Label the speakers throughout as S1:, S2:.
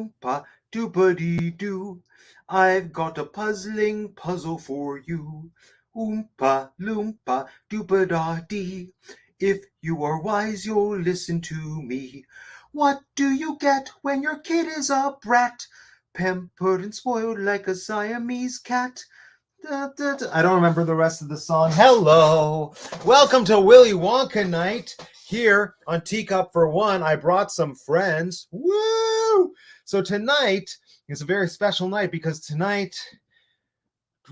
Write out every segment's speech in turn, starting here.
S1: Oompa doopity doo. I've got a puzzling puzzle for you. Oompa loompa doopada dee. If you are wise, you'll listen to me. What do you get when your kid is a brat? Pampered and spoiled like a Siamese cat. Da, da, da. I don't remember the rest of the song. Hello. Welcome to Willy Wonka night here on Teacup for One. I brought some friends. Woo! So tonight is a very special night because tonight,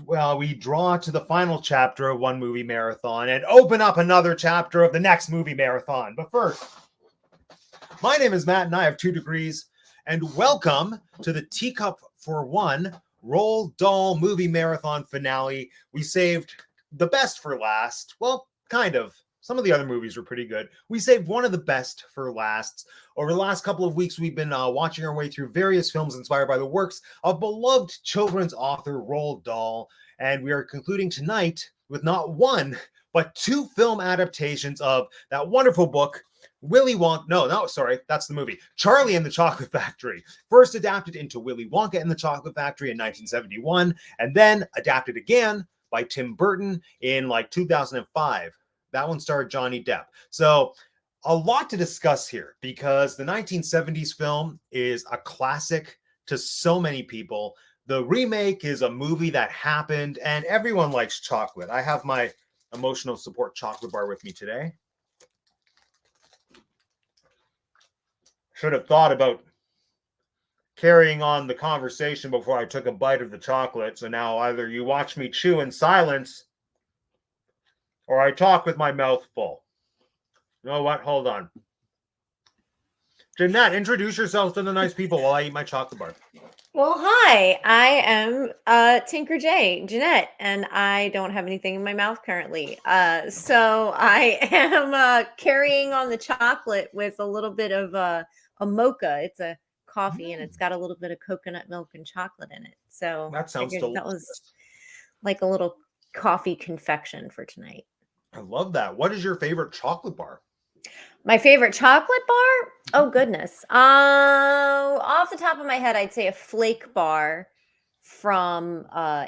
S1: well, we draw to the final chapter of one movie marathon and open up another chapter of the next movie marathon. But first, my name is Matt and I have 2 degrees, and welcome to the Teacup for One Roll Doll movie marathon finale. We saved the best for last. Well, kind of. Some of the other movies were pretty good. We saved one of the best for last. Over the last couple of weeks, we've been watching our way through various films inspired by the works of beloved children's author Roald Dahl. And we are concluding tonight with not one, but 2 film adaptations of that wonderful book, Willy Wonka. That's the movie. Charlie and the Chocolate Factory. First adapted into Willy Wonka and the Chocolate Factory in 1971, and then adapted again by Tim Burton in 2005. That one starred Johnny Depp. So a lot to discuss here because the 1970s film is a classic to so many people. The remake is a movie that happened, and everyone likes chocolate. I have my emotional support chocolate bar with me today. Should have thought about carrying on the conversation before I took a bite of the chocolate. So now either you watch me chew in silence or I talk with my mouth full. You know what? Hold on. Jeanette, introduce yourself to the nice people while I eat my chocolate bar.
S2: Well, hi, I am Tinker J, Jeanette, and I don't have anything in my mouth currently. So I am carrying on the chocolate with a little bit of a mocha. It's a coffee and it's got a little bit of coconut milk and chocolate in it. So
S1: that sounds delicious.
S2: That was like a little coffee confection for tonight.
S1: I love that. What is your favorite chocolate bar?
S2: My favorite chocolate bar? Oh, goodness. Off the top of my head, I'd say a flake bar from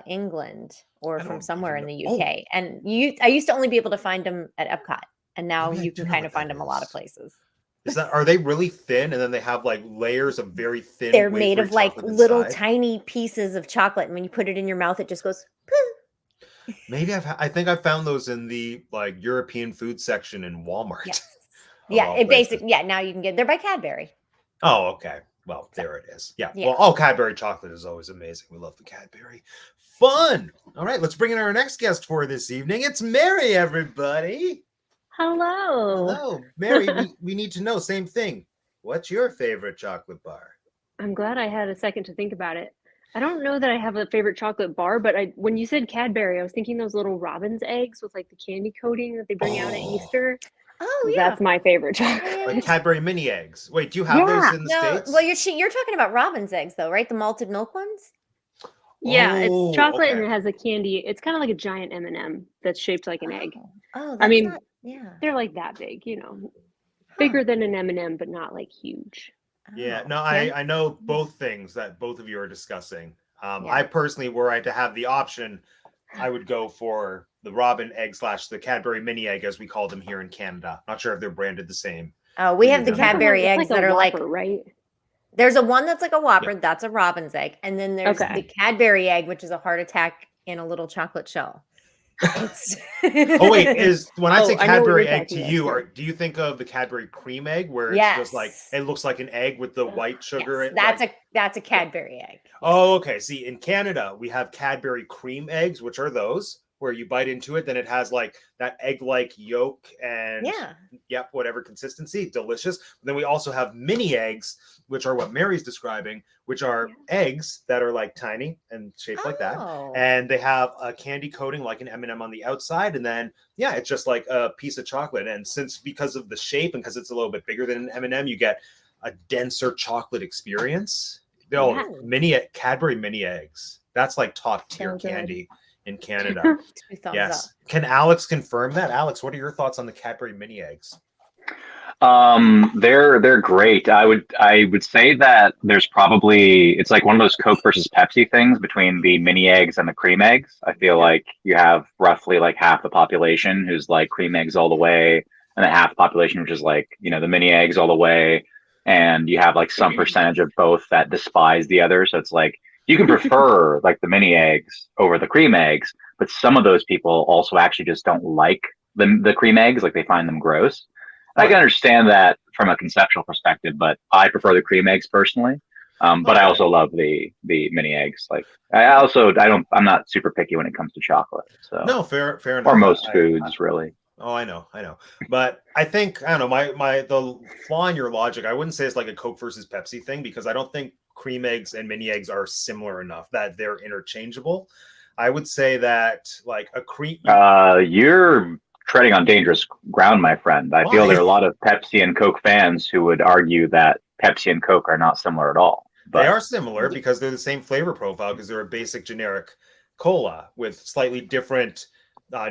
S2: England or from somewhere in the UK. Oh. And I used to only be able to find them at Epcot. And now you can kind of find them a lot of places.
S1: Are they really thin? And then they have layers of very thin.
S2: They're made of little tiny pieces of chocolate. And when you put it in your mouth, it just goes poo.
S1: Maybe I think I found those in the European food section in Walmart.
S2: Yes. Yeah, now you can get. They're by Cadbury.
S1: Oh, okay. Well, there it is. Yeah. Well, Cadbury chocolate is always amazing. We love the Cadbury. Fun. All right, let's bring in our next guest for this evening. It's Mary, everybody.
S3: Hello,
S1: Mary. we need to know same thing. What's your favorite chocolate bar?
S3: I'm glad I had a second to think about it. I don't know that I have a favorite chocolate bar, but when you said Cadbury, I was thinking those little robin's eggs with the candy coating that they bring out at Easter.
S2: Oh, yeah.
S3: That's my favorite chocolate.
S1: Like Cadbury mini eggs. Wait, do you have those in the States?
S2: Well, you're talking about robin's eggs, though, right? The malted milk ones?
S3: Yeah, it's chocolate and it has a candy. It's kind of like a giant M&M that's shaped like an egg.
S2: Oh,
S3: they're like that big, bigger than an M&M, but not huge.
S1: Yeah, no, I know both things that both of you are discussing. I personally, were I to have the option, I would go for the robin egg / the Cadbury mini egg, as we call them here in Canada. Not sure if they're branded the same.
S2: Oh, we have the Cadbury eggs that are
S3: Whopper, right?
S2: There's a one that's like a Whopper. Yep. That's a robin's egg. And then there's the Cadbury egg, which is a heart attack in a little chocolate shell.
S1: Oh wait, when I say Cadbury egg to you, do you think of the Cadbury cream egg where it's just it looks like an egg with the white sugar?
S2: Yes, that's a Cadbury egg.
S1: Oh, okay. See, in Canada we have Cadbury cream eggs, which are those where you bite into it, then it has that egg-like yolk and whatever consistency, delicious. But then we also have mini eggs, which are what Mary's describing, which are eggs that are tiny and shaped like that, and they have a candy coating like an M&M on the outside, and then it's just like a piece of chocolate. And because of the shape and because it's a little bit bigger than an M&M, you get a denser chocolate experience. Cadbury mini eggs. That's top tier candy in Canada. Yes. Can Alex confirm that? Alex, what are your thoughts on the Cadbury mini eggs?
S4: They're great. I would say that there's probably it's like one of those Coke versus Pepsi things between the mini eggs and the cream eggs. I feel
S1: Yeah.
S4: like you have roughly like half the population who's like cream eggs all the way, and then half the population which is like, the mini eggs all the way, and you have like some percentage of both that despise the other. So it's like you can prefer like the mini eggs over the cream eggs, but some of those people also actually just don't like the cream eggs, like they find them gross.
S1: Oh
S4: I can
S1: yeah.
S4: understand that from a conceptual perspective, but I prefer the cream eggs personally. But I
S1: Okay.
S4: also love the mini eggs. Like I'm not super picky when it comes to chocolate. So
S1: No, fair
S4: or
S1: enough.
S4: most foods really.
S1: Oh, I know. But I think I don't know, the flaw in your logic, I wouldn't say it's like a Coke versus Pepsi thing because I don't think cream eggs and mini eggs are similar enough that they're interchangeable. I would say that like a cream
S4: You're treading on dangerous ground, my friend. I feel there are
S1: why?
S4: a lot of Pepsi and Coke fans who would argue that Pepsi and Coke are not similar at all.
S1: They
S4: But
S1: are similar because they're the same flavor profile because they're a basic generic cola with slightly different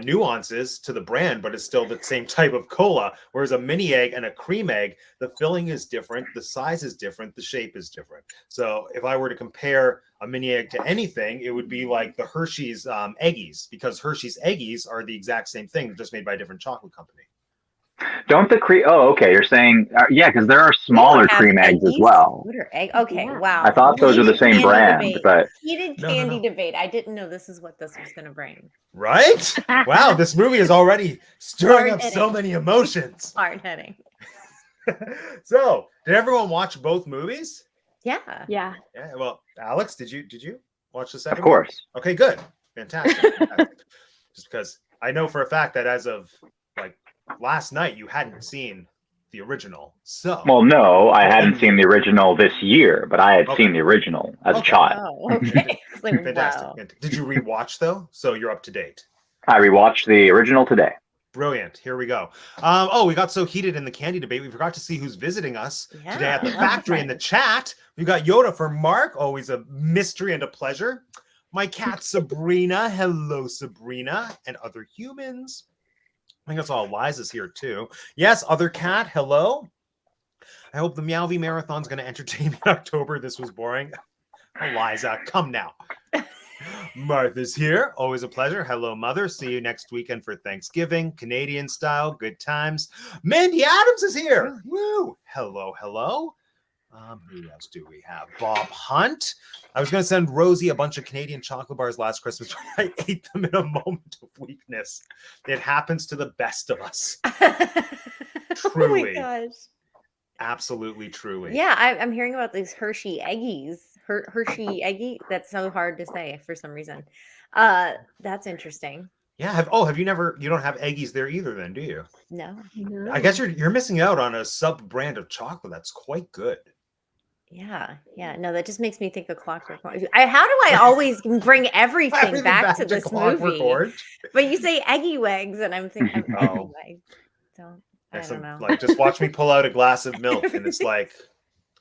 S1: nuances to the brand, but it's still the same type of cola. Whereas a mini egg and a cream egg, the filling is different, the size is different, the shape is different. So if I were to compare a mini egg to anything, it would be like the Hershey's Eggies, because Hershey's Eggies are the exact same thing, just made by a different chocolate company.
S4: don't the cream? Oh, okay. You're saying yeah, because there are
S2: We don't
S4: smaller
S2: have
S4: cream eggs as
S2: eggies.
S4: well.
S2: What are egg? Okay,
S3: Yeah.
S4: I
S2: wow.
S4: thought those were the
S2: Heated
S4: same
S2: candy
S4: brand,
S2: debate.
S4: but
S2: Heated
S1: No,
S2: candy
S1: no.
S2: debate. I didn't know this is what this was going to bring.
S1: Right? Wow, this movie is already stirring up so
S2: Hard-hitting.
S1: many emotions.
S2: Hard hitting.
S1: So, did everyone watch both movies?
S2: Yeah.
S3: Yeah.
S1: Yeah. Well, Alex, did you watch the second
S4: of course.
S1: one? Okay, good. Fantastic. Just because I know for a fact that as of like last night you hadn't seen the original. So
S4: Well, no, I hadn't
S1: and-
S4: seen the original this year, but I had
S1: Okay.
S4: seen the original as a
S1: Okay.
S4: child.
S2: Oh, okay. It's like,
S1: fantastic.
S2: wow.
S1: Did you rewatch though? So you're up to date.
S4: I rewatched the original today.
S1: Brilliant. Here we go. We got so heated in the candy debate. We forgot to see who's visiting us today at the
S2: Yeah.
S1: factory in the chat. We got Yoda for Mark. Always a mystery and a pleasure. My cat Sabrina. Hello, Sabrina, and other humans. I think that's all. Liza's here too. Yes, other cat. Hello. I hope the Meowvie Marathon's going to entertain me in October. This was boring. Eliza, come now. Martha's here. Always a pleasure. Hello, Mother. See you next weekend for Thanksgiving. Canadian style. Good times. Mandy Adams is here. Woo. Hello. Who else do we have? Bob Hunt. I was going to send Rosie a bunch of Canadian chocolate bars last Christmas, but I ate them in a moment of weakness. It happens to the best of us. Truly.
S2: Oh my gosh.
S1: Absolutely, truly.
S2: Yeah, I'm hearing about these Hershey Eggies. Hershey Eggie. That's so hard to say for some reason. That's interesting.
S1: Yeah. You don't have Eggies there either then, do you?
S2: No.
S1: I guess you're missing out on a sub brand of chocolate that's quite good.
S2: Yeah. No, that just makes me think of Clockwork Orange. How do I always bring everything back to this movie?
S1: Orange.
S2: But you say eggy wags, and I'm thinking,
S1: Oh.
S2: I don't know.
S1: Like, just watch me pull out a glass of milk, and it's like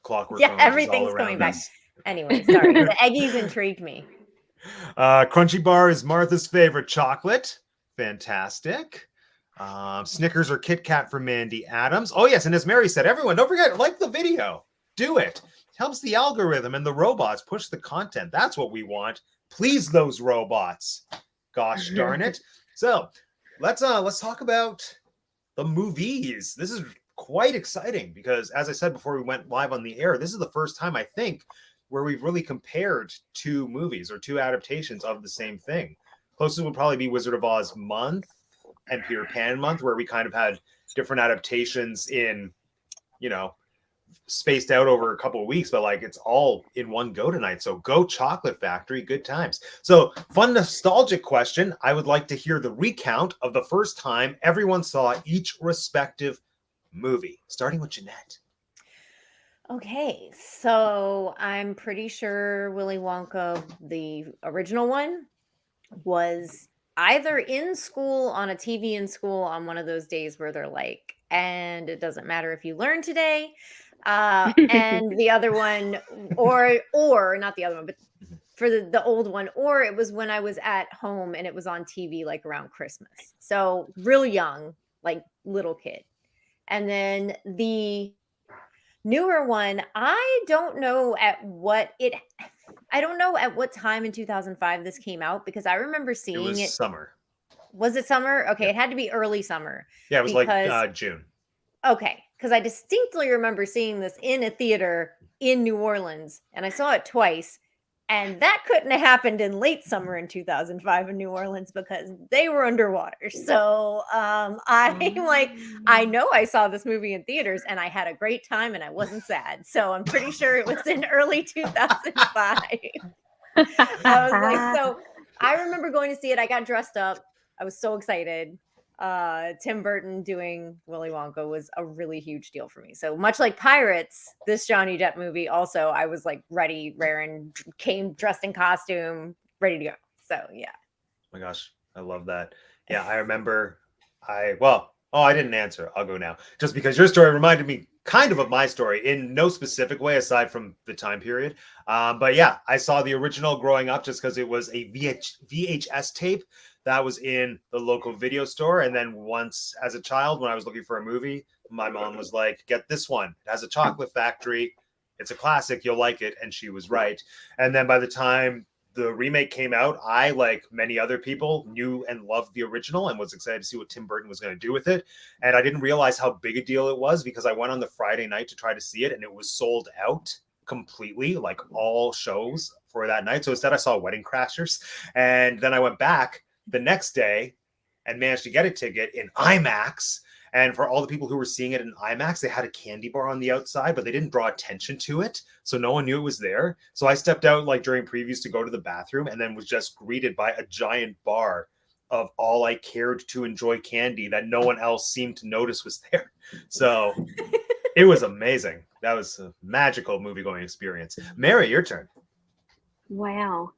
S1: Clockwork Orange.
S2: Everything's
S1: all
S2: coming
S1: around
S2: back.
S1: us.
S2: Anyway, sorry. The eggies intrigued me.
S1: Crunchy Bar is Martha's favorite chocolate. Fantastic. Snickers or Kit Kat for Mandy Adams. Oh, yes. And as Mary said, everyone, don't forget, like the video. Do it. Helps the algorithm and the robots push the content. That's what we want. Please, those robots. Gosh darn it. So let's talk about the movies. This is quite exciting because, as I said before we went live on the air, this is the first time I think where we've really compared two movies or two adaptations of the same thing. Closest would probably be Wizard of Oz month and Peter Pan month, where we kind of had different adaptations in, spaced out over a couple of weeks, but like it's all in one go tonight. So go Chocolate Factory, good times. So fun nostalgic question. I would like to hear the recount of the first time everyone saw each respective movie, starting with Jeanette.
S2: Okay, so I'm pretty sure Willy Wonka, the original one, was either in school on a TV in school on one of those days where they're like, and it doesn't matter if you learn today. And the other one, or not the other one, but for the old one, or it was when I was at home and it was on TV like around Christmas. So real young, like little kid. And then the newer one, I don't know at what time in 2005 this came out, because I remember
S1: It
S2: seeing
S1: was
S2: it.
S1: summer.
S2: Was it summer? Okay,
S1: Yeah.
S2: it had to be early summer.
S1: Yeah, it was like June.
S2: Okay, because I distinctly remember seeing this in a theater in New Orleans, and I saw it twice. And that couldn't have happened in late summer in 2005 in New Orleans, because they were underwater. So I'm like, I know I saw this movie in theaters and I had a great time and I wasn't sad. So I'm pretty sure it was in early 2005. I was like, so I remember going to see it. I got dressed up. I was so excited. Tim Burton doing Willy Wonka was a really huge deal for me. So much like Pirates, this Johnny Depp movie also, I was like ready, raring, came dressed in costume, ready to go. So yeah.
S1: Oh my gosh, I love that. Yeah, I remember. I didn't answer. I'll go now, just because your story reminded me kind of my story in no specific way aside from the time period. But yeah, I saw the original growing up just because it was a VHS tape that was in the local video store. And then once as a child, when I was looking for a movie, my mom was like, get this one. It has a chocolate factory. It's a classic. You'll like it. And she was right. And then by the time the remake came out, I, like many other people, knew and loved the original and was excited to see what Tim Burton was going to do with it. And I didn't realize how big a deal it was, because I went on the Friday night to try to see it and it was sold out completely, like all shows for that night. So instead I saw Wedding Crashers. And then I went back the next day and managed to get a ticket in IMAX. And for all the people who were seeing it in IMAX, they had a candy bar on the outside, but they didn't draw attention to it. So no one knew it was there. So I stepped out like during previews to go to the bathroom and then was just greeted by a giant bar of all I cared to enjoy candy that no one else seemed to notice was there. So it was amazing. That was a magical movie-going experience. Mary, your turn.
S3: Wow.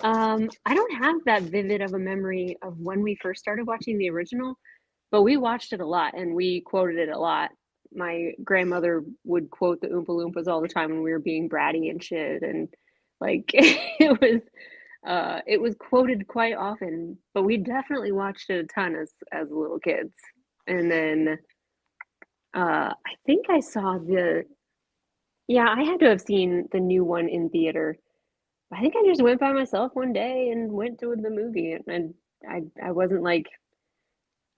S3: I don't have that vivid of a memory of when we first started watching the original, but we watched it a lot and we quoted it a lot. My grandmother would quote the Oompa Loompas all the time when we were being bratty and shit, and like it was quoted quite often. But we definitely watched it a ton as little kids. And then I think I saw I had to have seen the new one in theater. I think I just went by myself one day and went to the movie, and I wasn't like,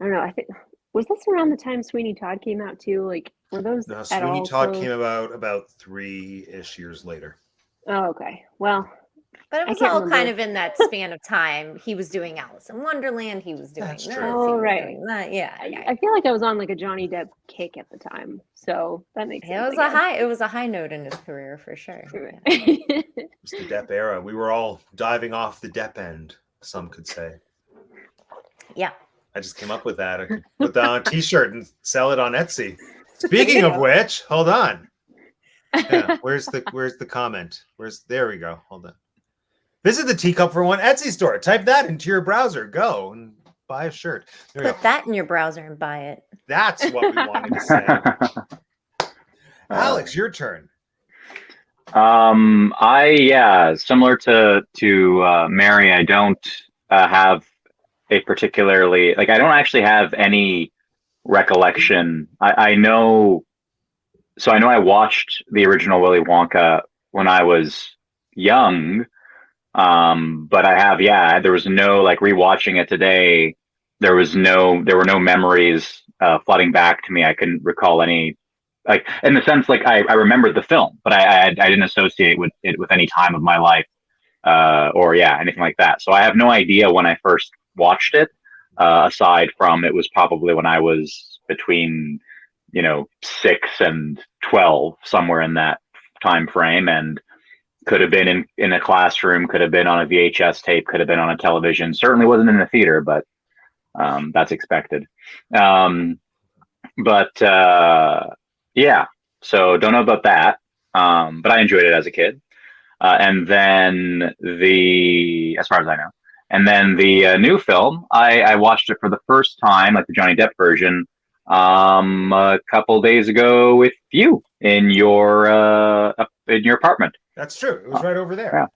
S3: I don't know. I think, was this around the time Sweeney Todd came out too? Like, were those
S1: No,
S3: at
S1: Sweeney
S3: all
S1: Todd
S3: close?
S1: came about 3-ish years later.
S3: Oh, okay. Well,
S2: But it
S3: I
S2: was
S3: can't
S2: all kind
S3: remember.
S2: of in that span of time. He was doing Alice in Wonderland. He was doing
S1: That's
S2: this.
S1: true.
S2: He
S3: Oh,
S2: was
S3: right.
S2: doing that. Yeah, yeah.
S3: I feel like I was on like a Johnny Depp kick at the time, so that makes
S2: It
S3: sense.
S2: was a high. It was a high note in his career for sure. Yeah.
S1: It was the Depp era. We were all diving off the Depp end, some could say.
S2: Yeah.
S1: I just came up with that. I could put that on a t-shirt and sell it on Etsy. Speaking of which, hold on. Yeah, where's the comment? There we go. Hold on. Visit the Teacup for One Etsy store. Type that into your browser. Go and buy a shirt. There we
S2: Put
S1: go.
S2: that in your browser and buy it.
S1: That's what we wanted to say. Alex, your turn.
S4: Similar to Mary, I don't have a particularly, like, I don't actually have any recollection. I know I watched the original Willy Wonka when I was young, but there was no, like, rewatching it today. There were no memories flooding back to me. I couldn't recall any, like, in the sense, like, I remembered the film, but I didn't associate with it with any time of my life, anything like that. So I have no idea when I first watched it, aside from it was probably when I was between 6 and 12, somewhere in that time frame, and could have been in a classroom, could have been on a VHS tape, could have been on a television. Certainly wasn't in a theater, but that's expected. So don't know about that, but I enjoyed it as a kid. And then as far as I know, and then the new film, I watched it for the first time, like the Johnny Depp version, a couple days ago with you in your apartment.
S1: That's true. It was right over there.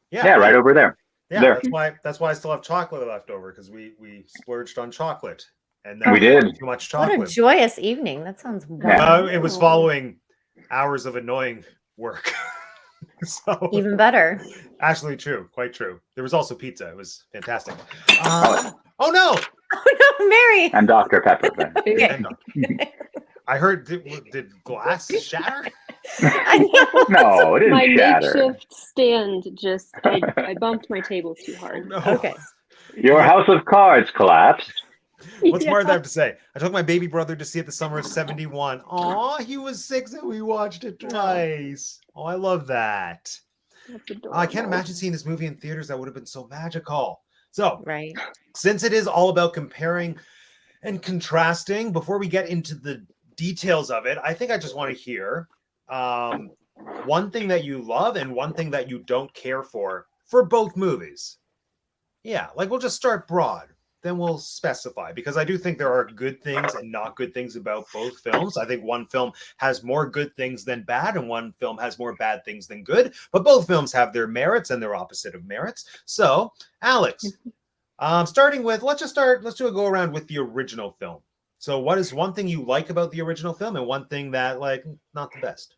S4: Yeah, right over there.
S1: Yeah,
S4: there.
S1: That's why I still have chocolate left over, because we splurged on chocolate and then
S4: We
S1: we
S4: did.
S1: watched too much
S2: What a
S1: chocolate.
S2: joyous evening. That sounds wonderful.
S1: It was following hours of annoying work. So
S2: Even better.
S1: actually true, quite true. There was also pizza. It was fantastic. Oh no!
S2: Oh no, Mary!
S4: And Dr. Pepper.
S2: Okay.
S1: I heard did glass shatter?
S2: I know.
S4: No, it
S3: My
S4: didn't shatter.
S3: makeshift stand just, I bumped my table too hard.
S1: No.
S2: Okay.
S4: Your house of cards collapsed.
S1: What's more
S3: Yeah.
S1: I have to say? I took my baby brother to see it the summer of '71. Aw, he was 6 and we watched it twice. Oh, I love that.
S3: That's adorable.
S1: I can't imagine seeing this movie in theaters. That would have been so magical. So,
S2: Right.
S1: since it is all about comparing and contrasting, before we get into the details of it, I think I just want to hear one thing that you love and one thing that you don't care for both movies. Yeah, like we'll just start broad, then we'll specify, because I do think there are good things and not good things about both films. I think one film has more good things than bad, and one film has more bad things than good, but both films have their merits and their opposite of merits. So, Alex, starting with, let's do a go around with the original film. So what is one thing you like about the original film and one thing that, like, not the best?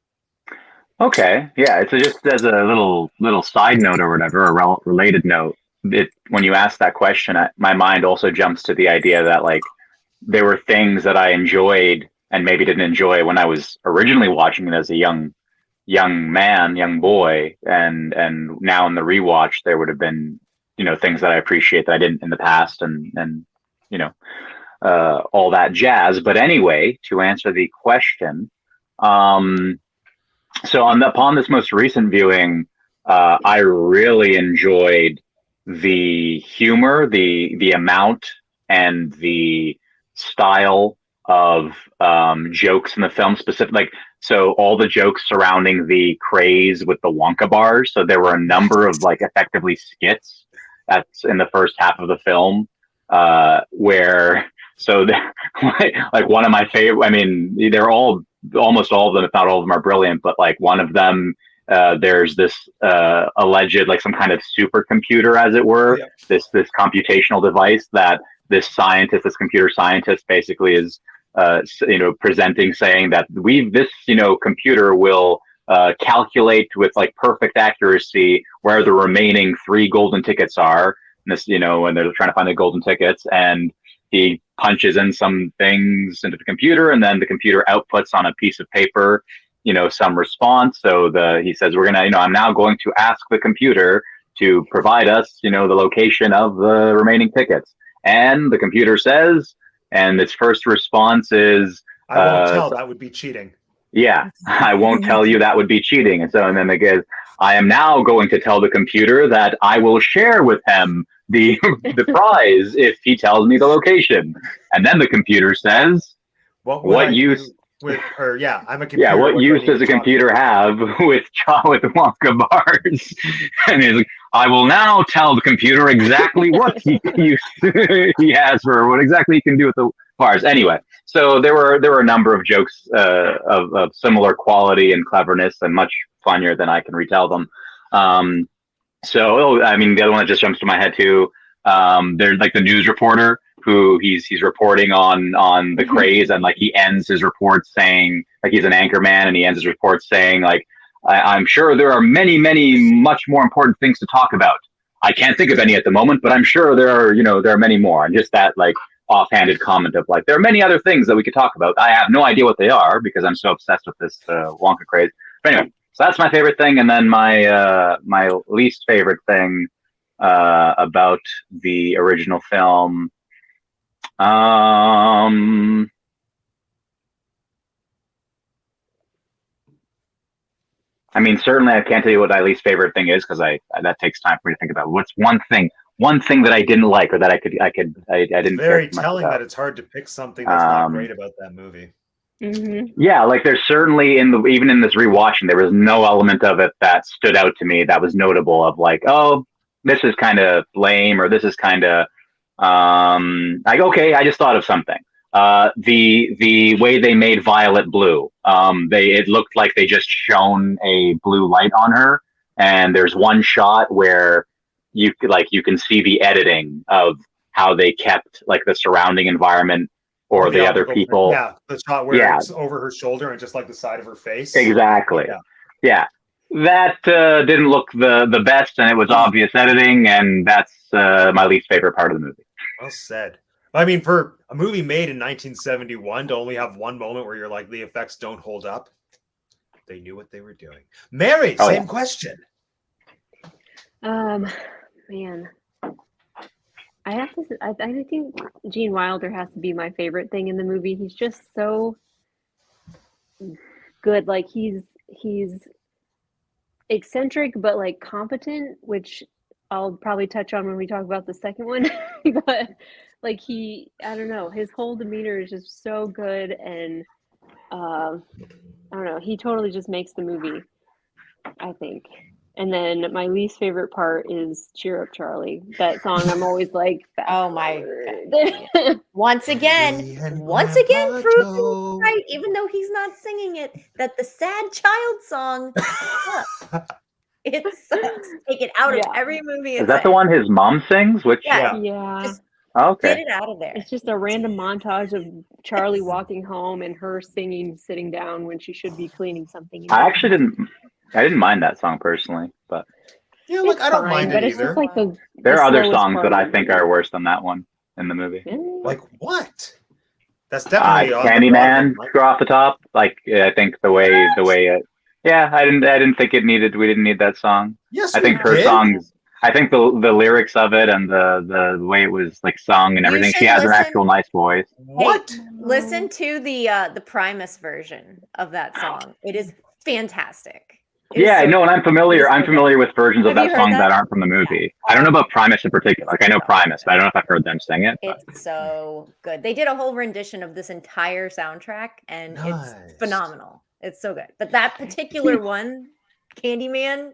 S4: Okay, yeah. It's just as a little side note or whatever, a related note. When you ask that question, my mind also jumps to the idea that like there were things that I enjoyed and maybe didn't enjoy when I was originally watching it as a young boy, and now in the rewatch there would have been things that I appreciate that I didn't in the past, and all that jazz. But anyway, to answer the question, so upon this most recent viewing, I really enjoyed the humor, the amount, and the style of jokes in the film. So all the jokes surrounding the craze with the Wonka bars. So there were a number of like effectively skits that's in the first half of the film, where like one of my favorite. I mean, they're almost all of them, if not all of them, are brilliant. But like one of them, there's this alleged like some kind of supercomputer, as it were, this computational device that this computer scientist, basically is presenting, saying that this computer will calculate with like perfect accuracy where the remaining 3 golden tickets are. And this, and they're trying to find the golden tickets, and he punches in some things into the computer, and then the computer outputs on a piece of paper, some response. So he says, I'm now going to ask the computer to provide us, the location of the remaining tickets. And the computer says, and its first response is,
S1: I won't tell, that would be cheating.
S4: Yeah, I won't tell you, that would be cheating. And then it goes, I am now going to tell the computer that I will share with him the prize if he tells me the location. And then the computer says, what use?
S1: I'm a computer.
S4: Yeah, what use does a computer have with Wonka bars? And he's like, I will now tell the computer exactly what he has for what exactly he can do with the bars. Anyway, so there were a number of jokes of similar quality and cleverness, and much funnier than I can retell them. The other one that just jumps to my head too, there's like the news reporter who he's reporting on the craze, and like he ends his report saying, like, he's an anchor man, and he ends his report saying like, I'm sure there are many, many much more important things to talk about. I can't think of any at the moment, but I'm sure there are many more. And just that like offhanded comment of like, there are many other things that we could talk about. I have no idea what they are because I'm so obsessed with this Wonka craze. But anyway, so that's my favorite thing. And then my least favorite thing about the original film. I mean, certainly I can't tell you what my least favorite thing is, because that takes time for me to think about. What's one thing that I didn't like, or that I didn't.
S1: Very telling that it's hard to pick something that's not great about that movie.
S3: Mm-hmm.
S4: Yeah, like there's certainly even in this rewatching, there was no element of it that stood out to me that was notable, of like, oh, this is kind of lame, or this is kind of like, okay, I just thought of something. The way they made Violet blue, it looked like they just shone a blue light on her, and there's one shot where you can see the editing of how they kept like the surrounding environment or the other
S1: optical print.
S4: people.
S1: Yeah, the shot where
S4: Yeah.
S1: it's over her shoulder and just like the side of her face.
S4: Exactly.
S1: Yeah.
S4: Yeah. That didn't look the best, and it was obvious editing, and that's my least favorite part of the movie.
S1: Well said. I mean, for a movie made in 1971 to only have one moment where you're like, the effects don't hold up, they knew what they were doing. Mary, same question.
S3: Man, I have to. I think Gene Wilder has to be my favorite thing in the movie. He's just so good. Like he's eccentric, but like competent, which I'll probably touch on when we talk about the second one. But like I don't know, his whole demeanor is just so good, and I don't know, he totally just makes the movie, I think. And then my least favorite part is "Cheer Up, Charlie." That song, I'm always like,
S2: oh my God. Once again, proves right, even though he's not singing it, that the sad child song sucks. It sucks. Take it out of every movie.
S4: Is that the one his mom sings? Which
S3: yeah.
S2: Just
S4: okay.
S2: get it out of there.
S3: It's just a random montage of Charlie walking home and her singing, sitting down when she should be cleaning something.
S4: I didn't mind that song personally, but
S1: yeah, look, I don't mind it
S3: it's
S1: either.
S3: just like
S4: there are other
S3: slowest
S4: songs
S3: part
S4: that I
S3: of the
S4: think
S3: movie.
S4: are worse than that one in the movie.
S1: Like what? That's definitely on the
S4: Candyman
S1: bottom.
S4: go off the top. Like I think the way it. Yeah, I didn't think it needed. We didn't need that song.
S1: Yes,
S4: I think
S1: we
S4: her
S1: did.
S4: songs. I think the lyrics of it and the way it was like sung and
S2: You
S4: everything.
S2: should
S4: She has an
S2: listen-
S4: actual nice voice.
S1: What?
S2: Hey, listen to the Primus version of that song. It is fantastic. It is
S4: Yeah,
S2: so
S4: no, and I'm familiar.
S2: so
S4: I'm familiar with versions of
S2: Have you
S4: that
S2: heard
S4: song
S2: that?
S4: that aren't from the movie. I don't know about Primus in particular. Like I know Primus, but I don't know if I've heard them sing it. But.
S2: It's so good. They did a whole rendition of this entire soundtrack, and
S1: Nice.
S2: it's phenomenal. It's so good. But that particular one, Candyman,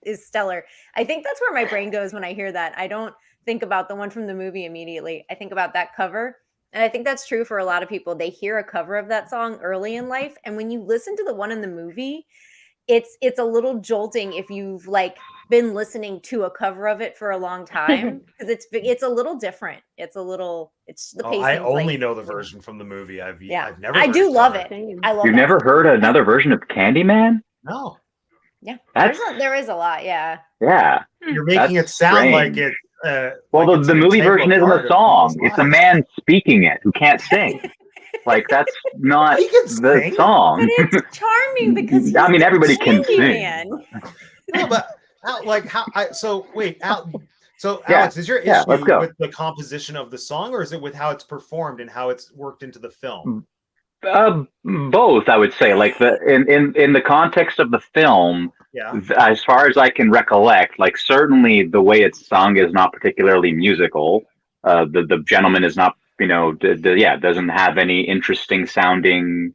S2: is stellar. I think that's where my brain goes when I hear that. I don't think about the one from the movie immediately. I think about that cover. And I think that's true for a lot of people. They hear a cover of that song early in life, and when you listen to the one in the movie, it's a little jolting if you've like been listening to a cover of it for a long time, because it's a little different. It's the pacing.
S1: I only know the version from the movie. I've never.
S2: I
S1: heard
S2: do
S1: the
S2: love
S1: cover.
S2: it. I love.
S4: You've
S2: that
S4: never
S2: song.
S4: heard another version of Candyman?
S1: No,
S2: Yeah,
S4: That's-
S2: there is a lot. Yeah.
S4: Yeah.
S1: you're making it sound
S4: strange.
S1: like it.
S4: Well,
S1: like it's
S4: the
S1: an
S4: movie
S1: integral
S4: version isn't
S1: part
S4: a
S1: of
S4: song.
S1: people's
S4: It's a
S1: lives.
S4: man speaking it who can't sing. Like that's not
S1: He can
S4: the
S1: sing.
S4: song.
S2: But it's charming because he's
S4: I mean, everybody can sing.
S2: Candyman.
S1: No, but like how? So wait, so
S4: Yeah,
S1: Alex, is your
S4: yeah, let's
S1: issue
S4: go.
S1: with the composition of the song, or is it with how it's performed and how it's worked into the film?
S4: Both, I would say. Like in the context of the film,
S1: Yeah.
S4: as far as I can recollect, like certainly the way it's sung is not particularly musical. The gentleman is not, doesn't have any interesting sounding.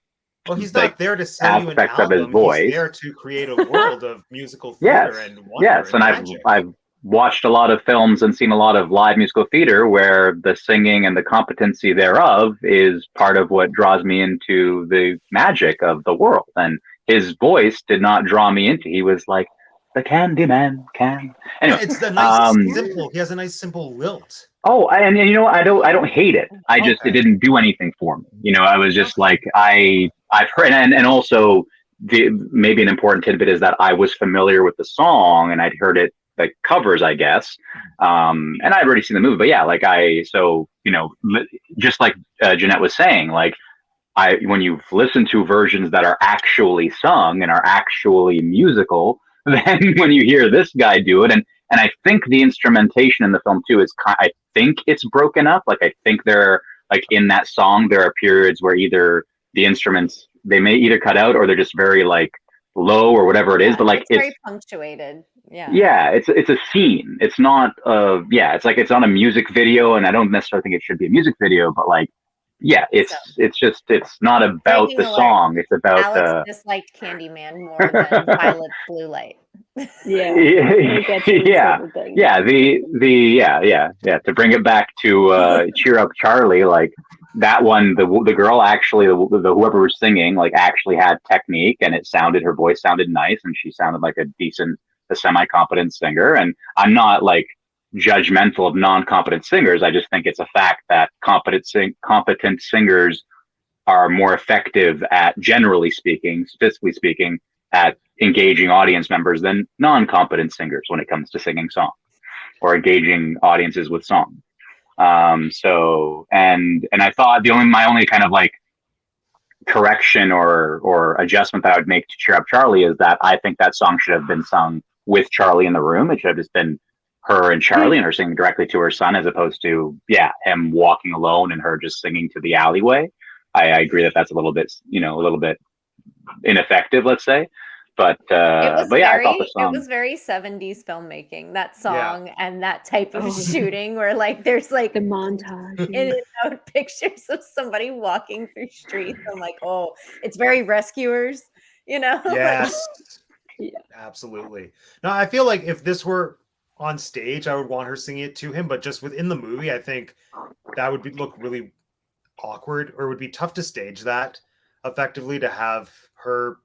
S1: Well, he's
S4: like,
S1: not there to sell you an
S4: aspects of his
S1: album.
S4: voice.
S1: He's there to create a world of musical
S4: Yes,
S1: theater and wonder
S4: yes, and
S1: magic.
S4: I've watched a lot of films and seen a lot of live musical theater where the singing and the competency thereof is part of what draws me into the magic of the world. And his voice did not draw me into. He was like, the Candyman can. Anyway,
S1: It's the nice simple. He has a nice simple lilt.
S4: Oh, and I don't hate it. I just
S1: Okay.
S4: it didn't do anything for me. I was just like I've heard, and also maybe an important tidbit is that I was familiar with the song and I'd heard it like covers, I guess, and I'd already seen the movie. But yeah, like just like Jeanette was saying, like when you've listened to versions that are actually sung and are actually musical, then when you hear this guy do it, and I think the instrumentation in the film too is I think it's broken up. Like I think there, like in that song, there are periods where either the instruments they may either cut out or they're just very like low or whatever it is. But like
S2: it's very punctuated. Yeah.
S4: Yeah, it's a scene. It's not it's like it's on a music video, and I don't necessarily think it should be a music video, but like it's not about
S2: Breaking
S4: the
S2: alert.
S4: song. It's about
S2: Alex disliked Candyman more than Violet's Blue Light.
S3: Yeah. I think that's his
S4: Yeah.
S3: favorite thing.
S4: To bring it back to Cheer Up Charlie, like that one, the girl actually, the whoever was singing, like actually had technique, and her voice sounded nice, and she sounded like a semi-competent singer. And I'm not like judgmental of non-competent singers. I just think it's a fact that competent singers are more effective at, generally speaking, statistically speaking, at engaging audience members than non-competent singers when it comes to singing songs or engaging audiences with song. So I thought my only kind of like correction or adjustment that I would make to Cheer Up Charlie is that I think that song should have been sung with Charlie in the room. It should have just been her and Charlie and her singing directly to her son, as opposed to him walking alone and her just singing to the alleyway. I agree that that's a little bit ineffective, let's say. But I thought the song,
S2: it was very 70s filmmaking, that song and that type of shooting where like there's like
S3: the montage
S2: in and out pictures of somebody walking through streets. I'm like, oh, it's very Rescuers, you know?
S1: Yes. Absolutely. No, I feel like if this were on stage, I would want her singing it to him, but just within the movie, I think that would look really awkward, or it would be tough to stage that effectively, to have her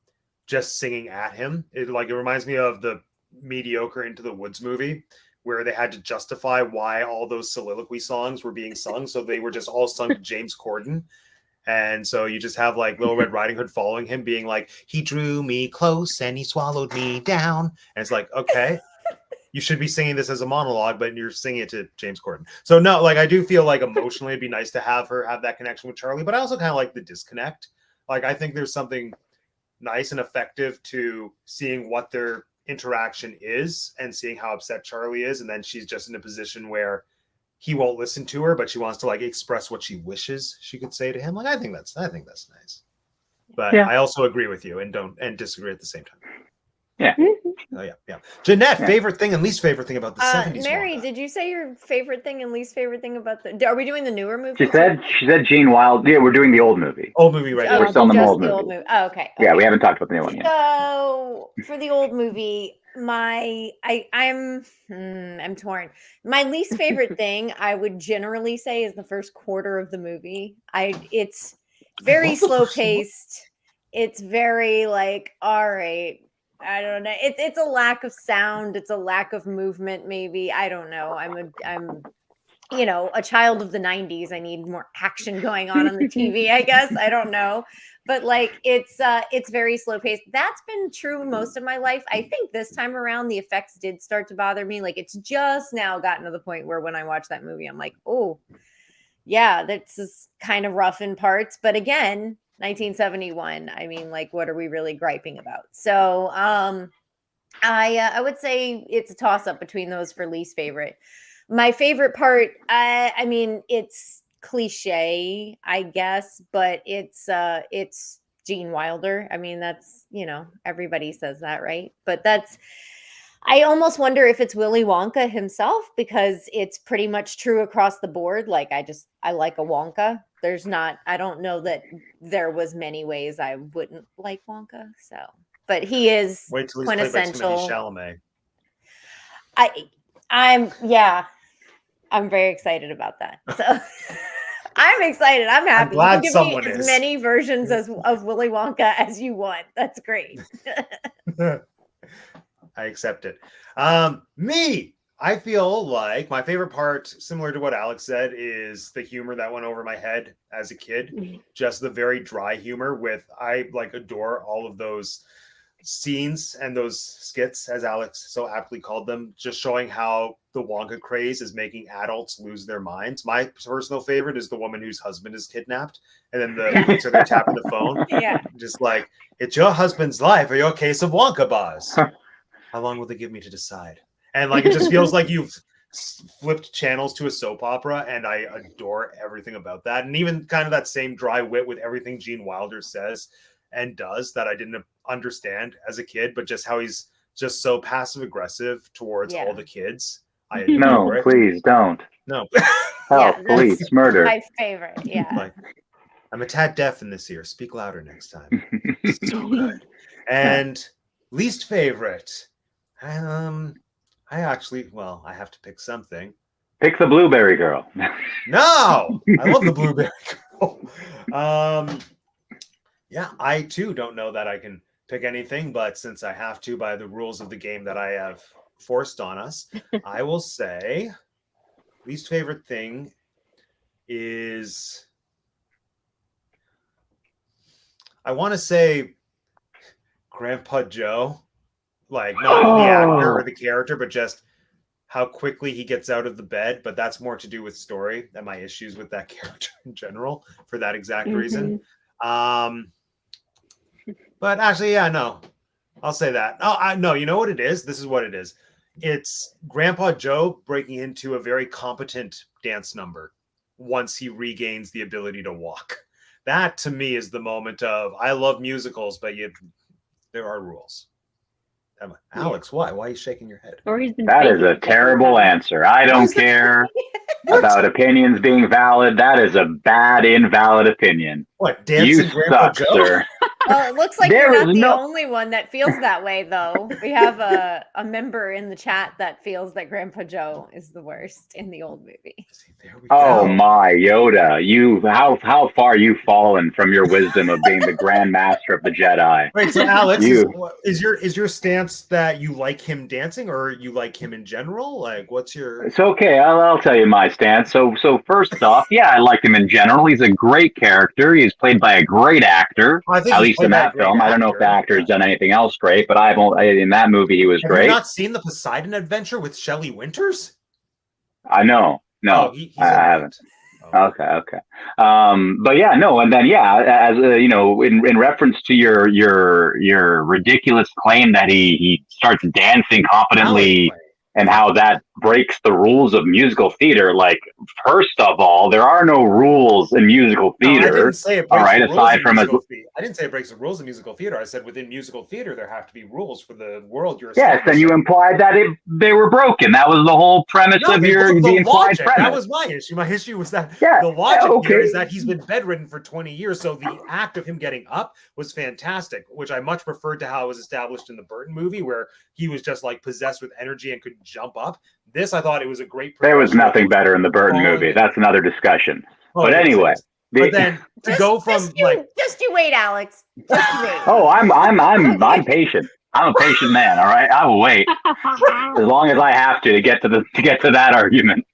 S1: just singing at him. It reminds me of the mediocre Into the Woods movie, where they had to justify why all those soliloquy songs were being sung. So they were just all sung to James Corden. And so you just have like Little Red Riding Hood following him being like, he drew me close and he swallowed me down. And it's like, okay, you should be singing this as a monologue, but you're singing it to James Corden. So no, like I do feel like emotionally it'd be nice to have her have that connection with Charlie, but I also kind of like the disconnect. Like I think there's something nice and effective to seeing what their interaction is and seeing how upset Charlie is, and then she's just in a position where he won't listen to her, but she wants to like express what she wishes she could say to him. Like I think that's nice. But I also agree with you and disagree at the same time.
S4: Yeah.
S1: Yeah. Jeanette, favorite thing and least favorite thing about the 70s.
S2: Mary,
S1: Wonka.
S2: did you say your favorite thing and least favorite thing about the? Are we doing the newer movie?
S4: She said Gene Wilder. Yeah, we're doing the old movie.
S1: Old movie, right?
S4: We're still in the old movie.
S2: Oh, okay.
S4: Yeah, we haven't talked about the new one yet.
S2: So for the old movie, I'm torn. My least favorite thing I would generally say is the first quarter of the movie. It's very slow paced. It's very like, all right, I don't know. It's a lack of sound. It's a lack of movement. Maybe, I don't know. I'm a child of the 90s. I need more action going on the TV, I guess. I don't know. But like it's very slow paced. That's been true most of my life. I think this time around the effects did start to bother me. Like it's just now gotten to the point where when I watch that movie, I'm like, oh yeah, this is kind of rough in parts. But again, 1971. I mean, like, what are we really griping about? So I would say it's a toss up between those for least favorite. My favorite part, I mean, it's cliche, I guess, but it's Gene Wilder. I mean, that's, everybody says that, right? But I almost wonder if it's Willy Wonka himself, because it's pretty much true across the board. Like, I like a Wonka. I don't know that there was many ways I wouldn't like Wonka. So, but he is quintessential.
S1: Chalamet.
S2: I'm very excited about that. So I'm excited. I'm happy.
S1: I'm glad
S2: you can give me as many versions of Willy Wonka as you want. That's great.
S1: I accept it. Me, I feel like my favorite part, similar to what Alex said, is the humor that went over my head as a kid. Just the very dry humor I adore all of those scenes and those skits, as Alex so aptly called them, just showing how the Wonka craze is making adults lose their minds. My personal favorite is the woman whose husband is kidnapped, and then so they're tapping the phone.
S2: Yeah.
S1: Just like, it's your husband's life or your case of Wonka bars. How long will they give me to decide? And like, it just feels like you've flipped channels to a soap opera, and I adore everything about that. And even kind of that same dry wit with everything Gene Wilder says and does that I didn't understand as a kid, but just how he's just so passive aggressive towards all the kids.
S4: No, please don't.
S1: No.
S4: Help, police, murder.
S2: My favorite. Yeah.
S1: Like, I'm a tad deaf in this ear. Speak louder next time. So good. And least favorite. I have to pick something.
S4: Pick the Blueberry Girl.
S1: No, I love the Blueberry Girl. Yeah, I too don't know that I can pick anything, but since I have to by the rules of the game that I have forced on us. I will say, least favorite thing is, I want to say Grandpa Joe, like not the actor or the character, but just how quickly he gets out of the bed. But that's more to do with story and my issues with that character in general for that exact reason. But actually, yeah, no, I'll say that. Oh, no, you know what it is? This is what it is. It's Grandpa Joe breaking into a very competent dance number once he regains the ability to walk. That to me is the moment of, I love musicals, but there are rules. Alex, why? Why are you shaking your head?
S3: Or he's been
S4: That is a terrible answer. I don't care about opinions being valid. That is a bad, invalid opinion.
S1: What, dancing Grandpa Joe?
S4: Sir.
S2: Well, it looks like you're not the only one that feels that way, though. We have a member in the chat that feels that Grandpa Joe is the worst in the old movie.
S4: Oh my Yoda! How far you've fallen from your wisdom of being the Grand Master of the Jedi.
S1: Wait, so Alex, is your stance that you like him dancing, or you like him in general? Like, what's your?
S4: It's okay. I'll tell you my stance. So first off, yeah, I like him in general. He's a great character. He's played by a great actor. At least in that film. I don't know if the actor has done anything else great, but in that movie he was great.
S1: Have you not seen the Poseidon Adventure with Shelley Winters?
S4: I know. No, I haven't. Oh. Okay. But yeah, no, and then as in reference to your ridiculous claim that he starts dancing competently and how that breaks the rules of musical theater. Like, first of all, there are no rules in musical theater.
S1: No, I didn't say it breaks the rules aside from I didn't say it breaks the rules of musical theater. I said within musical theater there have to be rules for the world you're
S4: establishing. Yes, and you implied that they were broken. That was the whole premise of the implied premise.
S1: That was my issue. My issue was that the logic here is that he's been bedridden for 20 years, so the act of him getting up was fantastic, which I much preferred to how it was established in the Burton movie, where he was just like possessed with energy and could jump up. This, I thought it was a great.
S4: There was nothing better in the Burton movie. That's another discussion. But anyway,
S1: but then to go from
S2: just you wait, Alex. Just you wait.
S4: Oh, I'm patient. I'm a patient man. All right, I will wait as long as I have to get to that argument.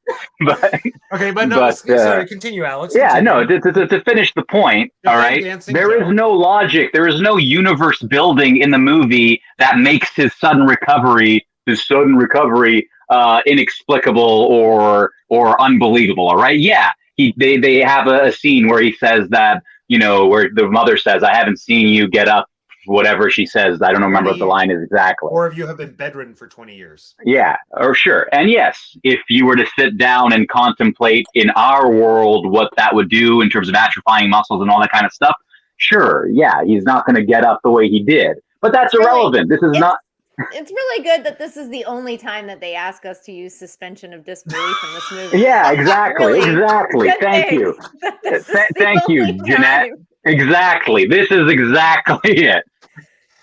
S4: But
S1: okay, but no, sorry, continue, Alex.
S4: Yeah, no, to finish the point. All right, there is no logic. There is no universe building in the movie that makes his sudden recovery inexplicable or unbelievable. All right, yeah, they have a scene where he says that, where the mother says, "I haven't seen you get up," whatever she says. I don't remember what the line is exactly.
S1: Or if you have been bedridden for 20 years.
S4: Yeah, or sure. And yes, if you were to sit down and contemplate in our world what that would do in terms of atrophying muscles and all that kind of stuff, sure, yeah, he's not going to get up the way he did. But that's irrelevant. This is not.
S2: It's really good that this is the only time that they ask us to use suspension of disbelief in this movie.
S4: Yeah, exactly. Exactly. Thank you. Thank you, Jeanette. Exactly. This is exactly it.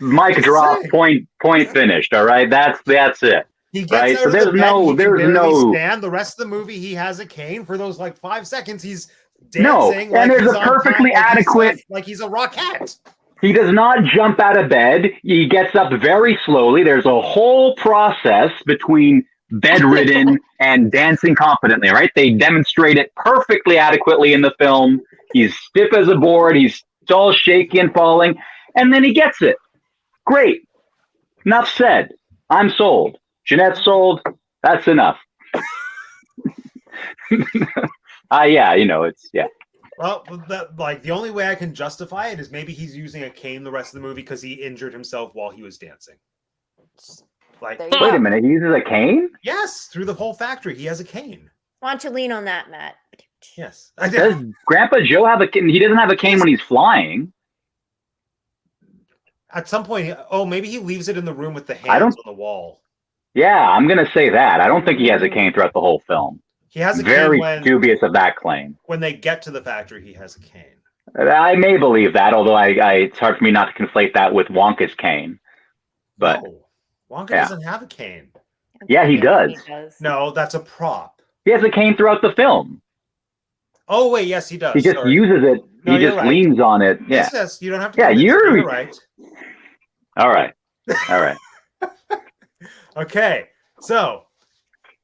S4: Mic drop, point finished. All right. That's it.
S1: He gets out of the bed, there's no stand. The rest of the movie, he has a cane for those 5 seconds. He's dancing.
S4: No, and there's a perfectly adequate,
S1: like he's a rockette.
S4: He does not jump out of bed. He gets up very slowly. There's a whole process between bedridden and dancing competently, right? They demonstrate it perfectly adequately in the film. He's stiff as a board. He's all shaky and falling. And then he gets it. Great. Enough said. I'm sold. Jeanette's sold. That's enough. It's.
S1: Well, the only way I can justify it is maybe he's using a cane the rest of the movie because he injured himself while he was dancing.
S4: Wait a minute, he uses a cane?
S1: Yes, through the whole factory, he has a cane.
S2: Why don't you lean on that, Matt?
S1: Yes.
S4: Does Grandpa Joe have a cane? He doesn't have a cane when he's flying.
S1: At some point, maybe he leaves it in the room with the hands on the wall.
S4: Yeah, I'm going to say that. I don't think he has a cane throughout the whole film.
S1: He has a
S4: very
S1: cane
S4: dubious of that claim.
S1: When they get to the factory, he has a cane.
S4: I may believe that, although it's hard for me not to conflate that with Wonka's cane. But
S1: no, Wonka doesn't have a cane.
S4: Yeah, he does.
S1: No, that's a prop.
S4: He has a cane throughout the film.
S1: Oh wait, yes, he does.
S4: He just uses it. No, he just leans on it. Yeah.
S1: Yes, you don't have to.
S4: Yeah, you're
S1: right.
S4: All right.
S1: Okay. So,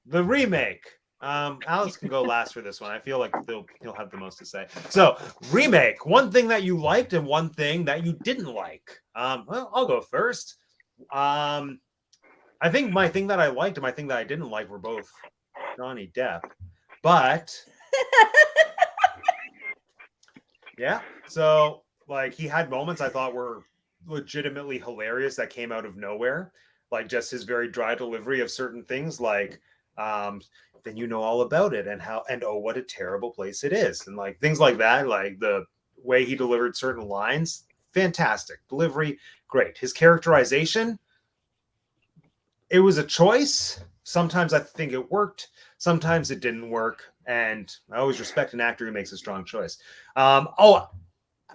S1: the remake. Alex can go last for this one. I feel like he'll have the most to say. So, remake. One thing that you liked and one thing that you didn't like. Well, I'll go first. I think my thing that I liked and my thing that I didn't like were both Johnny Depp. But yeah, so like he had moments I thought were legitimately hilarious that came out of nowhere, like just his very dry delivery of certain things, like then you know all about it and how and oh what a terrible place it is, and like things like that, like the way he delivered certain lines, fantastic delivery, great. His characterization, it was a choice. Sometimes I think it worked, sometimes it didn't work, and I always respect an actor who makes a strong choice.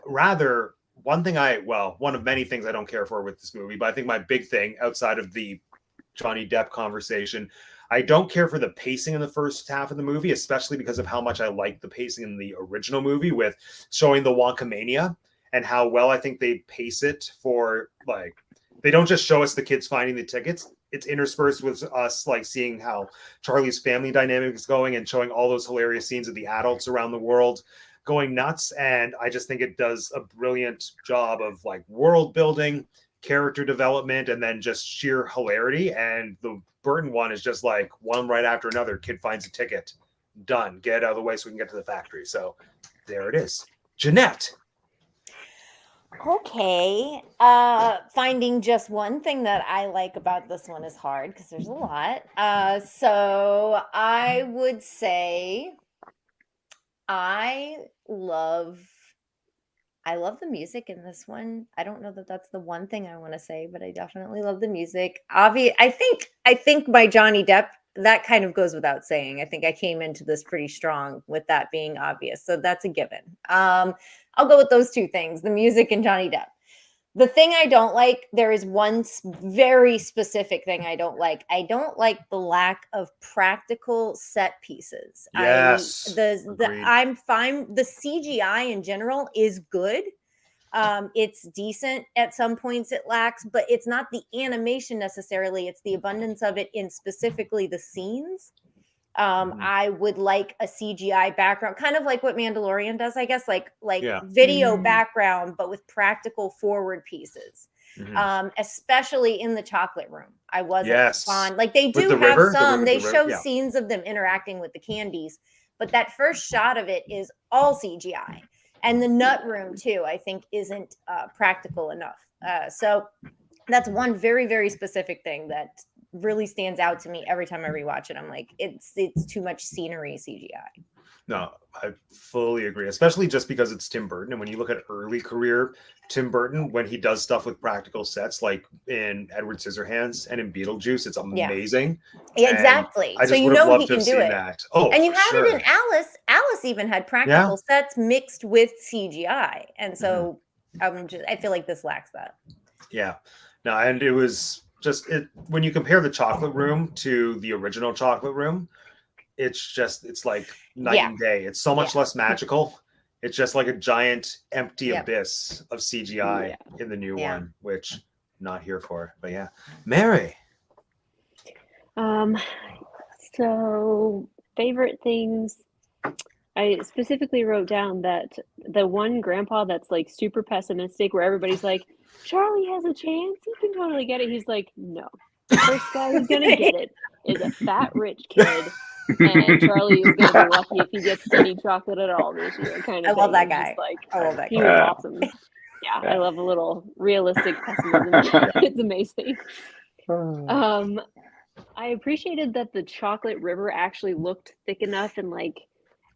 S1: Rather, one of many things I don't care for with this movie, but I think my big thing outside of the Johnny Depp conversation, I don't care for the pacing in the first half of the movie, especially because of how much I like the pacing in the original movie with showing the Wonka mania and how well I think they pace it for, like, they don't just show us the kids finding the tickets. It's interspersed with us like seeing how Charlie's family dynamic is going and showing all those hilarious scenes of the adults around the world going nuts. And I just think it does a brilliant job of like world building, character development, and then just sheer hilarity. And the Burton one is just like one right after another. Kid finds a ticket, done, get out of the way so we can get to the factory. So there it is. Jeanette.
S2: Okay. Finding just one thing that I like about this one is hard because there's a lot. So I would say I love the music in this one. I don't know that that's the one thing I want to say, but I definitely love the music. I think by Johnny Depp, that kind of goes without saying. I think I came into this pretty strong with that being obvious. So that's a given. I'll go with those two things, the music and Johnny Depp. The thing I don't like, there is one very specific thing I don't like. I don't like the lack of practical set pieces.
S1: Yes.
S2: I'm fine. The CGI in general is good. It's decent at some points, it lacks, but it's not the animation necessarily. It's the abundance of it in specifically the scenes. I would like a CGI background, kind of like what Mandalorian does, I guess, like video background, but with practical forward pieces. Especially in the chocolate room. I wasn't fond. Like they do have some, they show scenes of them interacting with the candies, but that first shot of it is all CGI. And the nut room too, I think isn't practical enough. So that's one very, very specific thing that really stands out to me every time I rewatch it. I'm like, it's too much scenery CGI.
S1: No, I fully agree, especially just because it's Tim Burton. And when you look at early career Tim Burton, when he does stuff with practical sets, like in Edward Scissorhands and in Beetlejuice, it's amazing.
S2: Yeah, exactly.
S1: So
S2: you know he can do it.
S1: That. Oh,
S2: and you had it in Alice. Alice even had practical sets mixed with CGI. And so I feel like this lacks that.
S1: Yeah. No, and it was just when you compare the chocolate room to the original chocolate room, it's like night and day. It's so much less magical. It's just like a giant empty abyss of CGI in the new one, which I'm not here for. But yeah, Mary.
S3: So favorite things. I specifically wrote down that the one grandpa that's like super pessimistic, where everybody's like, Charlie has a chance, he can totally get it. He's like, no, the first guy who's gonna get it is a fat rich kid, and Charlie is gonna be lucky if he gets any chocolate at all this year. Kind of.
S2: I love that guy. I love that guy.
S3: He was awesome. Yeah, I love a little realistic pessimism. It's amazing. I appreciated that the chocolate river actually looked thick enough and like.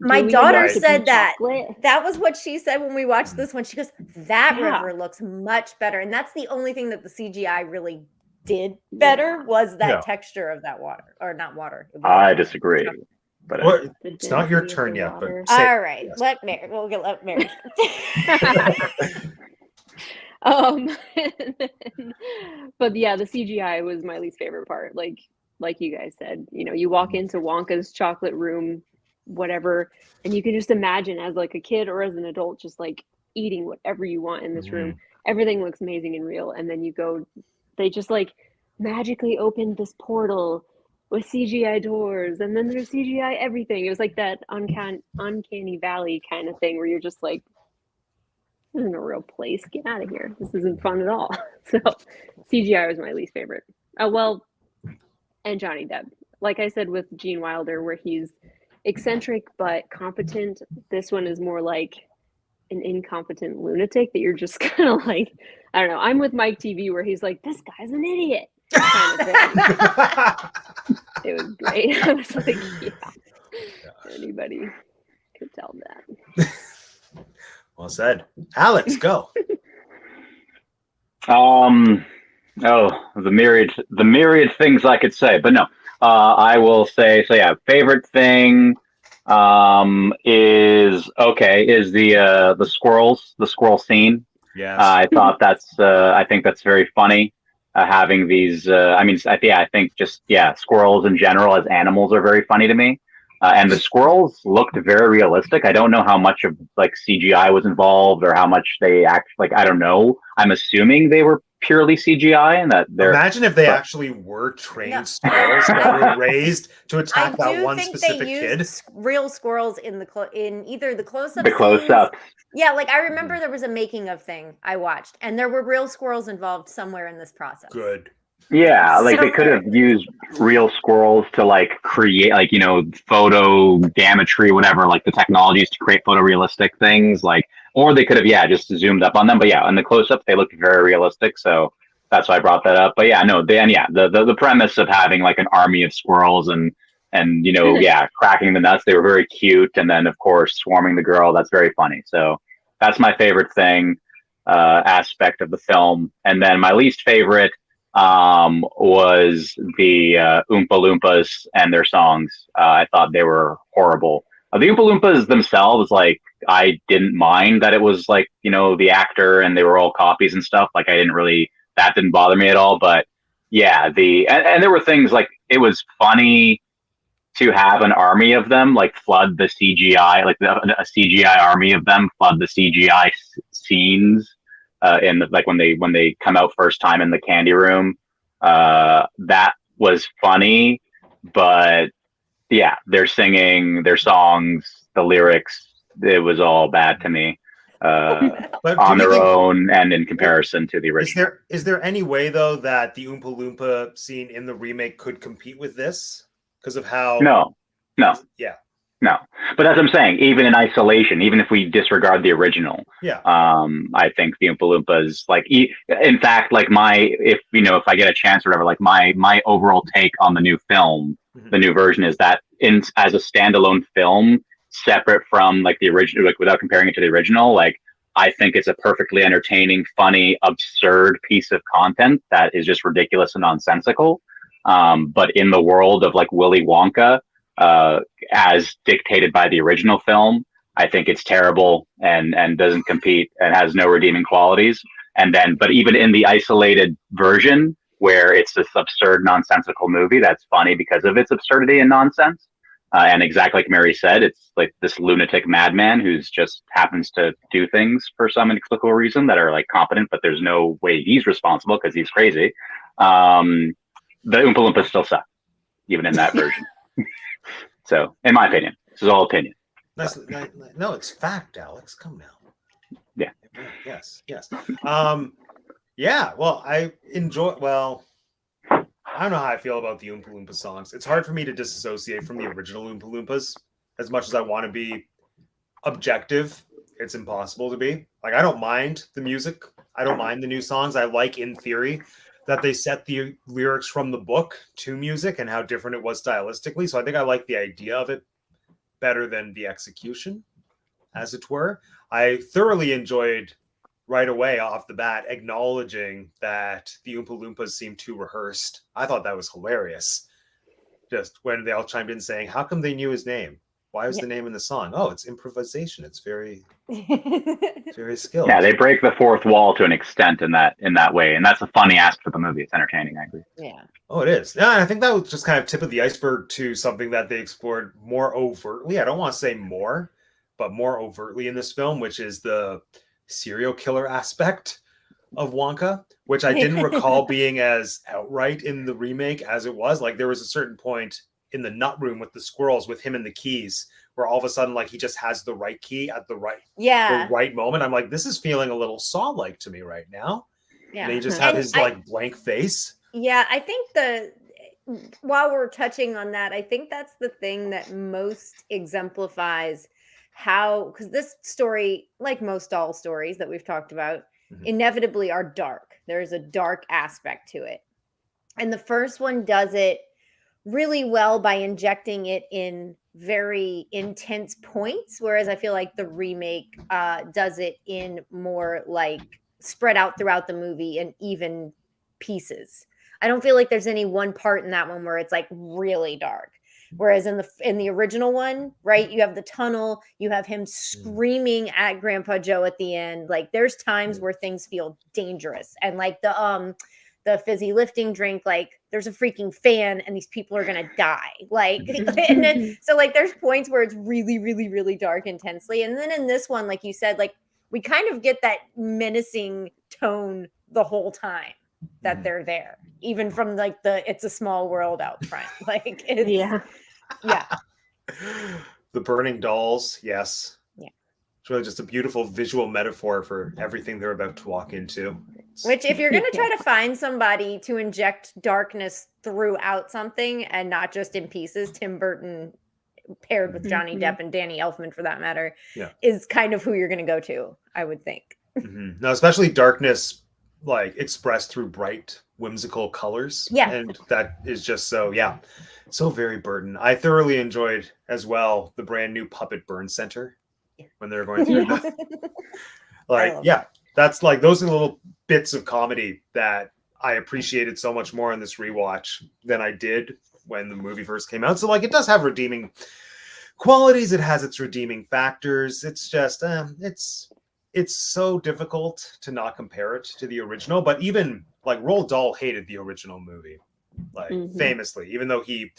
S2: My daughter said that. That was what she said when we watched this one. She goes, that river looks much better. And that's the only thing that the CGI really did better was that texture of that water. Or not water.
S4: I disagree. But
S1: it's not your turn yet. But
S2: all right. Let Mary. We'll let Mary.
S3: But yeah, the CGI was my least favorite part. Like you guys said, you know, you walk into Wonka's chocolate room, whatever, and you can just imagine as like a kid or as an adult just like eating whatever you want in this room. Everything looks amazing and real, and then you go, they just like magically opened this portal with CGI doors, and then there's CGI everything. It was like that uncanny valley kind of thing where you're just like, this isn't a real place. Get out of here. This isn't fun at all. So CGI was my least favorite. Oh, well, and Johnny Depp. Like I said with Gene Wilder, where he's eccentric but competent, this one is more like an incompetent lunatic that you're just kind of like, I don't know. I'm with Mike TV where he's like, this guy's an idiot. Kind of thing. It was great. I was like, yeah, anybody could tell that.
S1: Well said. Alex, go.
S4: Oh, the myriad things I could say, but no. I will say, so yeah, favorite thing is the squirrel scene.
S1: Yes.
S4: I thought I think that's very funny. Having these, I think just, squirrels in general as animals are very funny to me. And the squirrels looked very realistic. I don't know how much of like CGI was involved or how much they I don't know. I'm assuming they were purely CGI and that they're.
S1: Imagine if they actually were trained squirrels that were raised to attack that one specific kid.
S2: Real squirrels in either the close-up.
S4: The close-up.
S2: Yeah, like I remember there was a making of thing I watched, and there were real squirrels involved somewhere in this process.
S1: Good.
S4: Yeah, like they could have used real squirrels to like create photo gammetry, whatever, like the technologies to create photorealistic things, or they could have just zoomed up on them. But yeah, in the close-ups they looked very realistic, so that's why I brought that up. But yeah, no, the premise of having like an army of squirrels and cracking the nuts, they were very cute, and then of course swarming the girl, that's very funny. So that's my favorite thing aspect of the film. And then my least favorite was the Oompa Loompas and their songs. I thought they were horrible. The Oompa Loompas themselves, like, I didn't mind that it was like, the actor and they were all copies and stuff. Like, that didn't bother me at all. But yeah, and there were things like, it was funny to have an army of them, like flood the CGI, like a CGI army of them flood the CGI scenes. When they come out first time in the candy room, that was funny, but yeah, they're singing their songs, the lyrics, it was all bad to me, on their own and in comparison to the original.
S1: Is there any way though that the Oompa Loompa scene in the remake could compete with this because of how? No. No, but as I'm saying, even in isolation, even if we disregard the original, I think the Oompa Loompas, like, in fact, like if I get a chance or whatever, like my overall take on the new film, the new version is that as a standalone film, separate from like the original, like without comparing it to the original, like I think it's a perfectly entertaining, funny, absurd piece of content that is just ridiculous and nonsensical. But in the world of like Willy Wonka, as dictated by the original film, I think it's terrible and doesn't compete and has no redeeming qualities. But even in the isolated version where it's this absurd, nonsensical movie that's funny because of its absurdity and nonsense, and exactly like Mary said, it's like this lunatic madman who's just happens to do things for some inexplicable reason that are like competent, but there's no way he's responsible because he's crazy. The Oompa Loompas still suck, even in that version. So, in my opinion, this is all opinion. No, it's fact, Alex. Come now.
S4: Yeah.
S1: Yes. Yeah. Well, I don't know how I feel about the Oompa Loompa songs. It's hard for me to disassociate from the original Oompa Loompas. As much as I want to be objective, it's impossible to be. Like, I don't mind the music. I don't mind the new songs. I like, in theory, that they set the lyrics from the book to music and how different it was stylistically. So I think I like the idea of it better than the execution, as it were. I thoroughly enjoyed right away off the bat acknowledging that the Oompa Loompas seemed too rehearsed. I thought that was hilarious. Just when they all chimed in saying, how come they knew his name? Why was the name in the song? Oh, it's improvisation. It's very, very skilled.
S4: Yeah, they break the fourth wall to an extent in that way, and that's a funny aspect of the movie. It's entertaining, I agree.
S2: Yeah.
S1: Oh, it is. Yeah, I think that was just kind of tip of the iceberg to something that they explored more overtly. I don't want to say more, but more overtly in this film, which is the serial killer aspect of Wonka, which I didn't recall being as outright in the remake as it was. Like there was a certain point in the nut room with the squirrels with him and the keys where all of a sudden like he just has the right key at the right moment. I'm like, this is feeling a little Saw-like to me right now.
S2: Yeah.
S1: And you just have his like blank face.
S2: Yeah, I think while we're touching on that, I think that's the thing that most exemplifies how, because this story, like most doll stories that we've talked about, inevitably are dark. There's a dark aspect to it. And the first one does it really well by injecting it in very intense points, whereas I feel like the remake does it in more like spread out throughout the movie in even pieces. I don't feel like there's any one part in that one where it's like really dark. Whereas in the original one, right, you have the tunnel, you have him screaming at Grandpa Joe at the end. Like there's times where things feel dangerous, and like the fizzy lifting drink, like there's a freaking fan and these people are gonna die. Like and then, so like there's points where it's really, really, really dark intensely. And then in this one, like you said, like we kind of get that menacing tone the whole time that they're there, even from like it's a small world out front. Like it's yeah.
S1: The burning dolls, yes.
S2: Yeah.
S1: It's really just a beautiful visual metaphor for everything they're about to walk into.
S2: Which, if you're going to try to find somebody to inject darkness throughout something and not just in pieces, Tim Burton paired with Johnny Depp and Danny Elfman, for that matter, is kind of who you're going to go to, I would think.
S1: Now, especially darkness, like expressed through bright, whimsical colors.
S2: Yeah.
S1: And that is just so very Burton. I thoroughly enjoyed as well the brand new Puppet Burn Center when they were going through that's like, those are the little bits of comedy that I appreciated so much more in this rewatch than I did when the movie first came out. So like it does have redeeming qualities. It has its redeeming factors. It's just it's so difficult to not compare it to the original. But even like Roald Dahl hated the original movie, like famously, even though he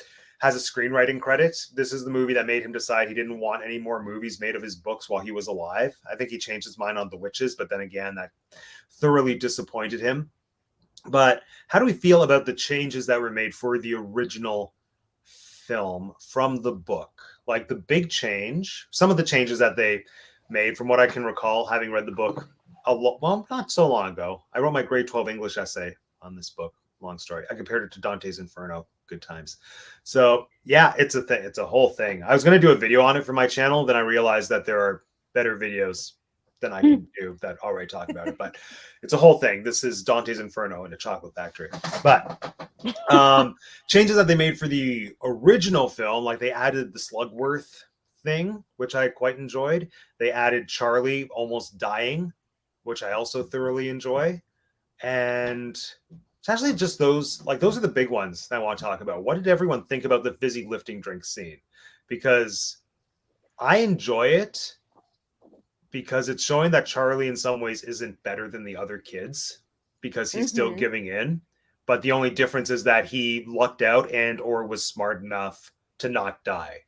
S1: has a screenwriting credit. This is the movie that made him decide he didn't want any more movies made of his books while he was alive. I think he changed his mind on The Witches, but then again, that thoroughly disappointed him. But how do we feel about the changes that were made for the original film from the book? Like the big change, some of the changes that they made, from what I can recall, having read the book not so long ago. I wrote my grade 12 English essay on this book. Long story. I compared it to Dante's Inferno. Good times. So yeah, it's a thing. It's a whole thing. I was going to do a video on it for my channel. Then I realized that there are better videos than I can do that already talk about it. But it's a whole thing. This is Dante's Inferno in a chocolate factory. But changes that they made for the original film, like they added the Slugworth thing, which I quite enjoyed. They added Charlie almost dying, which I also thoroughly enjoy. And it's actually just those are the big ones that I want to talk about. What did everyone think about the fizzy lifting drink scene? Because I enjoy it because it's showing that Charlie in some ways isn't better than the other kids because he's still giving in. But the only difference is that he lucked out and or was smart enough to not die.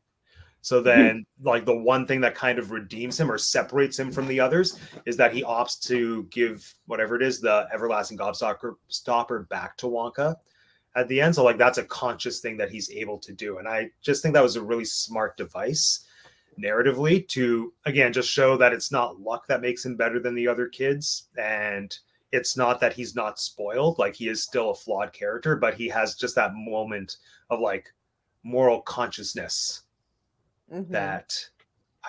S1: So then, like, the one thing that kind of redeems him or separates him from the others is that he opts to give whatever it is, the everlasting gobstopper back to Wonka at the end. So, like, that's a conscious thing that he's able to do. And I just think that was a really smart device narratively to, again, just show that it's not luck that makes him better than the other kids. And it's not that he's not spoiled. Like, he is still a flawed character, but he has just that moment of, like, moral consciousness that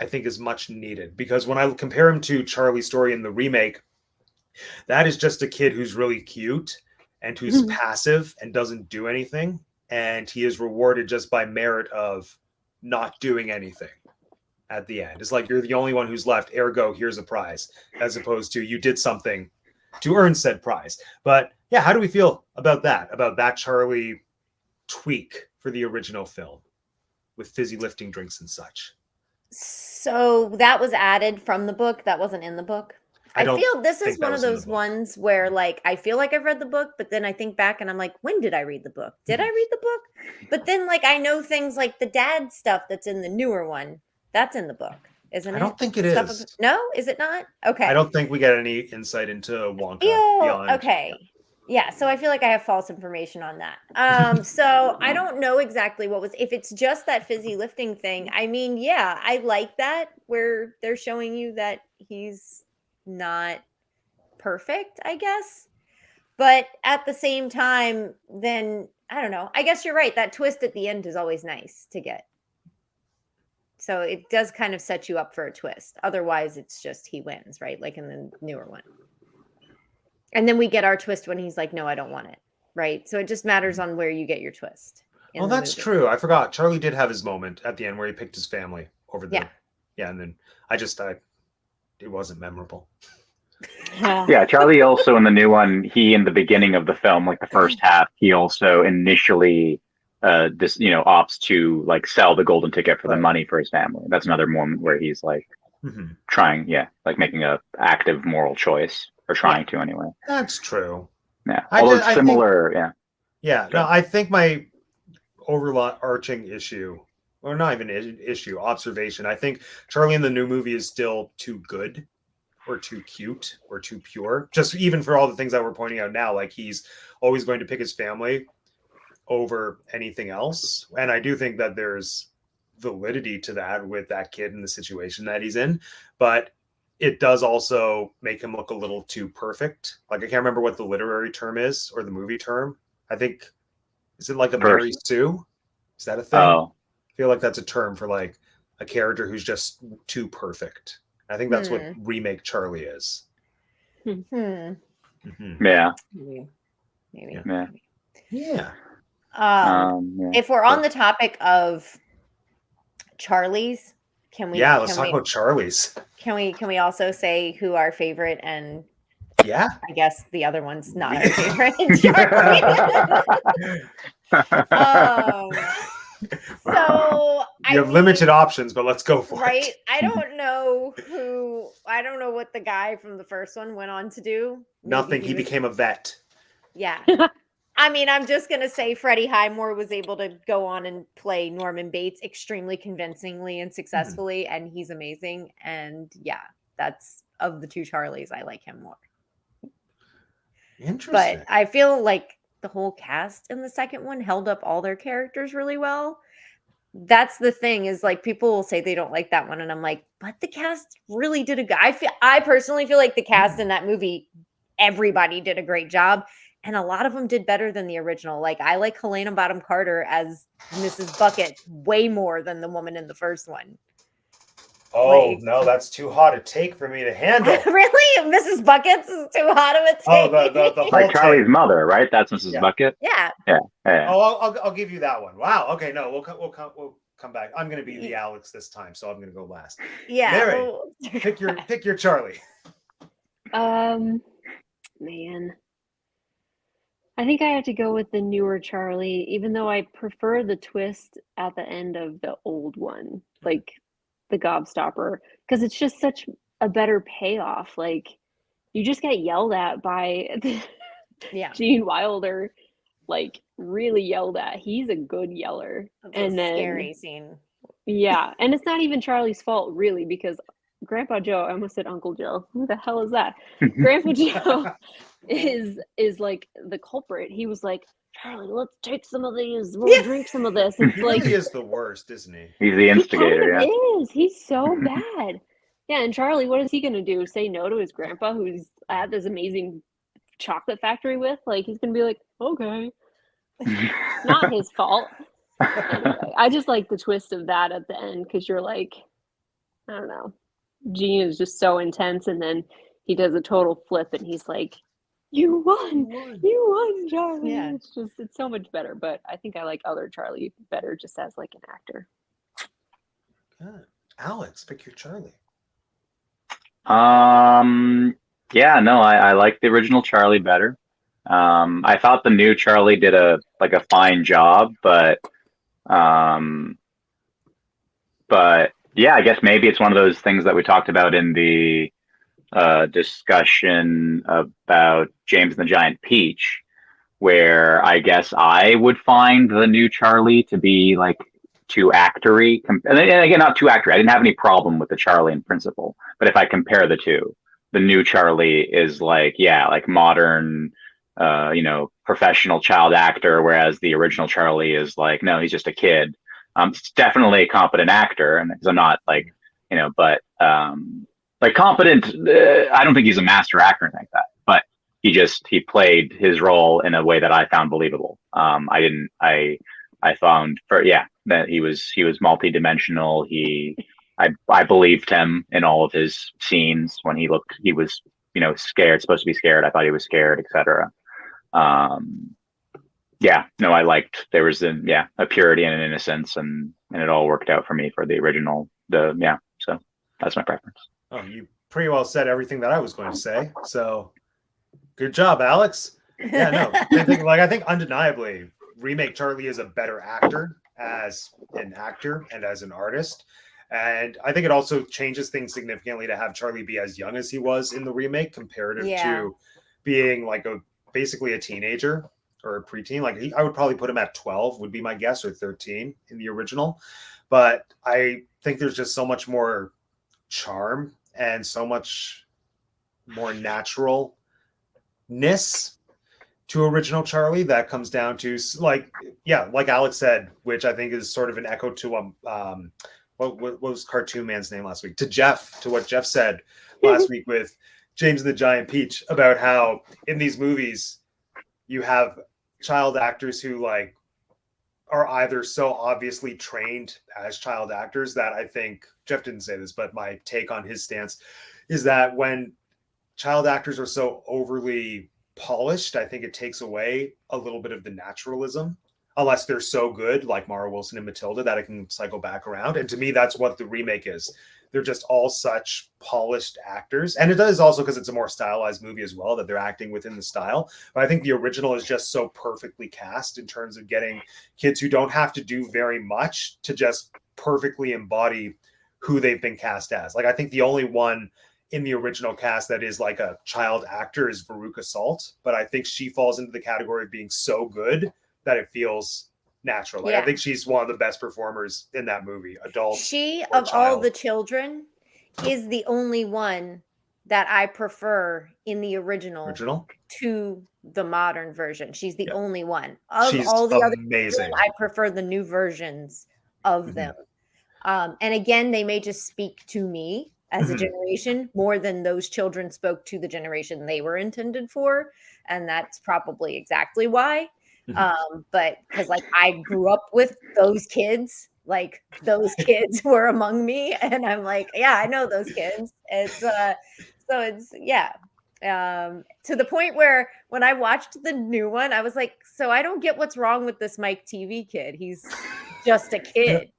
S1: I think is much needed. Because when I compare him to Charlie's Story in the remake, that is just a kid who's really cute and who's passive and doesn't do anything. And he is rewarded just by merit of not doing anything at the end. It's like, you're the only one who's left, ergo, here's a prize, as opposed to you did something to earn said prize. But yeah, how do we feel about that Charlie tweak for the original film with fizzy lifting drinks and such?
S2: So that was added from the book. That wasn't in the book. I feel this is one of those ones where, like, I feel like I've read the book, but then I think back and I'm like, when did I read the book? Did I read the book? But then, like, I know things like the dad stuff that's in the newer one, that's in the book. isn't it?
S1: I don't think it
S2: Stuff
S1: is.
S2: No, is it not? Okay.
S1: I don't think we get any insight into Wonka beyond.
S2: Okay. Yeah, so I feel like I have false information on that. So I don't know exactly what was, if it's just that fizzy lifting thing. I mean, yeah, I like that where they're showing you that he's not perfect, I guess. But at the same time, then I don't know. I guess you're right. That twist at the end is always nice to get. So it does kind of set you up for a twist. Otherwise, it's just he wins, right? Like in the newer one. And then we get our twist when he's like, no, I don't want it. Right. So it just matters on where you get your twist.
S1: Well, that's true. I forgot. Charlie did have his moment at the end where he picked his family over the. Yeah. And then it wasn't memorable.
S4: Yeah, Charlie also in the new one, in the beginning of the film, like the first half, he also initially opts to like sell the golden ticket for the money for his family. That's another moment where he's like trying, like making a active moral choice, or trying to anyway.
S1: That's true.
S4: Yeah. Although similar,
S1: Yeah. No, I think my overarching issue, or not even issue, observation, I think Charlie in the new movie is still too good, or too cute, or too pure. Just even for all the things that we're pointing out now, like he's always going to pick his family over anything else. And I do think that there's validity to that with that kid in the situation that he's in. But it does also make him look a little too perfect. Like, I can't remember what the literary term is, or the movie term. I think, is it like a Mary Sue? Is that a thing?
S4: Oh.
S1: I feel like that's a term for like a character who's just too perfect. I think that's what remake Charlie is.
S2: Mm-hmm.
S4: Yeah.
S2: Maybe.
S1: Yeah.
S2: If we're on the topic of Charlie's, can we?
S1: Yeah, let's talk about Charlie's.
S2: Can we also say who our favorite and?
S1: Yeah.
S2: I guess the other one's not our favorite. Charlie. So
S1: you have limited options, but let's go for it.
S2: Right? I don't know what the guy from the first one went on to do.
S1: Nothing. He became a vet.
S2: Yeah. I mean, I'm just going to say Freddie Highmore was able to go on and play Norman Bates extremely convincingly and successfully, and he's amazing. And yeah, that's, of the two Charlies, I like him more.
S1: Interesting.
S2: But I feel like the whole cast in the second one held up all their characters really well. That's the thing, is like people will say they don't like that one, and I'm like, but the cast really did a good. I personally feel like the cast in that movie, everybody did a great job, and a lot of them did better than the original. Like, I like Helena Bonham Carter as Mrs. Bucket way more than the woman in the first one.
S1: Oh, no, that's too hot a take for me to handle.
S2: Really? Mrs. Bucket's is too hot of a take?
S1: Oh, the
S4: like Charlie's mother, right? That's Mrs. Bucket?
S2: Yeah.
S1: Oh, I'll give you that one. Wow. Okay, no, we'll come back. I'm going to be the Alex this time, so I'm going to go last.
S2: Yeah.
S1: Mary, pick your Charlie.
S3: Man. I think I have to go with the newer Charlie, even though I prefer the twist at the end of the old one, like the Gobstopper, because it's just such a better payoff. Like, you just get yelled at by Gene Wilder, like really yelled at. He's a good yeller.
S2: That's a scary scene.
S3: Yeah, and it's not even Charlie's fault, really, because Grandpa Joe, I almost said Uncle Joe. Who the hell is that? Grandpa Joe is like the culprit. He was like, Charlie, let's take some of these. We'll drink some of this. It's like,
S1: he is the worst, isn't he?
S4: He's the instigator.
S3: He is. He's so bad. Yeah, and Charlie, what is he gonna do? Say no to his grandpa, who's at this amazing chocolate factory with? Like, he's gonna be like, okay, not his fault. Anyway, I just like the twist of that at the end, because you're like, I don't know, Gene is just so intense, and then he does a total flip, and he's like, you won, Charlie.
S2: Yeah.
S3: It's so much better. But I think I like other Charlie better, just as like an actor.
S1: Good. Alex, pick your Charlie.
S4: Yeah, no, I like the original Charlie better. I thought the new Charlie did a fine job, but yeah, I guess maybe it's one of those things that we talked about in the discussion about James and the Giant Peach, where I guess I would find the new Charlie to be like too actory. And again, not too actory. I didn't have any problem with the Charlie in principle, but if I compare the two, the new Charlie is like modern, professional child actor, whereas the original Charlie is like, no, he's just a kid. It's definitely a competent actor, and because I'm not like, but competent. I don't think he's a master actor or anything like that, but he played his role in a way that I found believable. I found that he was multidimensional. I believed him in all of his scenes when he was scared, supposed to be scared. I thought he was scared, etc. I liked, there was a purity and an innocence, and it all worked out for me for the original. So that's my preference.
S1: Oh, you pretty well said everything that I was going to say. So good job, Alex. Yeah, no, I think undeniably remake Charlie is a better actor as an actor and as an artist. And I think it also changes things significantly to have Charlie be as young as he was in the remake comparative to being like basically a teenager or a preteen. Like I would probably put him at 12 would be my guess, or 13 in the original. But I think there's just so much more charm and so much more naturalness to original Charlie that comes down to like Alex said, which I think is sort of an echo to what was Cartoon Man's name last week? To what Jeff said last week with James and the Giant Peach about how in these movies you have child actors who like are either so obviously trained as child actors that I think Jeff didn't say this, but my take on his stance is that when child actors are so overly polished, I think it takes away a little bit of the naturalism, unless they're so good like Mara Wilson and Matilda that it can cycle back around. And to me, that's what the remake is. They're just all such polished actors. And it does also because it's a more stylized movie as well, that they're acting within the style. But I think the original is just so perfectly cast in terms of getting kids who don't have to do very much to just perfectly embody who they've been cast as. Like, I think the only one in the original cast that is like a child actor is Veruca Salt. But I think she falls into the category of being so good that it feels natural. Like, I think she's one of the best performers in that movie, adult.
S2: She, of all the children, is the only one that I prefer in the original to the modern version. She's the only one. Of all the other children, I prefer the new versions of them. And again, they may just speak to me as a generation more than those children spoke to the generation they were intended for. And that's probably exactly why. But because like I grew up with those kids, like those kids were among me, and I'm like, yeah, I know those kids. It's to the point where when I watched the new one, I was like, so I don't get what's wrong with this Mike TV kid. He's just a kid.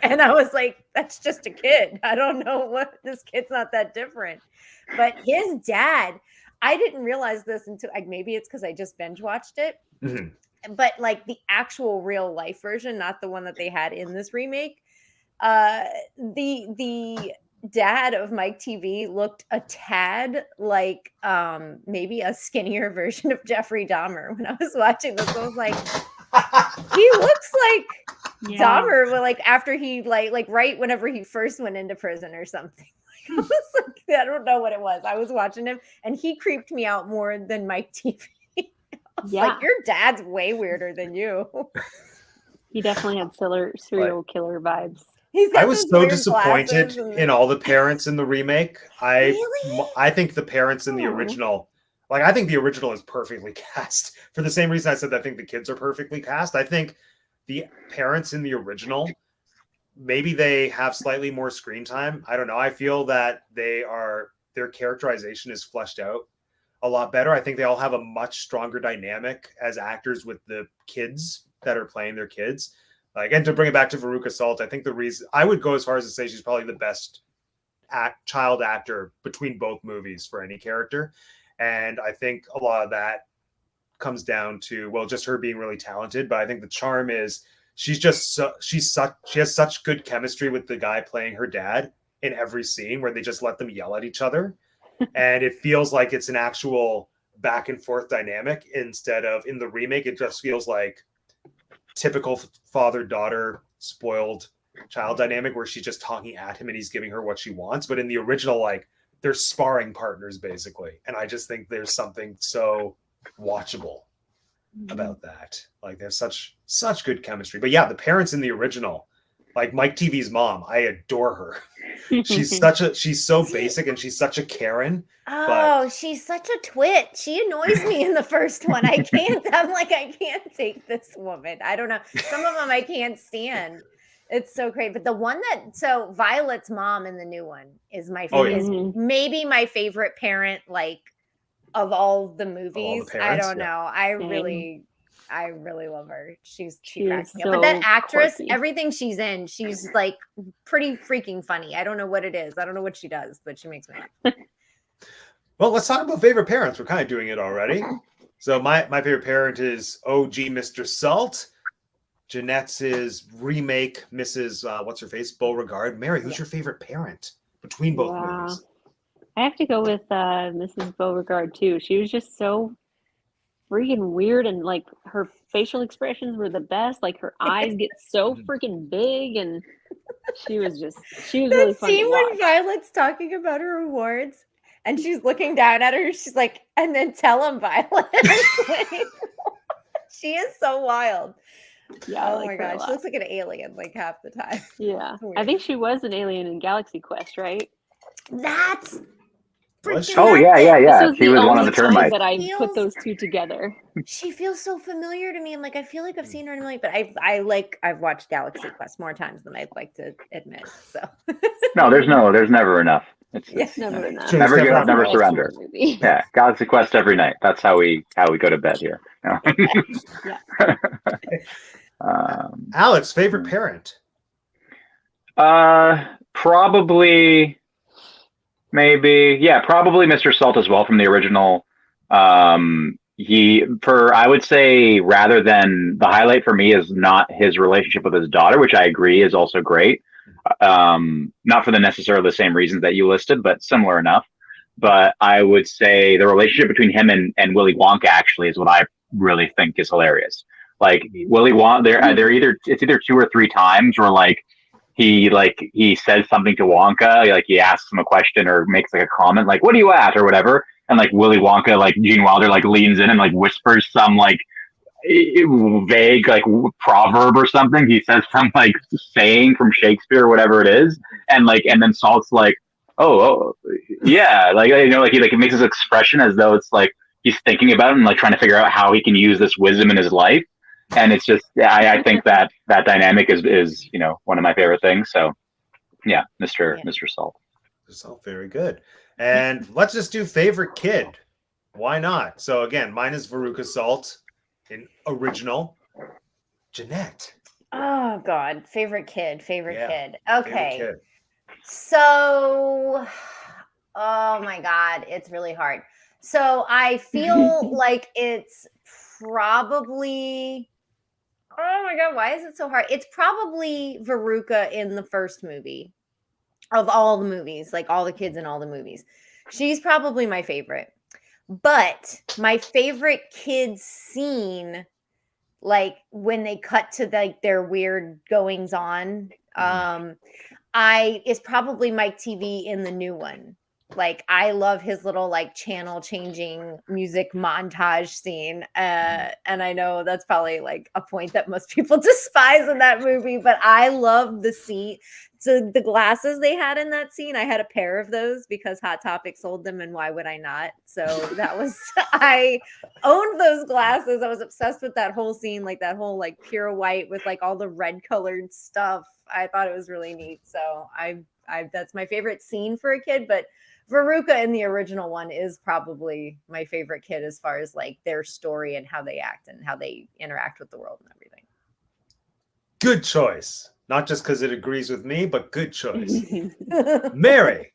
S2: And I was like, that's just a kid. I don't know what, this kid's not that different. But his dad, I didn't realize this until like maybe it's because I just binge watched it. But like the actual real life version, not the one that they had in this remake, the dad of Mike TV looked a tad like maybe a skinnier version of Jeffrey Dahmer. When I was watching this, I was like, he looks like Dahmer, but like after he like right whenever he first went into prison or something. I was like, I don't know what it was. I was watching him and he creeped me out more than Mike TV. Like, your dad's way weirder than you.
S3: He definitely had serial killer vibes.
S1: I was so disappointed in all the parents in the remake. I think the parents in the original, like, I think the original is perfectly cast. For the same reason I said I think the kids are perfectly cast. I think the parents in the original, maybe they have slightly more screen time. I don't know. I feel that their characterization is fleshed out a lot better. I think they all have a much stronger dynamic as actors with the kids that are playing their kids. Like, and to bring it back to Veruca Salt, I think the reason I would go as far as to say she's probably the best child actor between both movies for any character. And I think a lot of that comes down to, well, just her being really talented. But I think the charm is she has such good chemistry with the guy playing her dad in every scene where they just let them yell at each other. And it feels like it's an actual back and forth dynamic instead of in the remake. It just feels like typical father-daughter spoiled child dynamic where she's just talking at him and he's giving her what she wants. But in the original, like, they're sparring partners basically, and I just think there's something so watchable about that. Like, there's such good chemistry. But yeah, the parents in the original, like Mike TV's mom, I adore her. She's so basic, and she's such a Karen.
S2: Oh, she's such a twit. She annoys me in the first one. I can't take this woman. I don't know. Some of them I can't stand. It's so great. But the one so Violet's mom in the new one is my favorite, is maybe my favorite parent, like, of all the movies. I don't know. I really love her. She cracks me up. But that actress, quirky. Everything she's in, she's like pretty freaking funny. I don't know what it is. I don't know what she does, but she makes me laugh.
S1: Well, let's talk about favorite parents. We're kind of doing it already. So my favorite parent is OG Mr. Salt. Jeanette's is remake Mrs. What's her face? Beauregard. Mary, who's your favorite parent between both movies?
S3: I have to go with Mrs. Beauregard too. She was just so freaking weird, and like her facial expressions were the best. Like her eyes get so freaking big, and she was really fun to watch.
S2: When Violet's talking about her awards and she's looking down at her, she's like, and then tell him, Violet. She is so wild. Yeah. Oh my god, she looks like an alien like half the time.
S3: Yeah. I think she was an alien in Galaxy Quest, right?
S2: That's
S4: Oh yeah. She was one of the termites.
S3: That I put those two together.
S2: She feels so familiar to me. I'm like, I feel like I've seen her in a million, but I've watched Galaxy Quest more times than I'd like to admit. So
S4: no, there's never enough. It's
S3: never enough.
S4: Never give up, never surrender. Yeah, Galaxy Quest every night. That's how we go to bed here.
S3: Yeah.
S1: Alex, favorite parent?
S4: Probably Mr. Salt as well from the original. I would say, rather than the highlight for me is not his relationship with his daughter, which I agree is also great. Not for the necessarily the same reasons that you listed, but similar enough. But I would say the relationship between him and Willy Wonka actually is what I really think is hilarious. Like Willy Wonka, it's either 2 or 3 times where he says something to Wonka, like he asks him a question or makes like a comment, like "What are you at?" or whatever, and like Willy Wonka, like Gene Wilder, like leans in and like whispers some like vague like proverb or something. He says some like saying from Shakespeare or whatever it is, and then Salt's like, oh yeah, like, you know, like he makes his expression as though it's like he's thinking about it and like trying to figure out how he can use this wisdom in his life. And it's just, I think that dynamic is, you know, one of my favorite things. So yeah, Mr. Salt.
S1: Salt, very good. And let's just do favorite kid. Why not? So again, mine is Veruca Salt in original. Jeanette.
S2: Oh God, favorite kid. Okay.
S1: Favorite kid.
S2: So, oh my God, it's really hard. So I feel like it's probably, oh my God, why is it so hard? It's probably Veruca in the first movie of all the movies, like all the kids in all the movies. She's probably my favorite. But my favorite kids scene, like when they cut to like their weird goings on, is probably Mike TV in the new one. Like I love his little like channel changing music montage scene. And I know that's probably like a point that most people despise in that movie, but I love the scene. So the glasses they had in that scene, I had a pair of those because Hot Topic sold them, and why would I not? So that was, I owned those glasses. I was obsessed with that whole scene, like that whole like pure white with like all the red colored stuff. I thought it was really neat. So I that's my favorite scene for a kid, but Veruca in the original one is probably my favorite kid as far as like their story and how they act and how they interact with the world and everything.
S1: Good choice. Not just because it agrees with me, but good choice. Mary.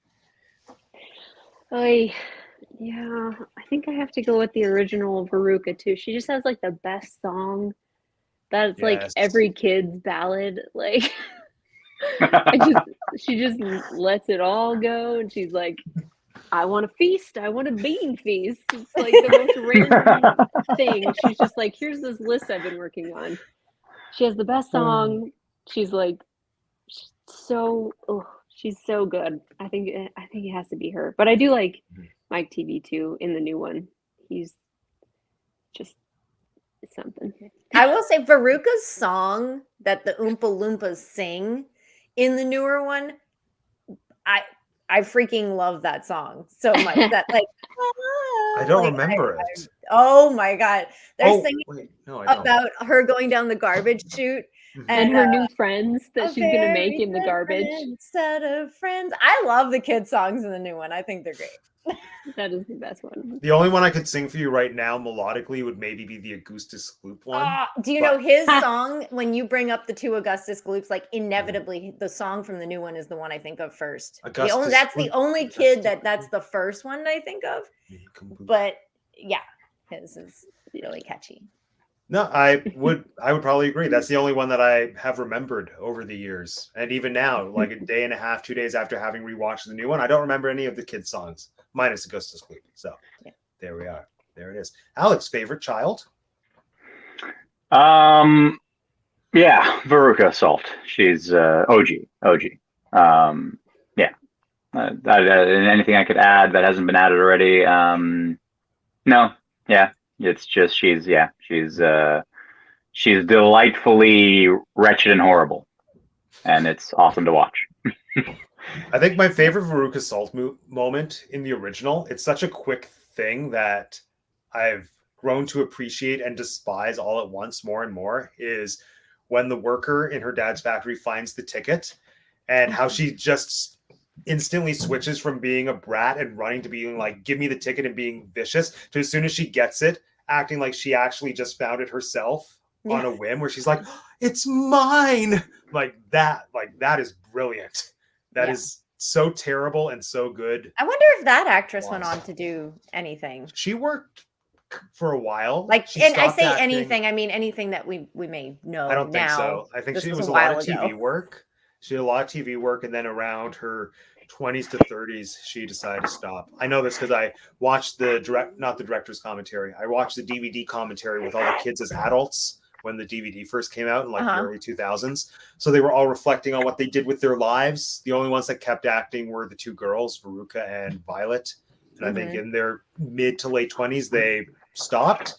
S3: Yeah, I think I have to go with the original Veruca too. She just has like the best song. That's like every kid's ballad. Like she just lets it all go, and she's like, I want a feast. I want a bean feast. It's like the most random thing. She's just like, here's this list I've been working on. She has the best song. she's like so she's so good. I think it has to be her. But I do like Mike TV too in the new one. He's just something.
S2: I will say Veruca's song that the Oompa Loompas sing in the newer one, I freaking love that song so much. That like
S1: I don't remember it.
S2: Oh my god, they're singing
S1: wait, no, I don't.
S2: about her going down the garbage chute
S3: And her new friends that she's gonna make in the
S2: very
S3: garbage.
S2: different set of friends. I love the kid songs in the new one. I think they're great.
S3: That is the best one.
S1: The only one I could sing for you right now melodically would maybe be the Augustus Gloop one.
S2: Do you know his song? When you bring up the two Augustus Gloops, like inevitably the song from the new one is the one I think of first. That's the only kid that's the first one I think of. But yeah, his is really catchy.
S1: No, I would probably agree. That's the only one that I have remembered over the years. And even now, like a day and a half, 2 days after having rewatched the new one, I don't remember any of the kids' songs, minus Augustus Gloop. So there we are. There it is. Alex, favorite child?
S4: Yeah, Veruca Salt. She's OG. Yeah. Anything I could add that hasn't been added already? No. Yeah. It's just she's delightfully wretched and horrible, and it's awesome to watch.
S1: I think my favorite Veruca Salt moment in the original, it's such a quick thing that I've grown to appreciate and despise all at once more and more, is when the worker in her dad's factory finds the ticket and how she just instantly switches from being a brat and running to being like, give me the ticket, and being vicious, to as soon as she gets it, acting like she actually just found it herself on a whim, where she's like, it's mine. Like that is brilliant. That is so terrible and so good.
S2: I wonder if that actress went on to do anything.
S1: She worked for a while.
S2: And I say anything, I mean anything that we may know.
S1: I don't think
S2: now.
S1: so. I think it was a lot of TV work. She did a lot of TV work, and then around her 20s to 30s, she decided to stop. I know this because I watched not the director's commentary. I watched the DVD commentary with all the kids as adults when the DVD first came out in the early 2000s. So they were all reflecting on what they did with their lives. The only ones that kept acting were the two girls, Veruca and Violet. And I think in their mid to late 20s, they stopped.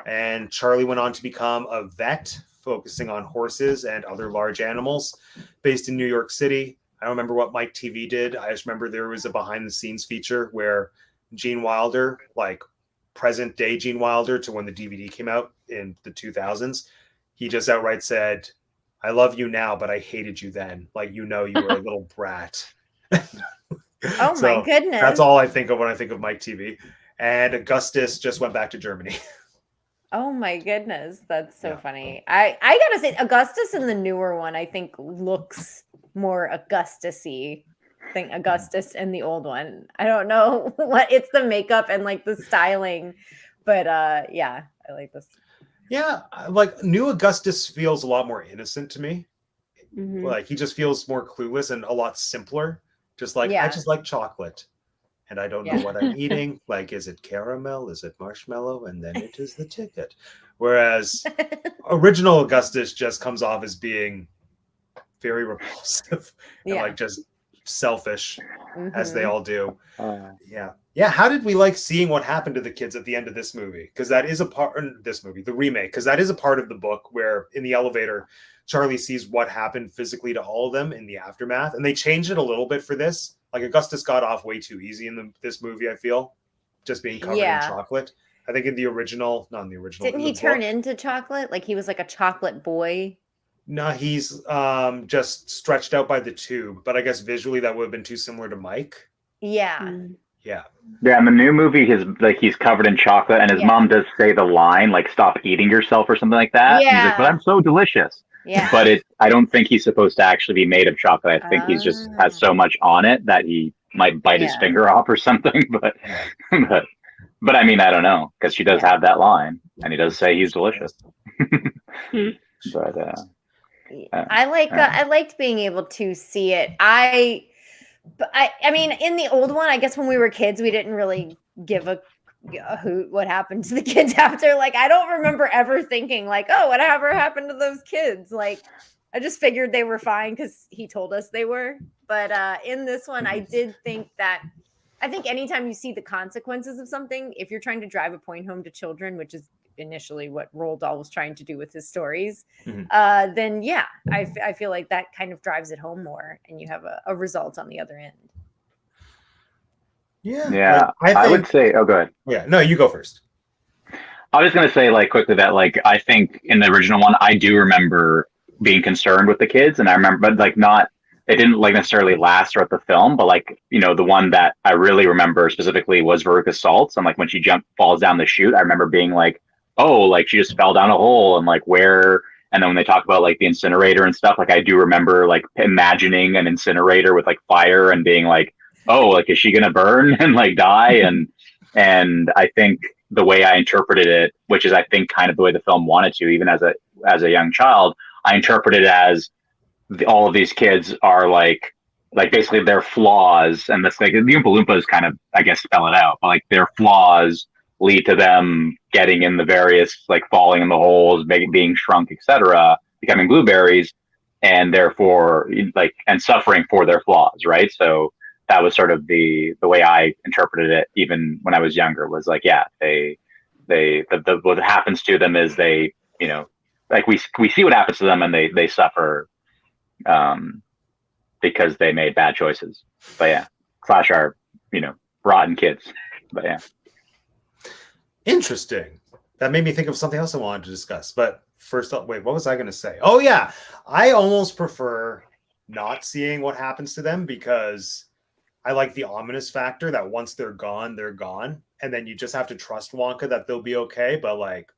S1: And Charlie went on to become a vet, focusing on horses and other large animals, based in New York City. I don't remember what Mike TV did. I just remember there was a behind the scenes feature where Gene Wilder, like present day Gene Wilder to when the DVD came out in the 2000s, he just outright said, I love you now, but I hated you then. Like, you were a little brat.
S2: Oh my goodness.
S1: That's all I think of when I think of Mike TV. And Augustus just went back to Germany.
S2: Oh my goodness. That's so funny. I gotta say, Augustus in the newer one, I think looks more Augustus-y than Augustus in the old one. I don't know what it's, the makeup and like the styling, but I like this. Yeah,
S1: like new Augustus feels a lot more innocent to me. Like he just feels more clueless and a lot simpler. Just like, I just like chocolate and I don't know what I'm eating. Like, is it caramel? Is it marshmallow? And then it is the ticket. Whereas original Augustus just comes off as being very repulsive and like just selfish, as they all do. How did we like seeing what happened to the kids at the end of this movie? Because that is a part the remake, because that is a part of the book where in the elevator Charlie sees what happened physically to all of them in the aftermath, and they changed it a little bit for this. Like Augustus got off way too easy in this movie, I feel, just being covered in chocolate. I think in the original, not in the original.
S2: Didn't he turn into chocolate? Like he was like a chocolate boy?
S1: No, he's just stretched out by the tube. But I guess visually that would have been too similar to Mike.
S2: Yeah.
S1: Yeah.
S4: Yeah, in the new movie, he's covered in chocolate, and his mom does say the line like "Stop eating yourself" or something like that.
S2: Yeah.
S4: He's like, "But I'm so delicious."
S2: Yeah.
S4: But I don't think he's supposed to actually be made of chocolate. I think he's just has so much on it that he might bite his finger off or something. But I mean, I don't know, because she does have that line, and he does say he's delicious. But
S2: I liked being able to see it. I mean, in the old one, I guess when we were kids, we didn't really give a hoot what happened to the kids after. Like, I don't remember ever thinking like, oh, whatever happened to those kids? Like, I just figured they were fine because he told us they were. But in this one, I did think that I think anytime you see the consequences of something, if you're trying to drive a point home to children, which is initially what Roald Dahl was trying to do with his stories, then yeah, I feel like that kind of drives it home more, and you have a result on the other end.
S4: Yeah.
S1: Like,
S4: I would say, oh, go ahead.
S1: Yeah, no, you go first.
S4: I was going to say, like, quickly that, like, I think in the original one, I do remember being concerned with the kids, and I remember, but like, not, it didn't like necessarily last throughout the film, but like, you know, the one that I really remember specifically was Veruca Salt's, and like when she falls down the chute, I remember being like, oh, like she just fell down a hole, and like where, and then when they talk about like the incinerator and stuff, like I do remember like imagining an incinerator with like fire and being like, oh, like is she gonna burn and like die? And I think the way I interpreted it, which is I think kind of the way the film wanted to, even as a young child, I interpreted it as all of these kids are like basically their flaws, and that's like the Oompa Loompas kind of, I guess, spell it out, but like their flaws lead to them getting in the various, like falling in the holes, being shrunk, etc., becoming blueberries, and therefore like and suffering for their flaws, right? So that was sort of the way I interpreted it, even when I was younger. Was like, yeah, what happens to them is they, you know, like we see what happens to them, and they suffer because they made bad choices. But yeah, Clash are, you know, rotten kids. But yeah.
S1: Interesting. That made me think of something else I wanted to discuss. But first up, wait, what was I going to say? Oh yeah, I almost prefer not seeing what happens to them, because I like the ominous factor that once they're gone, and then you just have to trust Wonka that they'll be okay. But like,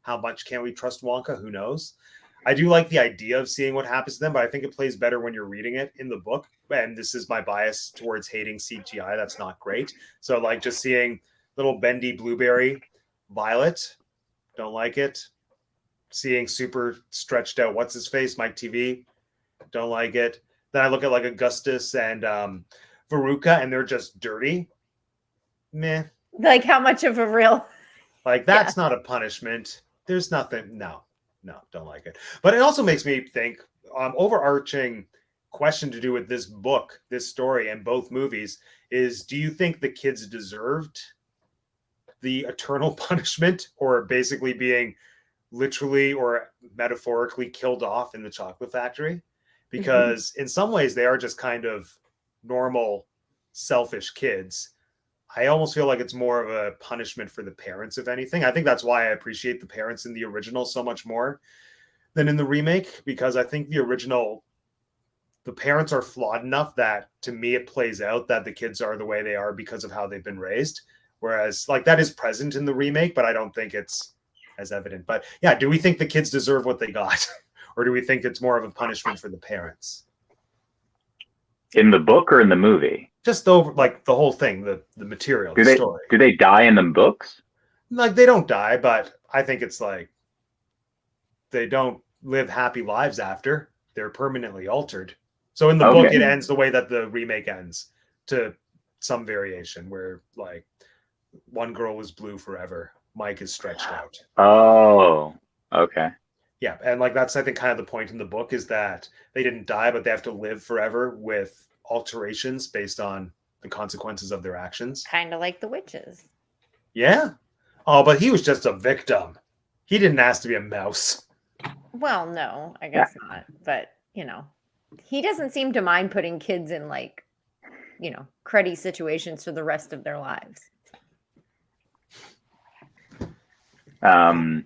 S1: how much can we trust Wonka? Who knows? I do like the idea of seeing what happens to them, but I think it plays better when you're reading it in the book. And this is my bias towards hating CGI. That's not great. So like just seeing little bendy blueberry Violet, don't like it. Seeing super stretched out what's his face, Mike TV, don't like it. Then I look at like Augustus and Veruca, and they're just dirty. Meh.
S2: Like how much of a real,
S1: like that's not a punishment. There's nothing. No, don't like it. But it also makes me think, overarching question to do with this book, this story, and both movies is, do you think the kids deserved the eternal punishment, or basically being literally or metaphorically killed off in the chocolate factory? Because in some ways they are just kind of normal, selfish kids. I almost feel like it's more of a punishment for the parents, if anything. I think that's why I appreciate the parents in the original so much more than in the remake, because I think the original, the parents are flawed enough that, to me, it plays out that the kids are the way they are because of how they've been raised. Whereas, like, that is present in the remake, but I don't think it's as evident. But yeah, do we think the kids deserve what they got? Or do we think it's more of a punishment for the parents?
S4: In the book or in the movie?
S1: Just over, like, the whole thing, the material, the story.
S4: Do they die in the books?
S1: Like, they don't die, but I think it's like they don't live happy lives after. They're permanently altered. So in the book, it ends the way that the remake ends, to some variation where, like, one girl is blue forever. Mike is stretched out.
S4: Oh, okay.
S1: Yeah, and like that's, I think, kind of the point in the book, is that they didn't die, but they have to live forever with alterations based on the consequences of their actions.
S2: kind of like the witches.
S1: Yeah. Oh, but he was just a victim. He didn't ask to be a mouse.
S2: Well, no, I guess not. But, you know, he doesn't seem to mind putting kids in, like, you know, cruddy situations for the rest of their lives.
S4: No,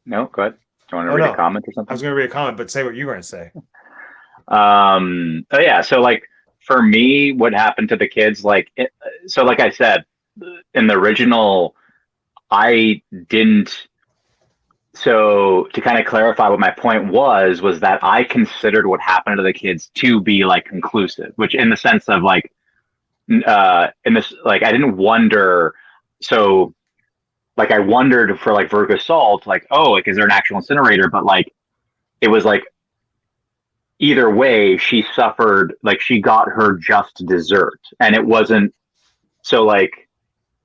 S4: go ahead. Do you want to read a comment or something?
S1: I was going to read a comment, but say what you were going to say.
S4: Oh yeah. So like for me, what happened to the kids, like, so like I said, in the original, I didn't. So to kind of clarify what my point was that I considered what happened to the kids to be like conclusive, which in the sense of like, in this, like, I didn't wonder. So like, I wondered for like Veruca Salt, like, oh, like, is there an actual incinerator? But like, it was like, either way, she suffered, like, she got her just dessert. And it wasn't, so like,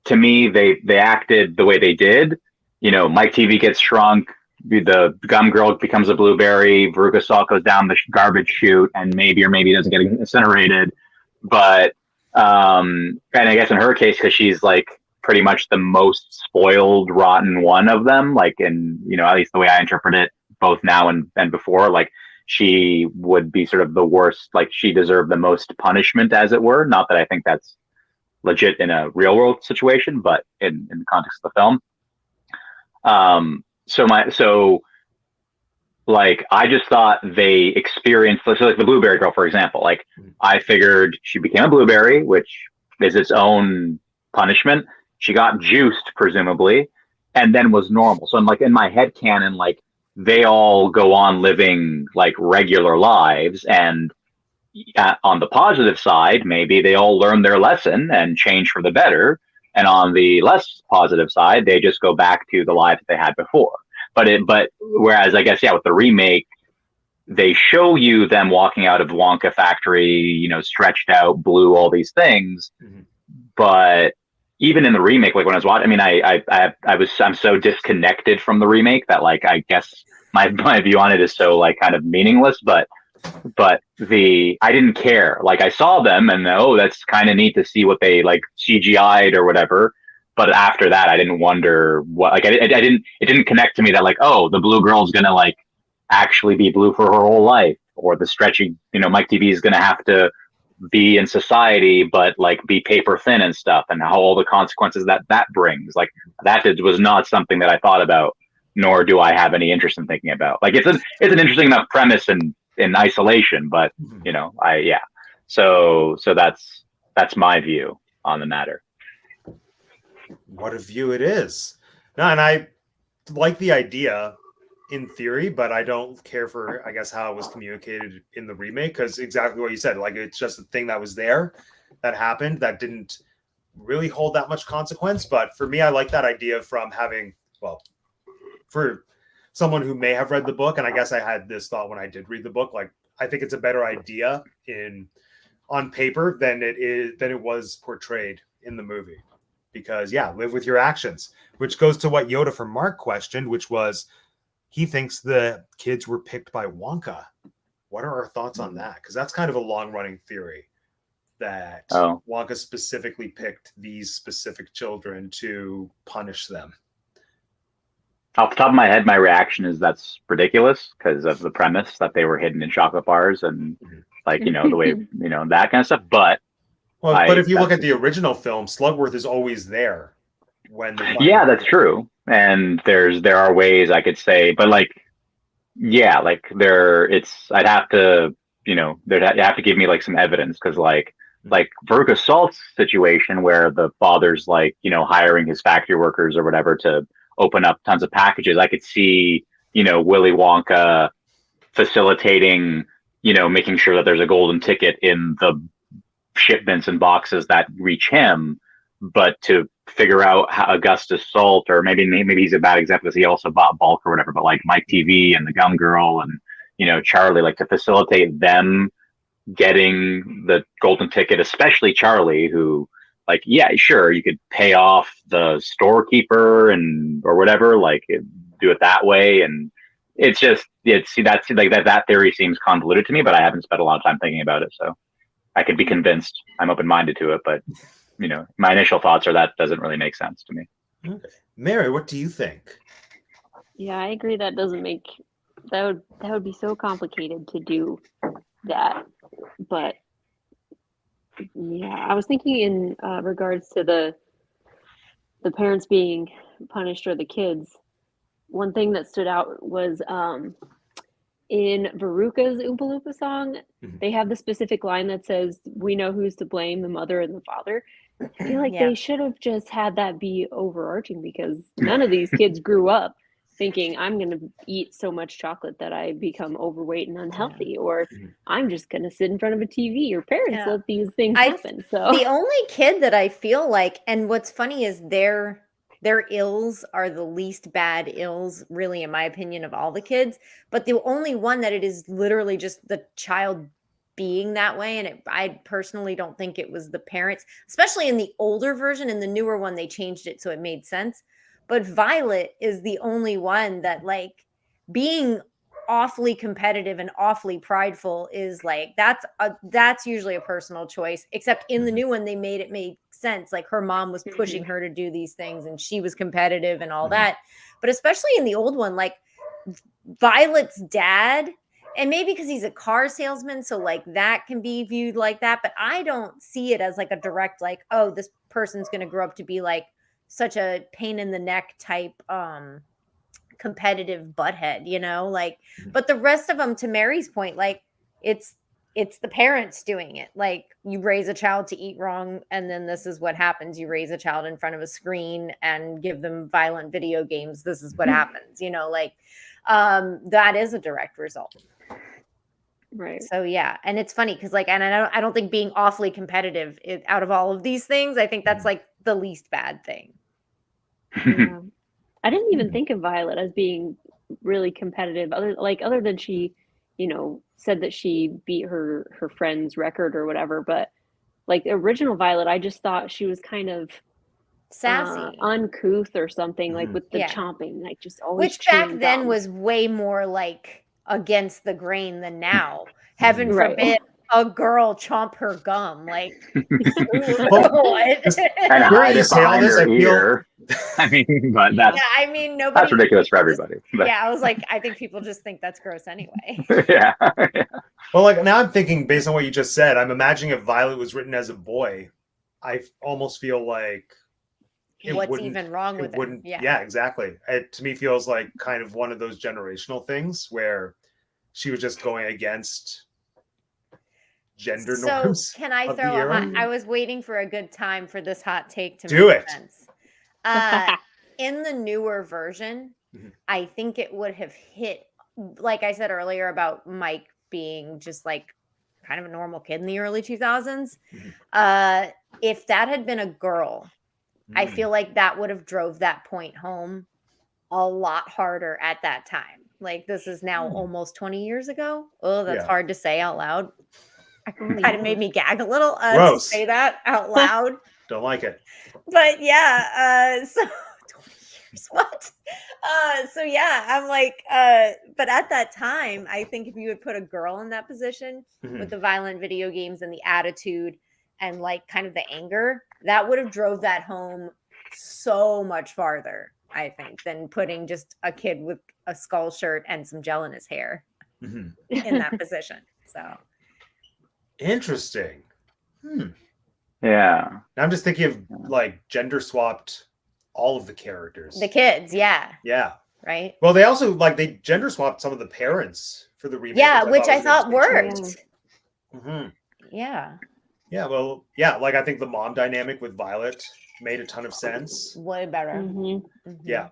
S4: to me, they acted the way they did. You know, Mike TV gets shrunk, the gum girl becomes a blueberry, Veruca Salt goes down the garbage chute, and maybe or maybe doesn't get incinerated. But and I guess in her case, because she's like pretty much the most spoiled, rotten one of them, like in, you know, at least the way I interpret it, both now and before, like she would be sort of the worst, like she deserved the most punishment, as it were. Not that I think that's legit in a real world situation, but in the context of the film. So like I just thought they experienced, so like the blueberry girl, for example, like I figured she became a blueberry, which is its own punishment. She got juiced, presumably, and then was normal. So I'm like, in my head canon, like they all go on living like regular lives, and on the positive side, maybe they all learn their lesson and change for the better. And on the less positive side, they just go back to the lives they had before. But whereas I guess, yeah, with the remake, they show you them walking out of Wonka factory, you know, stretched out, blue, all these things. Mm-hmm. But even in the remake, like when I was watching, I mean, I'm so disconnected from the remake that like, I guess my view on it is so like kind of meaningless, but I didn't care. Like I saw them and that's kind of neat to see what they like CGI'd or whatever. But after that, I didn't wonder what, like, it didn't connect to me that like, oh, the blue girl's going to like actually be blue for her whole life, or the stretchy, you know, Mike TV is going to have to be in society, but like be paper thin and stuff, and how all the consequences that brings. Like that was not something that I thought about, nor do I have any interest in thinking about. Like it's an interesting enough premise in isolation, but you know, so that's my view on the matter.
S1: What a view it is. No, and I like the idea in theory, but I don't care for, I guess, how it was communicated in the remake, because exactly what you said, like it's just a thing that was there, that happened, that didn't really hold that much consequence. But for me, I like that idea from having, well, for someone who may have read the book, and I guess I had this thought when I did read the book, like I think it's a better idea on paper than it was portrayed in the movie. Because yeah, live with your actions, which goes to what Yoda from Mark questioned, which was he thinks the kids were picked by Wonka. What are our thoughts on that? Because that's kind of a long-running theory that Wonka specifically picked these specific children to punish them.
S4: Off the top of my head, my reaction is that's ridiculous because of the premise that they were hidden in chocolate bars and like, you know, the way, you know, that kind of stuff. But
S1: but if you look at the original film, Slugworth is always there when
S4: yeah, that's true. And there are ways I could say, but like, yeah, like I'd have to, you know, you have to give me like some evidence, because like Veruca Salt's situation where the father's like, you know, hiring his factory workers or whatever to open up tons of packages. I could see, you know, Willy Wonka facilitating, you know, making sure that there's a golden ticket in the shipments and boxes that reach him. But to figure out how Augustus Salt, or maybe he's a bad example because he also bought bulk or whatever, but like Mike TV and the Gum Girl and, you know, Charlie, like to facilitate them getting the golden ticket, especially Charlie, who like, yeah, sure, you could pay off the storekeeper or whatever, like do it that way. And that's like that theory seems convoluted to me, but I haven't spent a lot of time thinking about it. So I could be convinced. I'm open-minded to it, but you know, my initial thoughts are that doesn't really make sense to me.
S1: Okay. Mary, what do you think?
S3: Yeah, I agree. That doesn't make that would be so complicated to do that. But yeah, I was thinking in regards to the parents being punished or the kids. One thing that stood out was in Veruca's Oompa Loompa song, they have the specific line that says, "We know who's to blame, the mother and the father." I feel like they should have just had that be overarching, because none of these kids grew up thinking, I'm going to eat so much chocolate that I become overweight and unhealthy, or I'm just going to sit in front of a TV. Your parents let these things happen. So
S2: the only kid that I feel like, and what's funny is their ills are the least bad ills, really, in my opinion, of all the kids. But the only one that it is literally just the child being that way. And I personally don't think it was the parents, especially in the older version. In the newer one, they changed it so it made sense. But Violet is the only one that, like, being awfully competitive and awfully prideful is like that's usually a personal choice, except in the new one they made it make sense, like her mom was pushing her to do these things and she was competitive and all that. But especially in the old one, like Violet's dad, and maybe because he's a car salesman, so like that can be viewed like that, but I don't see it as like a direct like, oh, this person's going to grow up to be like such a pain in the neck type competitive butthead, you know, like, but the rest of them, to Mary's point, like it's the parents doing it. Like, you raise a child to eat wrong, and then this is what happens. You raise a child in front of a screen and give them violent video games. This is what happens, you know, like that is a direct result.
S3: Right.
S2: So yeah, and it's funny because like, and I don't think being awfully competitive out of all of these things, I think that's like the least bad thing.
S3: Yeah. I didn't even think of Violet as being really competitive, other than she, you know, said that she beat her friend's record or whatever. But like the original Violet, I just thought she was kind of
S2: Sassy,
S3: uncouth or something, like with the chomping, like just always.
S2: Which back then was way more like against the grain than now. Heaven forbid a girl chomp her gum, like what?
S4: And hide it behind her ear. I mean, but that's
S2: I mean, nobody.
S4: That's ridiculous for everybody. But.
S2: Yeah, I was like, I think people just think that's gross anyway.
S4: Yeah.
S1: Well, like now I'm thinking, based on what you just said, I'm imagining if Violet was written as a boy, I almost feel like
S2: what's even wrong with it?
S1: Yeah, exactly. It to me feels like kind of one of those generational things where she was just going against gender norms.
S2: So can I throw I was waiting for a good time for this hot take to
S1: do
S2: make
S1: it.
S2: Sense. In the newer version, I think it would have hit, like I said earlier about Mike being just like kind of a normal kid in the early 2000s. If that had been a girl, I feel like that would have drove that point home a lot harder at that time. Like, this is now almost 20 years ago. Oh, that's hard to say out loud. Kind of made me gag a little to say that out loud.
S1: Don't like it.
S2: But yeah, so 20 years, what? So yeah, I'm like, but at that time, I think if you would put a girl in that position with the violent video games and the attitude and like kind of the anger, that would have drove that home so much farther, I think, than putting just a kid with a skull shirt and some gel in his hair in that position. So
S1: interesting.
S4: Yeah.
S1: I'm just thinking of like gender swapped all of the characters.
S2: The kids, yeah.
S1: Yeah.
S2: Right.
S1: Well, they also like they gender swapped some of the parents for the remake.
S2: Yeah, which I thought worked. Yeah.
S1: Yeah, well, yeah, like I think the mom dynamic with Violet made a ton of sense.
S2: Way better.
S1: Yeah.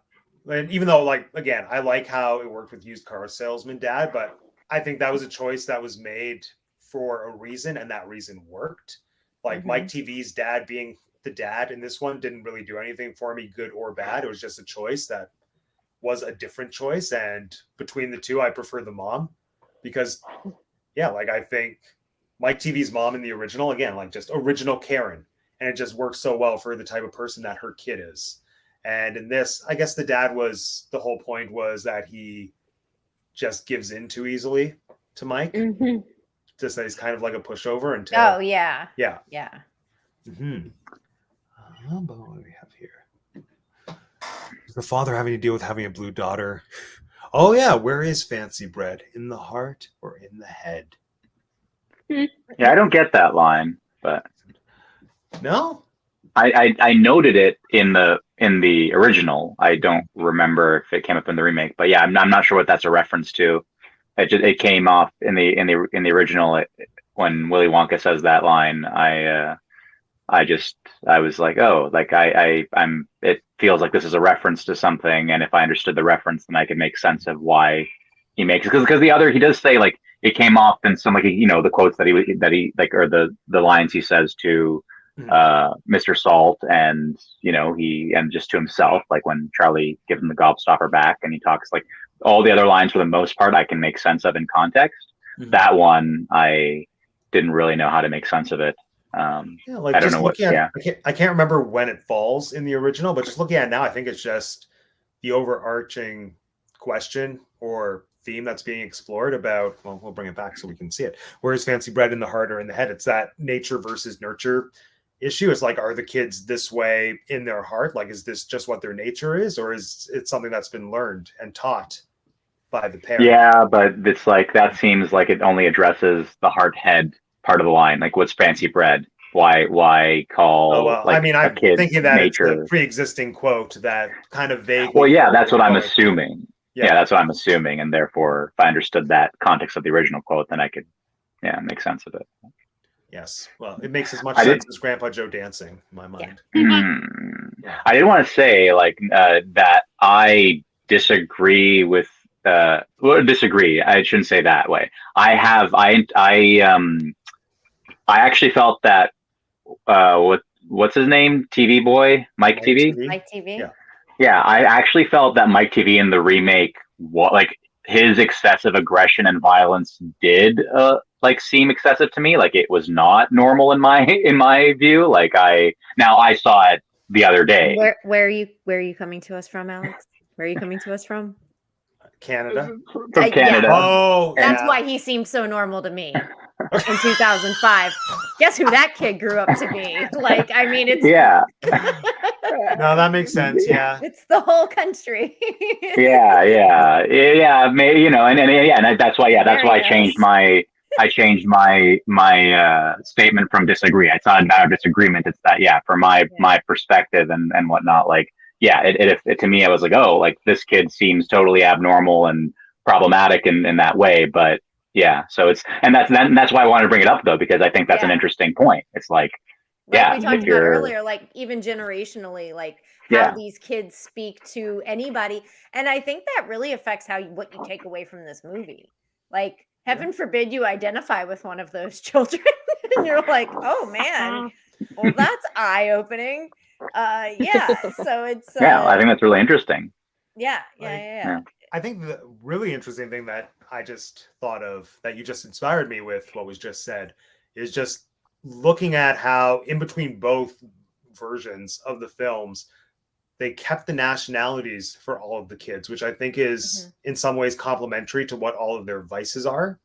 S1: And even though, like, again, I like how it worked with used car salesman dad, but I think that was a choice that was made for a reason, and that reason worked. Like Mike TV's dad being the dad in this one didn't really do anything for me, good or bad. It was just a choice that was a different choice. And between the two, I prefer the mom because, yeah, like I think Mike TV's mom in the original, again, like just original Karen. And it just works so well for the type of person that her kid is. And in this, I guess the dad was, the whole point was that he just gives in too easily to Mike. Just that he's kind of like a pushover until.
S2: Oh, yeah.
S1: Yeah.
S2: Yeah.
S1: But what do we have here? Is the father having to deal with having a blue daughter? Oh, yeah. Where is Fancy Bread? In the heart or in the head?
S4: Yeah, I don't get that line, but.
S1: No?
S4: I noted it in the original. I don't remember if it came up in the remake, but yeah, I'm not sure what that's a reference to. It came off in the original when Willy Wonka says that line. I was like, oh, like I'm. It feels like this is a reference to something, and if I understood the reference, then I could make sense of why he makes it. Because he does say like it came off in some like the quotes that he like or the lines he says to Mr. Salt and and just to himself, like when Charlie gives him the gobstopper back and he talks, like all the other lines for the most part I can make sense of in context. That one I didn't really know how to make sense of it.
S1: Like
S4: I don't know what.
S1: I can't remember when it falls in the original, but just looking at it now, I think it's just the overarching question or theme that's being explored about, well, we'll bring it back so we can see it. Where is fancy bread in the heart or in the head? It's that nature versus nurture issue. It's like, are the kids this way in their heart? Like, is this just what their nature is, or is it something that's been learned and taught by the parent?
S4: Yeah, but it's like that seems like it only addresses the heart head part of the line. Like, what's fancy bread? Why call
S1: Oh, well,
S4: like
S1: I mean,
S4: a
S1: I'm
S4: kid's
S1: thinking that
S4: nature?
S1: it's a pre-existing quote that kind of vaguely.
S4: Well, yeah, that's what I'm assuming.
S1: Yeah.
S4: Yeah, that's what I'm assuming, and therefore, if I understood that context of the original quote, then I could, make sense of it.
S1: Yes. Well, it makes as much sense as Grandpa Joe dancing in my mind.
S4: Yeah. I did want to say that I disagree with. Disagree. I shouldn't say that way. I actually felt that what's his name? TV boy, Mike TV.
S2: Mike TV.
S1: Yeah.
S4: Yeah, I actually felt that Mike TV in the remake, his excessive aggression and violence did seem excessive to me. Like, it was not normal in my view. Like, I saw it the other day.
S2: Where are you coming to us from, Alex? Where are you coming to us from?
S1: Canada.
S4: From Canada.
S2: Yeah.
S1: Oh,
S2: That's why he seemed so normal to me in 2005. Guess who that kid grew up to be? Like, I mean, it's
S1: No, that makes sense. Yeah,
S2: it's the whole country.
S4: yeah. Maybe, and that's why. Yeah, that's why I changed my statement from disagree. It's not a matter of disagreement. It's that from my perspective and whatnot. Like, it to me, I was like, oh, like, this kid seems totally abnormal and problematic in that way. But so that's why I wanted to bring it up, though, because I think that's an interesting point. It's like
S2: we talked about earlier, like, even generationally, like, how these kids speak to anybody, and I think that really affects what you take away from this movie. Like, heaven forbid you identify with one of those children, and you're like, oh man, well, that's eye-opening. So it's
S4: I think that's really interesting.
S2: Yeah.
S1: I think the really interesting thing that I just thought of that you just inspired me with what was just said is just looking at how in between both versions of the films, they kept the nationalities for all of the kids, which I think is in some ways complementary to what all of their vices are.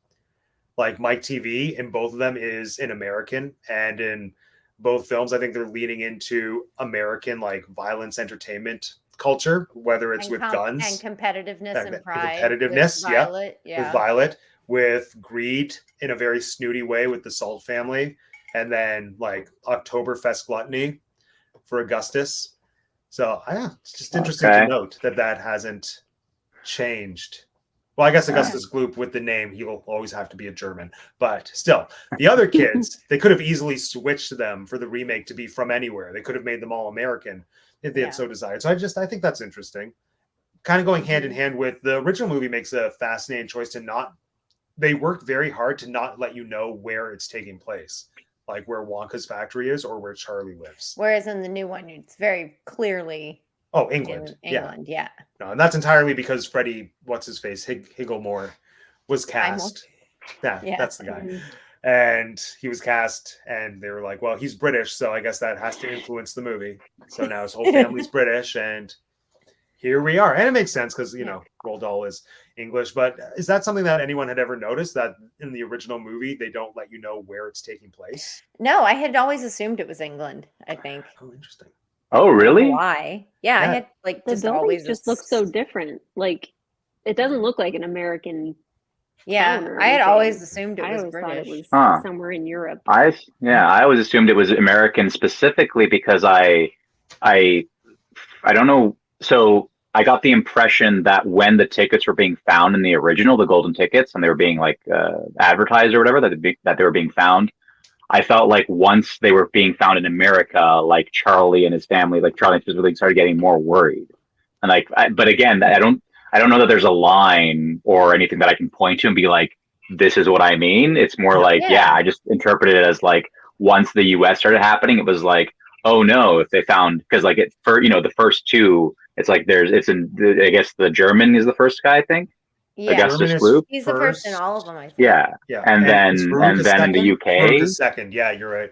S1: Like, Mike TV in both of them is an American, and in both films, I think they're leaning into American, like, violence entertainment culture, whether it's with guns
S2: and competitiveness and pride.
S1: Competitiveness,
S2: with
S1: Violet, with greed in a very snooty way with the Salt family, and then like Oktoberfest gluttony for Augustus. So it's just interesting to note that hasn't changed. Well, I guess Augustus Gloop, with the name, he will always have to be a German. But still, the other kids, they could have easily switched them for the remake to be from anywhere. They could have made them all American if they had so desired. So I think that's interesting. Kind of going hand in hand with the original movie makes a fascinating choice they worked very hard to not let you know where it's taking place, like where Wonka's factory is or where Charlie lives.
S2: Whereas in the new one, it's very clearly
S1: England.
S2: England, yeah.
S1: No, and that's entirely because Freddie, what's his face, Higglemore, was cast. That's the guy. And he was cast, and they were like, well, he's British, so I guess that has to influence the movie. So now his whole family's British, and here we are. And it makes sense because, Roald Dahl is English. But is that something that anyone had ever noticed, that in the original movie, they don't let you know where it's taking place?
S2: No, I had always assumed it was England, I think.
S1: Oh, interesting.
S4: Oh, really?
S2: Why? Yeah, I had
S3: the buildings just look so different. Like, it doesn't look like an American.
S2: Yeah, I had always assumed it was British.
S3: It was somewhere in Europe.
S4: I always assumed it was American, specifically because I don't know. So I got the impression that when the tickets were being found in the original, the golden tickets, and they were being advertised or whatever, that they were being found, I felt like once they were being found in America, like Charlie and his family, like Charlie specifically, started getting more worried. And but again, I don't know that there's a line or anything that I can point to and be like, this is what I mean. It's more like, I just interpreted it as like, once the US started happening, it was like, oh no, if they found, because like the first two, it's like I guess the German is the first guy, I think.
S2: Yeah,
S4: Augustus Gloop.
S2: He's the first in all of them, I think.
S4: Yeah. And then in the UK,
S1: the second. Yeah, you're right.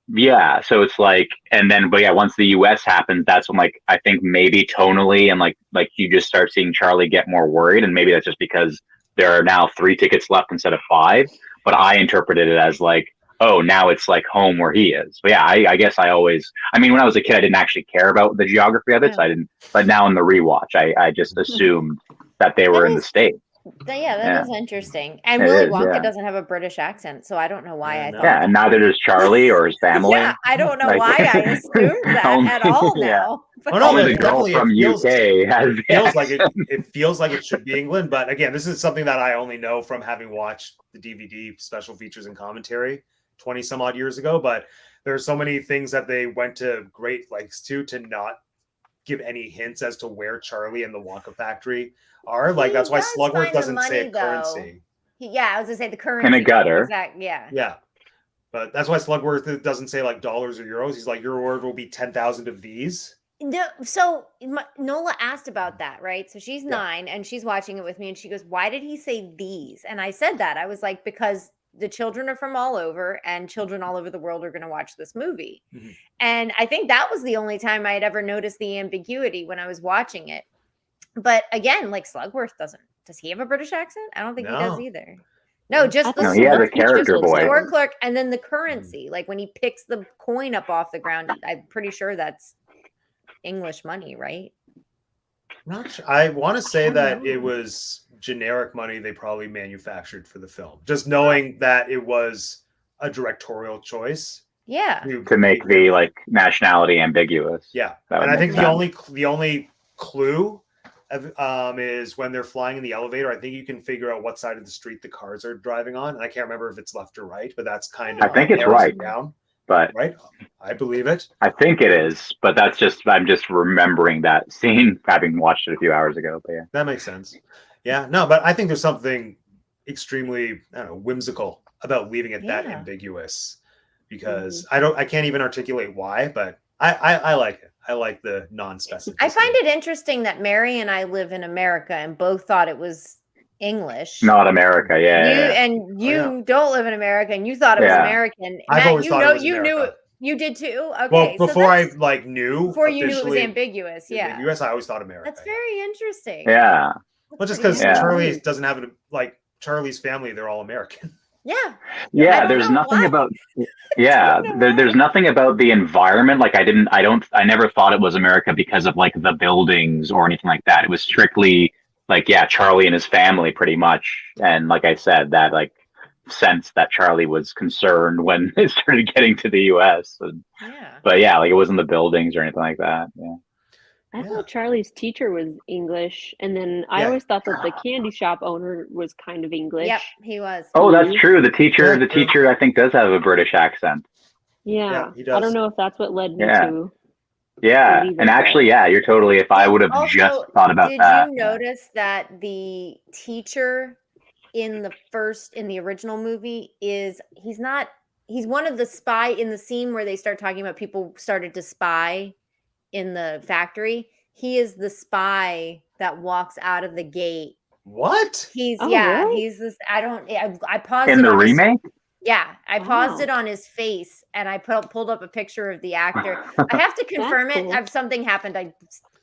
S4: Yeah, so it's like, and then, but yeah, once the US happens, that's when, like, I think maybe tonally and like you just start seeing Charlie get more worried, and maybe that's just because there are now 3 tickets left instead of 5. But I interpreted it as like, oh, now it's like home where he is. But yeah, I guess I mean, when I was a kid, I didn't actually care about the geography of it, so I didn't. But now in the rewatch, I just assumed that they were in the States.
S2: Yeah, that
S4: Yeah,
S2: is interesting. And
S4: it
S2: Willy
S4: is.
S2: Wonka
S4: Yeah.
S2: doesn't have a British accent, so I don't know why I
S1: No.
S2: thought
S4: Yeah,
S2: that.
S4: and neither does Charlie or his family.
S2: Yeah, I don't know
S4: Like,
S2: why I assumed that
S4: only-
S2: at all
S4: yeah.
S2: now. But
S1: Oh, no,
S4: Only
S1: but
S4: the girl
S1: definitely
S4: from
S1: it feels,
S4: UK has the
S1: feels like
S4: accent.
S1: it feels like it should be England. But again, this is something that I only know from having watched the DVD special features and commentary 20 some odd years ago. But there are so many things that they went to great lengths to not give any hints as to where Charlie and the Wonka factory are. Like, that's why Slugworth doesn't say a currency.
S2: Yeah, I was gonna say the currency.
S4: In a gutter.
S2: Exactly. Yeah.
S1: Yeah. But that's why Slugworth doesn't say like dollars or euros. He's like, your word will be 10,000 of these.
S2: No, so Nola asked about that, right? So she's 9 and she's watching it with me, and she goes, "Why did he say these?" And I said that I was like, because the children are from all over, and children all over the world are going to watch this movie.
S1: Mhm.
S2: And I think that was the only time I had ever noticed the ambiguity when I was watching it. But again, like Slugworth does he have a British accent? I don't think he does
S1: No.
S2: either. No, just
S3: I
S2: the
S3: thought
S4: No, he has a
S3: Slugworth
S4: character
S3: just looks
S4: voice.
S3: like-
S2: store clerk, and then the currency. Like when he picks the coin up off the ground, I'm pretty sure that's English money, right?
S1: Not sure. I want to say
S3: I don't
S1: that
S3: know.
S1: it was generic money they probably manufactured for the film. Just knowing that it was a directorial choice.
S2: Yeah.
S4: To make the like nationality ambiguous.
S1: Yeah.
S4: That would
S1: And I think
S4: make sense.
S1: the only clue is when they're flying in the elevator. I think you can figure out what side of the street the cars are driving on. And I can't remember if it's left or right, but that's kind of
S4: I think it's
S1: narrows it
S4: right.
S1: down.
S4: But
S1: Right? I believe it.
S4: I think it is. But I'm just remembering that scene, having watched it a few hours ago. But yeah.
S1: That makes sense. Yeah. No, but I think there's something extremely, I don't know, whimsical about leaving it that
S2: Yeah.
S1: ambiguous, because I can't even articulate why, but I like it. I like the non-specificity.
S2: I find it interesting that Mary and I live in America and both thought it was English.
S4: Not America. Yeah.
S2: You don't live in America and you thought it was
S4: Yeah.
S2: American.
S1: I've
S2: Matt,
S1: always
S2: you
S1: thought it
S2: know
S1: was
S2: you knew
S1: America.
S2: it. You did too. Okay.
S1: Well,
S2: so
S1: before I
S2: that's-
S1: like knew
S2: before you knew it was
S1: officially
S2: ambiguous. Yeah.
S1: ambiguous, I always thought America.
S2: That's very interesting.
S4: Yeah.
S1: Well, just because
S2: Yeah.
S1: Charlie doesn't have it, like Charlie's family, they're all American.
S2: Yeah. I
S4: Yeah,
S2: don't
S4: there's
S2: know
S4: nothing
S2: why.
S4: about yeah,
S2: don't know
S4: there's nothing about the environment. Like I never thought it was America because of like the buildings or anything like that. It was strictly like, yeah, Charlie and his family pretty much. And like I said, that like sense that Charlie was concerned when it started getting to the US.
S2: Yeah.
S4: But yeah, like it wasn't the buildings or anything like that. Yeah.
S3: I
S1: Yeah.
S3: thought Charlie's teacher was English, and then I
S1: Yeah.
S3: always thought that the candy shop owner was kind of English.
S2: Yep, he was.
S4: Oh, that's true. The
S1: Yeah,
S4: teacher I think does have a British accent.
S3: Yeah,
S1: he
S3: I
S1: does.
S3: don't know if that's what led me
S4: Yeah.
S3: to.
S4: Yeah.
S3: believe
S4: And
S3: it,
S4: actually, yeah, you're totally, if I would have
S2: Also,
S4: just thought about
S2: did
S4: that.
S2: you notice that the teacher in the original movie he's one of the spy in the scene where they start talking about people started to spy in the factory. He is the spy that walks out of the gate.
S1: What?
S2: He's
S3: Oh, really?
S2: he's this. I paused
S4: In
S2: it
S4: the
S2: on his-
S4: remake?
S2: yeah, I paused
S3: Oh.
S2: it on his face and I pulled up a picture of the actor. I have to confirm it.
S3: cool.
S2: Something happened. I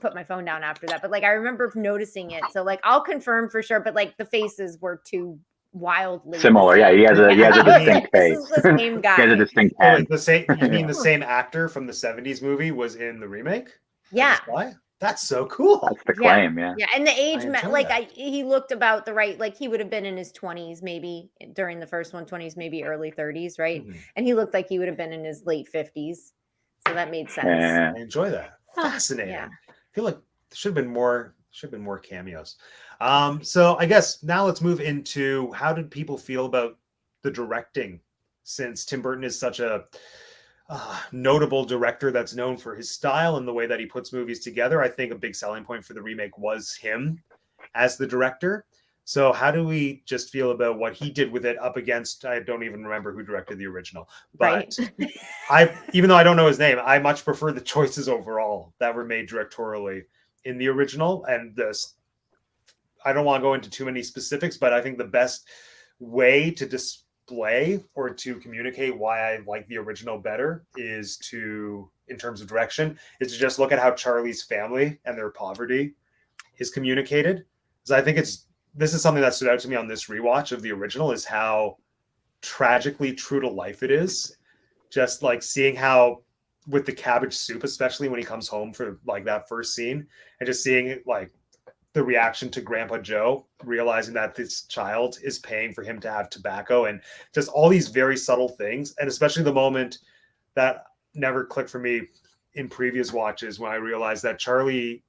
S2: put my phone down after that, but like I remember noticing it. So like I'll confirm for sure, but like the faces were too wildly
S4: Similar. Yeah, he has a
S2: I was
S4: distinct
S2: like,
S4: face.
S2: this is the same
S4: He has a
S2: guy.
S4: distinct
S1: Oh,
S4: head.
S1: wait, the same. You mean the same actor from the '70s movie was in the remake?
S2: Yeah.
S1: Why? That's so cool.
S4: That's the
S2: Yeah.
S4: claim, yeah.
S2: Yeah, and the age,
S1: enjoy
S2: like
S1: that.
S2: he looked about the right, like he would have been in his 20s, maybe during the first one, 20s, maybe early 30s, right?
S1: Mhm.
S2: And he looked like he would have been in his late 50s, so that made sense.
S4: Yeah.
S1: I enjoy that.
S3: Huh.
S1: Fascinating.
S2: Yeah.
S1: I feel like there should have been more cameos. So I guess now let's move into how did people feel about the directing, since Tim Burton is such a notable director that's known for his style and the way that he puts movies together. I think a big selling point for the remake was him as the director. So how do we just feel about what he did with it up against, I don't even remember who directed the original, but even though I don't know his name, I much prefer the choices overall that were made directorially in the original. And I don't want to go into too many specifics, but I think the best way to display or to communicate why I like the original better is to, in terms of direction, is to just look at how Charlie's family and their poverty is communicated. Because I think this is something that stood out to me on this rewatch of the original, is how tragically true to life it is. Just like seeing how with the cabbage soup, especially when he comes home for like that first scene, and just seeing like the reaction to Grandpa Joe, realizing that this child is paying for him to have tobacco, and just all these very subtle things. And especially the moment that never clicked for me in previous watches, when I realized that Charlie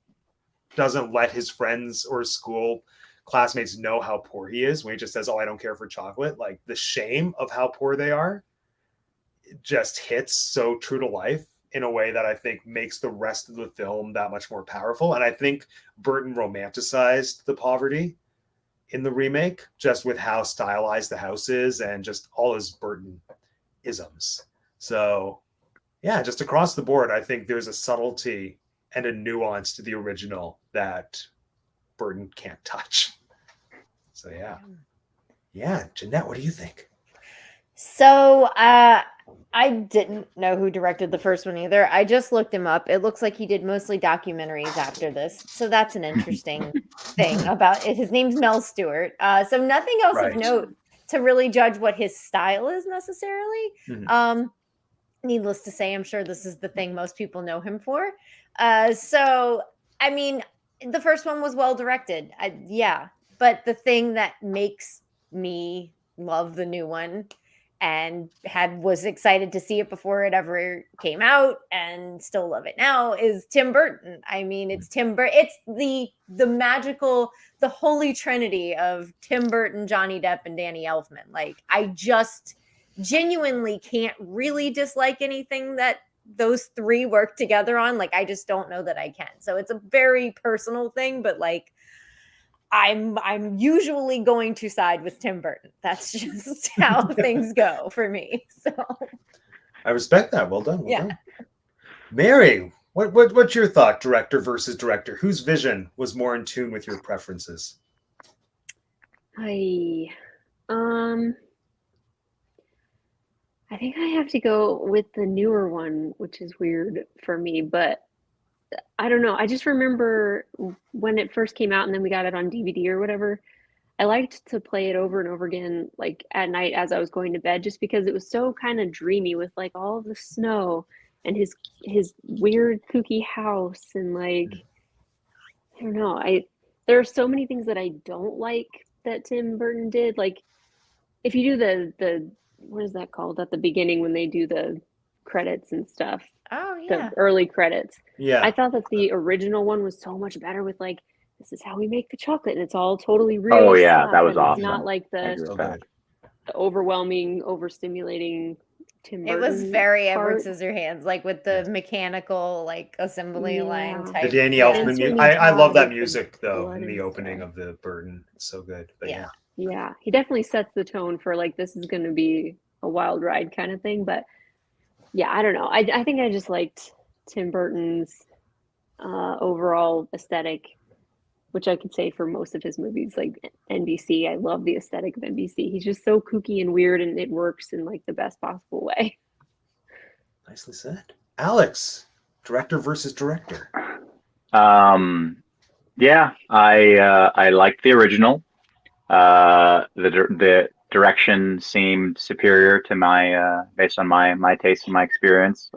S1: doesn't let his friends or school classmates know how poor he is, when he just says, "Oh, I don't care for chocolate." Like the shame of how poor they are just hits so true to life in a way that I think makes the rest of the film that much more powerful. And I think Burton romanticized the poverty in the remake, just with how stylized the house is and just all his Burton isms. So yeah, just across the board, I think there's a subtlety and a nuance to the original that Burton can't touch. So yeah, Jeanette, what do you think?
S2: So I didn't know who directed the first one either. I just looked him up. It looks like he did mostly documentaries after this. So that's an interesting thing about it. His name's Mel Stewart. So nothing else of note to really judge what his style is necessarily. Mm-hmm. Needless to say, I'm sure this is the thing most people know him for. So, I mean, the first one was well directed. But the thing that makes me love the new one and was excited to see it before it ever came out and still love it now is Tim Burton. I mean, it's Tim Burton. It's the magical, the holy trinity of Tim Burton, Johnny Depp, and Danny Elfman. Like, I just genuinely can't really dislike anything that those three work together on. Like, I just don't know that I can. So it's a very personal thing, but like, I'm usually going to side with Tim Burton. That's just how things go for me. So
S1: I respect that. Well done. Well done. Mary, what's your thought, director versus director? Whose vision was more in tune with your preferences?
S3: I think I have to go with the newer one, which is weird for me, but I don't know. I just remember when it first came out and then we got it on DVD or whatever, I liked to play it over and over again, like at night as I was going to bed, just because it was so kind of dreamy with like all of the snow and his weird kooky house. And like, I don't know. There are so many things that I don't like that Tim Burton did. Like if you do the what is that called at the beginning when they do the credits and stuff?
S2: Oh yeah,
S3: the early credits.
S1: Yeah,
S3: I thought that the original one was so much better with like, this is how we make the chocolate, and it's all totally real.
S4: Oh yeah,
S3: stuff,
S4: that was awesome.
S3: It's not like the overwhelming, overstimulating Tim Burton.
S2: It was very Edward Scissorhands, like with the mechanical, like assembly line type.
S1: The Danny Elfman music. I love that music though in the opening of the Burton. It's so good. But
S3: yeah, he definitely sets the tone for like, this is going to be a wild ride kind of thing. But yeah, I don't know. I think I just liked Tim Burton's overall aesthetic, which I could say for most of his movies, like NBC. I love the aesthetic of NBC. He's just so kooky and weird, and it works in like the best possible way.
S1: Nicely said. Alex, director versus director.
S4: Yeah, I liked the original. The direction seemed superior to my based on my taste and my experience.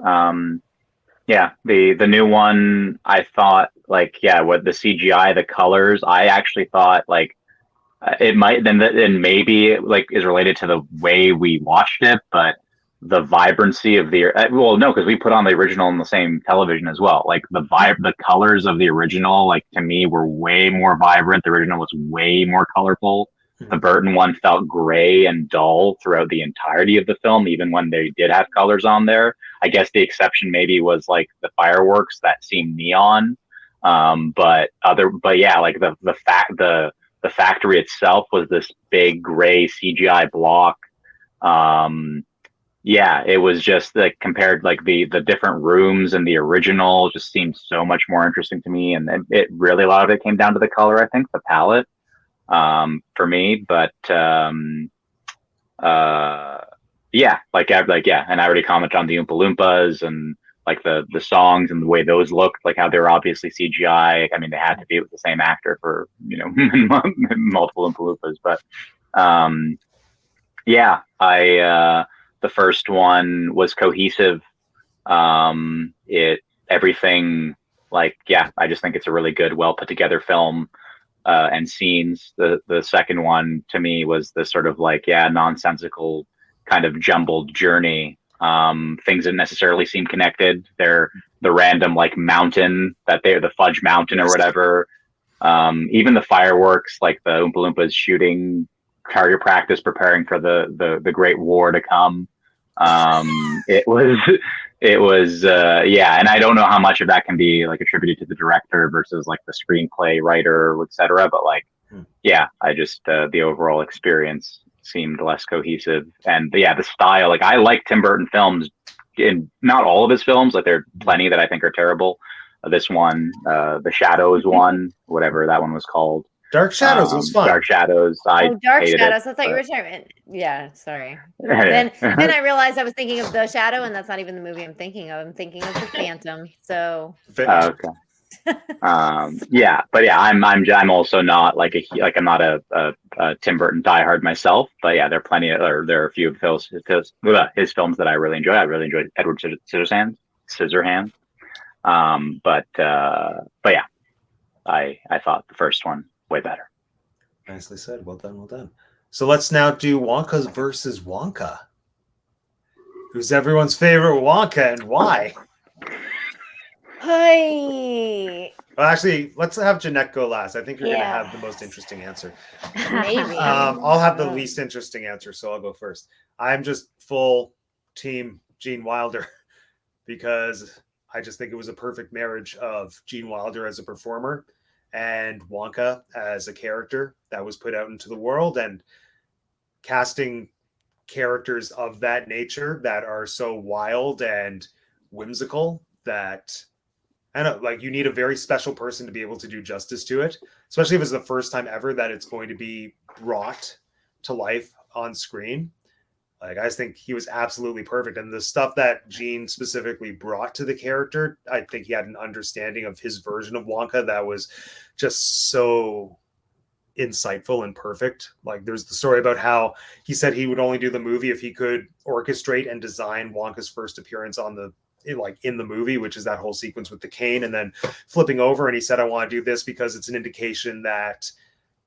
S4: Yeah, the new one, I thought like, with the CGI, the colors, I actually thought like it might then maybe like is related to the way we watched it, but the vibrancy of the because we put on the original on the same television as well. Like the colors of the original, like to me, were way more vibrant. The original was way more colorful. The Burton one felt gray and dull throughout the entirety of the film, even when they did have colors on there. I guess the exception maybe was like the fireworks that seemed neon. But yeah, like the factory itself was this big gray CGI block. Yeah, it was just like compared, like the different rooms in the original just seemed so much more interesting to me. And it really, a lot of it came down to the color, I think, the palette. For me, but yeah, and I already commented on the Oompa Loompas and like the songs and the way those looked, like how they were obviously CGI. I mean, they had to be with the same actor for multiple Oompa Loompas, but yeah, the first one was cohesive. It everything like I just think it's a really good, well put together film. And scenes. The second one to me was the sort of like nonsensical kind of jumbled journey. Things that necessarily seem connected. They're the random like mountain that they're the Fudge Mountain or whatever. Even the fireworks, like the Oompa Loompas shooting target practice, preparing for the Great War to come. It was and I don't know how much of that can be like attributed to the director versus like the screenplay writer, etc. But like I just the overall experience seemed less cohesive, and the style, like I like Tim Burton films, in not all of his films, like there are plenty that I think are terrible. This one, the Shadows one, whatever that one was called.
S1: Dark Shadows was fun.
S4: Dark Shadows.
S2: Dark Shadows. I thought you were talking. Yeah, sorry. Then I realized I was thinking of The Shadow, and that's not even the movie I'm thinking of. I'm thinking of The Phantom. So.
S4: Okay. I'm also not like I'm not a Tim Burton diehard myself, but there are a few of his films that I really enjoy. I really enjoyed Edward Scissorhands. I thought the first one way better.
S1: Nicely said. Well done. Well done. So let's now do Wonka's versus Wonka. Who's everyone's favorite Wonka and why?
S2: Hi.
S1: Well, actually, let's have Jeanette go last. I think you're going to have the most interesting answer.
S2: Maybe.
S1: I'll have the least interesting answer, so I'll go first. I'm just full team Gene Wilder because I just think it was a perfect marriage of Gene Wilder as a performer and Wonka as a character that was put out into the world, and casting characters of that nature that are so wild and whimsical that I don't know, like you need a very special person to be able to do justice to it, especially if it's the first time ever that it's going to be brought to life on screen. Like, I just think he was absolutely perfect. And the stuff that Gene specifically brought to the character, I think he had an understanding of his version of Wonka that was just so insightful and perfect. Like, there's the story about how he said he would only do the movie if he could orchestrate and design Wonka's first appearance in the movie, which is that whole sequence with the cane and then flipping over. And he said, I want to do this because it's an indication that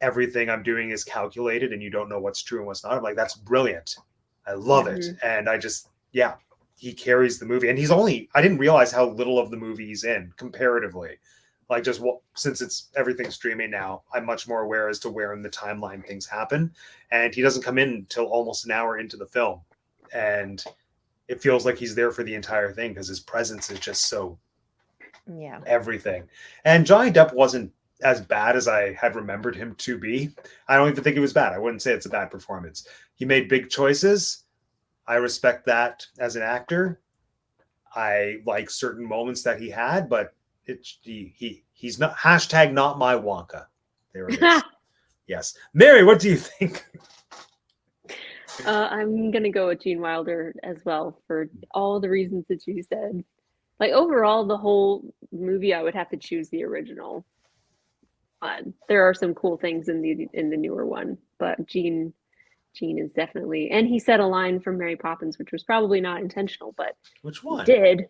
S1: everything I'm doing is calculated and you don't know what's true and what's not. I'm like, that's brilliant. I love it. And I just, he carries the movie. And I didn't realize how little of the movie he's in comparatively. Like, just since everything's streaming now, I'm much more aware as to where in the timeline things happen. And he doesn't come in until almost an hour into the film. And it feels like he's there for the entire thing because his presence is just so everything. And Johnny Depp wasn't as bad as I had remembered him to be. I don't even think he was bad. I wouldn't say it's a bad performance. He made big choices. I respect that as an actor. I like certain moments that he had, but he's not #not my Wonka. There it is. Yes. Mary, what do you think?
S3: I'm going to go with Gene Wilder as well for all the reasons that you said. Like, overall, the whole movie, I would have to choose the original. There are some cool things in the newer one, but Gene is definitely, and he said a line from Mary Poppins, which was probably not intentional, but
S1: which one?
S3: He did.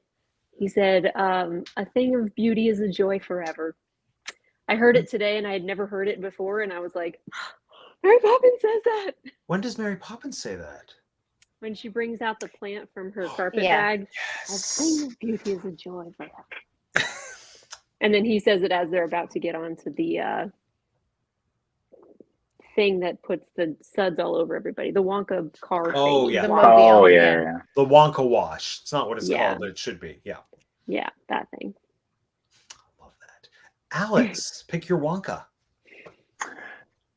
S3: He said, a thing of beauty is a joy forever. I heard it today and I had never heard it before. And I was like, Mary Poppins says that.
S1: When does Mary Poppins say that?
S3: When she brings out the plant from her carpet bag. Yes. A thing of beauty is a joy forever. And then he says it as they're about to get onto the thing that puts the suds all over everybody. The Wonka car thing.
S1: Yeah.
S3: The
S1: The Wonka wash. It's not what it's called, but it should be. Yeah.
S3: Yeah, that thing.
S1: Love that. Alex, pick your Wonka.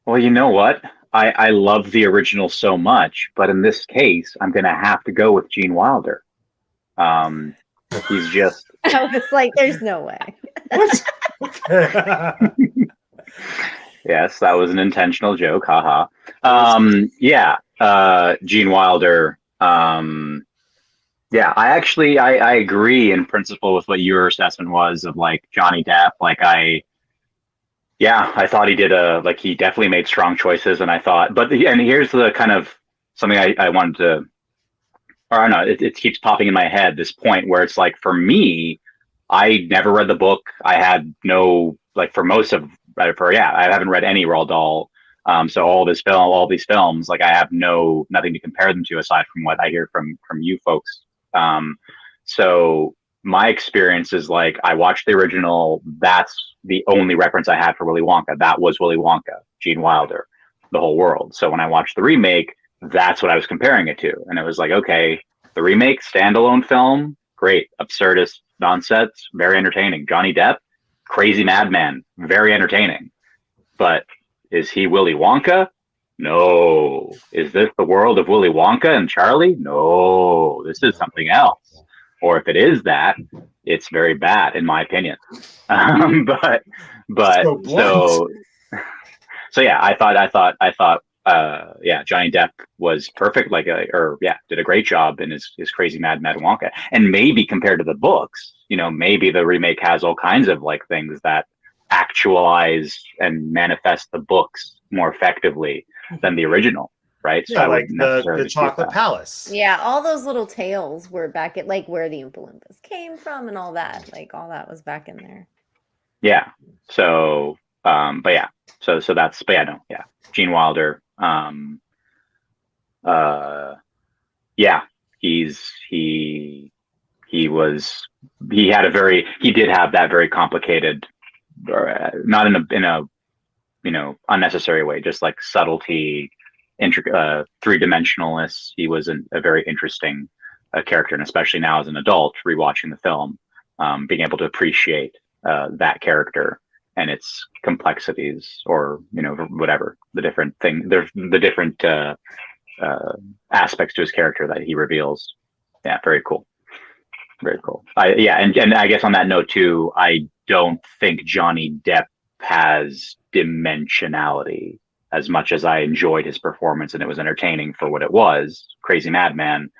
S4: Well, you know what? I love the original so much, but in this case, I'm going to have to go with Gene Wilder. He's just...
S2: I was like, there's no way.
S4: Yes, that was an intentional joke. Haha. Yeah. Gene Wilder. Yeah, I agree in principle with what your assessment was of like Johnny Depp. I thought he did he definitely made strong choices, and I thought, and here's the kind of something I wanted to, or I don't know, it keeps popping in my head, this point where it's like, for me, I never read the book. I had no, like, for most of, I haven't read any Roald Dahl. So all these films, like, I have nothing to compare them to aside from what I hear from you folks. Um, so my experience is like, I watched the original. That's the only reference I had for Willy Wonka. That was Willy Wonka, Gene Wilder, the whole world. So when I watched the remake, that's what I was comparing it to. And it was like, okay, the remake, standalone film, great. Absurdist nonsense, very entertaining. Johnny Depp, crazy madman, very entertaining. But is he Willy Wonka? No. Is this the world of Willy Wonka and Charlie? No. This is something else. Or if it is that, it's very bad, in my opinion. But so yeah, I thought Johnny Depp was perfect, did a great job in his crazy Mad Wonka. And maybe compared to the books, maybe the remake has all kinds of like things that actualize and manifest the books more effectively than the original, right?
S1: So like the Chocolate Palace.
S2: Yeah, all those little tales were back at like where the Oompa Loompas came from and all that. Like all that was back in there. Yeah.
S4: So Gene Wilder. He did have that very complicated, not in a unnecessary way, just like subtlety, three-dimensionalness. He was a very interesting character, and especially now as an adult rewatching the film, being able to appreciate that character and its complexities, or whatever the different aspects to his character that he reveals. Yeah, very cool. Very cool. And I guess on that note too, I don't think Johnny Depp has dimensionality. As much as I enjoyed his performance and it was entertaining for what it was, crazy madman,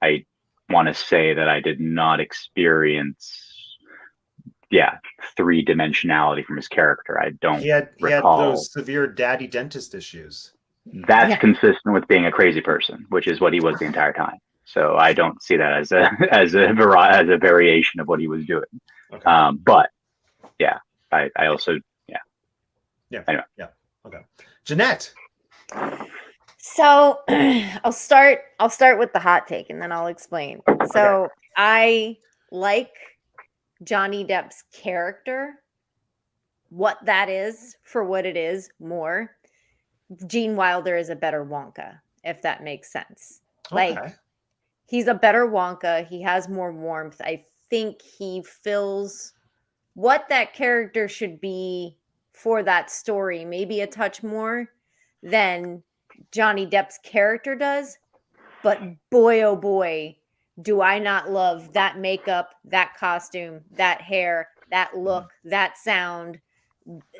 S4: I want to say that I did not experience three-dimensionality from his character. I don't recall. He had
S1: those severe daddy dentist issues.
S4: That's consistent with being a crazy person, which is what he was the entire time. So I don't see that as a variation of what he was doing. Okay. But yeah, I also anyway.
S1: Yeah. Okay. Jeanette.
S2: So I'll start with the hot take and then I'll explain. So okay. I like Johnny Depp's character, what that is for what it is more. Gene Wilder is a better Wonka, if that makes sense. Okay. Like, he's a better Wonka. He has more warmth. I think he fills what that character should be for that story, maybe a touch more than Johnny Depp's character does. But boy, oh boy, do I not love that makeup, that costume, that hair, that look, that sound,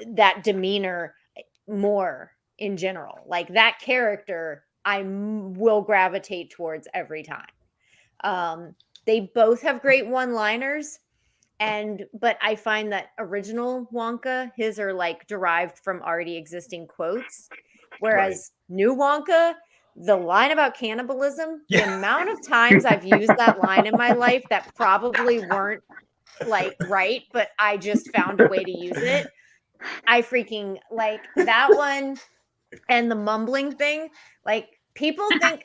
S2: that demeanor more in general. Like, that character I will gravitate towards every time. They both have great one-liners, but I find that original Wonka, his are like derived from already existing quotes, whereas new Wonka, the line about cannibalism, the amount of times I've used that line in my life that probably weren't like right, but I just found a way to use it. I freaking like that one. And the mumbling thing, like people think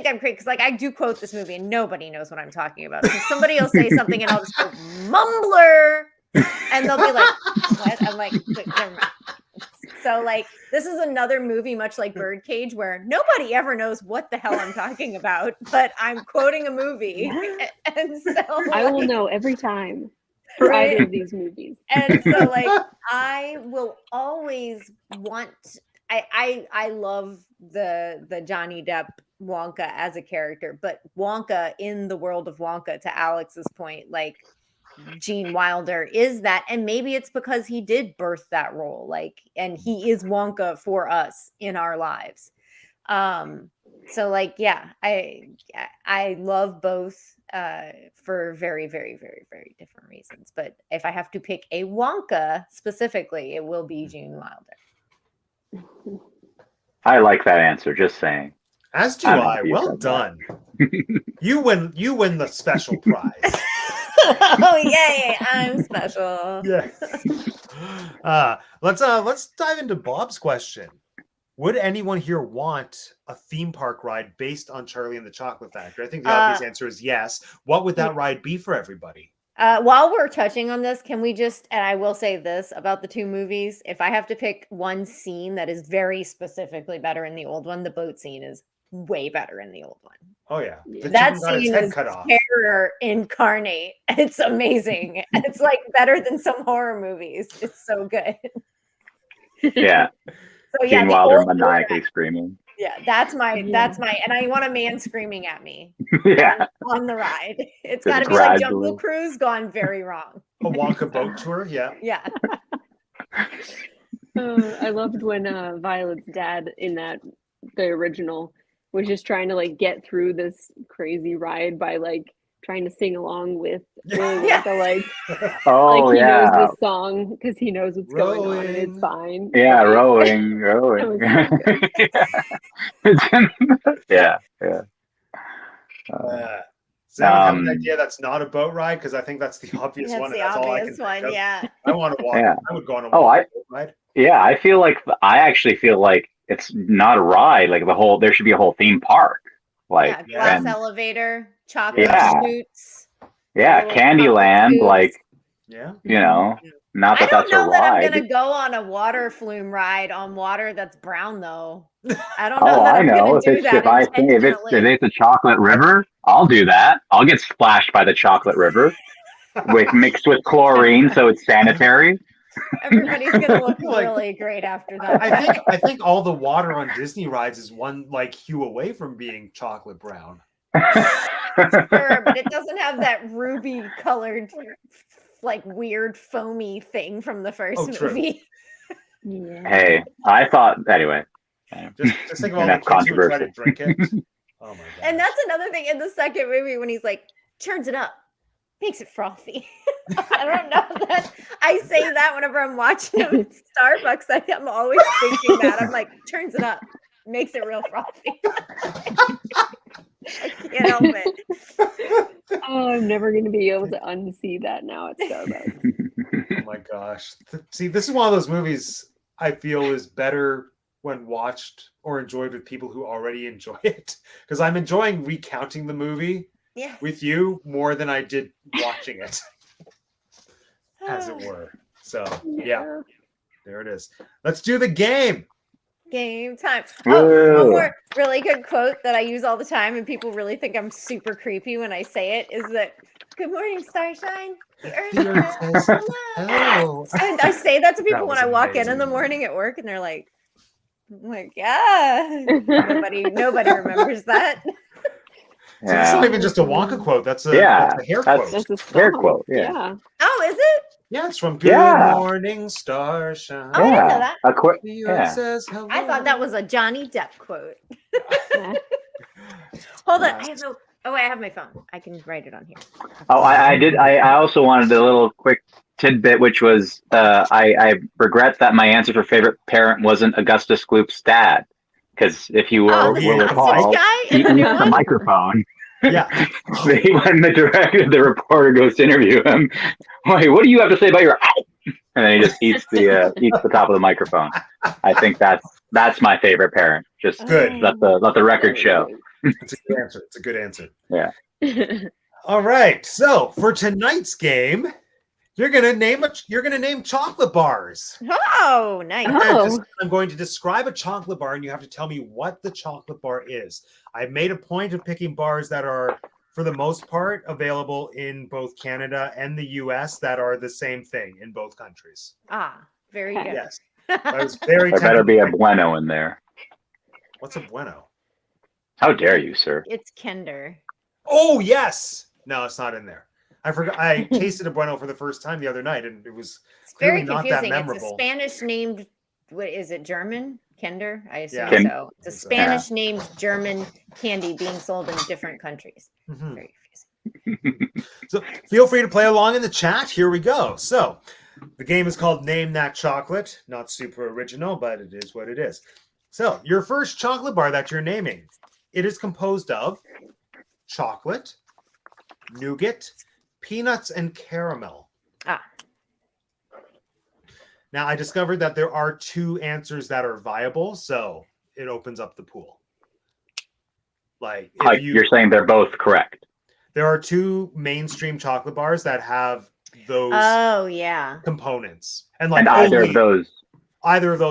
S2: I'm crazy because like I do quote this movie and nobody knows what I'm talking about. So somebody will say something and I'll just go mumbler, and they'll be like, "What?" I'm like, never mind. So like this is another movie, much like Birdcage, where nobody ever knows what the hell I'm talking about, but I'm quoting a movie, and so
S3: I will know every time. For either of these movies.
S2: And so like I will always want I love the Johnny Depp Wonka as a character, but Wonka in the world of Wonka, to Alex's point, like Gene Wilder is that, and maybe it's because he did birth that role, like, and he is Wonka for us in our lives. So like, yeah, I love both for very, very, very, very different reasons. But if I have to pick a Wonka specifically, it will be Gene Wilder.
S4: I like that answer. Just saying.
S1: As do
S4: I don't know
S1: I.
S4: if you
S1: Well
S4: said
S1: done. You win the special prize.
S2: Oh yay! I'm special.
S1: Yeah. Let's dive into Bob's question. Would anyone here want a theme park ride based on Charlie and the Chocolate Factory? I think the obvious answer is yes. What would that ride be for everybody?
S2: While we're touching on this, can we just, and I will say this about the two movies, if I have to pick one scene that is very specifically better in the old one, the boat scene is way better in the old one.
S1: Oh yeah.
S2: That scene is terror incarnate. It's amazing. It's like better than some horror movies. It's so good.
S4: Yeah.
S2: So yeah,
S4: Gene Wilder maniacally screaming.
S2: Yeah, that's my, and I want a man screaming at me.
S4: Yeah.
S2: On the ride. It's
S4: Just
S2: got to be like
S4: gradually.
S2: Jungle Cruise gone very wrong.
S1: A Wonka boat tour, yeah.
S2: Yeah.
S3: I loved when Violet's dad in the original was just trying to like get through this crazy ride by like trying to sing along with Willy Wonka, like he knows this song because he knows what's going on and it's fine.
S4: Yeah, rowing. Yeah.
S1: Does anyone have an idea that's not a boat ride? Because I think that's the obvious one.
S2: That's the
S1: that's
S2: obvious
S1: all I can
S2: one, yeah.
S1: I want to walk.
S4: Yeah.
S1: I would go on a boat ride.
S4: Yeah, I actually feel like it's not a ride. Like there should be a whole theme park. Like
S2: glass elevator, chocolate scoots.
S4: Yeah, Candyland. Like,
S1: yeah,
S4: you know, not that that's a ride.
S2: I don't know that I'm gonna go on a water flume ride on water that's brown though. I don't know that I'm gonna do that.
S4: If it's a chocolate river, I'll do that. I'll get splashed by the chocolate river, mixed with chlorine, so it's sanitary.
S2: Everybody's gonna look really great after that.
S1: I think all the water on Disney rides is one like hue away from being chocolate brown.
S2: Sure, but it doesn't have that ruby colored, like weird foamy thing from the first movie.
S3: Yeah.
S4: Hey, I thought anyway.
S1: Just think of all the kids who try to drink it. Oh my god!
S2: And that's another thing in the second movie when he's like, turns it up, makes it frothy. I don't know that I say that whenever I'm watching him at Starbucks. I'm always thinking that. I'm like, turns it up, makes it real frothy. I can't help it.
S3: Oh, I'm never going to be able to unsee that now at Starbucks.
S1: Oh my gosh. See, this is one of those movies I feel is better when watched or enjoyed with people who already enjoy it. Because I'm enjoying recounting the movie with you more than I did watching it, as it were. So, yeah, there it is. Let's do the game.
S2: Game time. Oh, one more really good quote that I use all the time, and people really think I'm super creepy when I say it, is that, "Good morning, starshine. The earth says hello." And I say that to people when I walk in the morning at work, and they're like, yeah. Nobody remembers that.
S1: So it's not even just a Wonka quote. That's a hair quote.
S3: That's a
S4: hair quote. Yeah.
S2: Oh, is it?
S1: Yeah, it's from Good Morning Starshine.
S2: Oh, I didn't know that.
S1: I
S2: thought that was a Johnny Depp quote. Hold on. I have my phone. I can write it on here.
S4: Oh, I did. I also wanted a little quick tidbit, which was I regret that my answer for favorite parent wasn't Augustus Gloop's dad. Because if you will recall, he used the microphone.
S1: Yeah.
S4: When the reporter goes to interview him, wait, what do you have to say about your? And then he just eats the top of the microphone. I think that's my favorite parent. Just
S1: good.
S4: Let the record show.
S1: It's a good answer. It's a good answer.
S4: Yeah.
S1: All right. So for tonight's game, you're gonna name chocolate bars.
S2: Oh, nice.
S1: I'm going to describe a chocolate bar, and you have to tell me what the chocolate bar is. I've made a point of picking bars that are, for the most part, available in both Canada and the US that are the same thing in both countries.
S2: Very good.
S1: Yes. I was very
S4: There better be a Bueno in there.
S1: What's a Bueno?
S4: How dare you, sir?
S2: It's Kinder.
S1: Oh, yes. No, it's not in there. I forgot. I tasted a bueno for the first time the other night, and it was
S2: It's very
S1: clearly not that
S2: confusing. It's a
S1: memorable.
S2: Spanish named. What is it? German Kinder? I assume
S1: Yeah.
S2: so. It's a
S1: So.
S2: Spanish named German candy being sold in different countries.
S1: Mhm.
S2: Very confusing.
S1: So feel free to play along in the chat. Here we go. So the game is called Name That Chocolate. Not super original, but it is what it is. So your first chocolate bar that you're naming, it is composed of chocolate, nougat, peanuts, and caramel.
S2: Ah.
S1: Now I discovered that there are 2 answers that are viable, so it opens up the pool. Like if
S4: You're saying they're both correct.
S1: there are 2 mainstream chocolate bars that have those
S2: Oh yeah.
S1: components, and like
S4: And either of
S1: only
S4: those.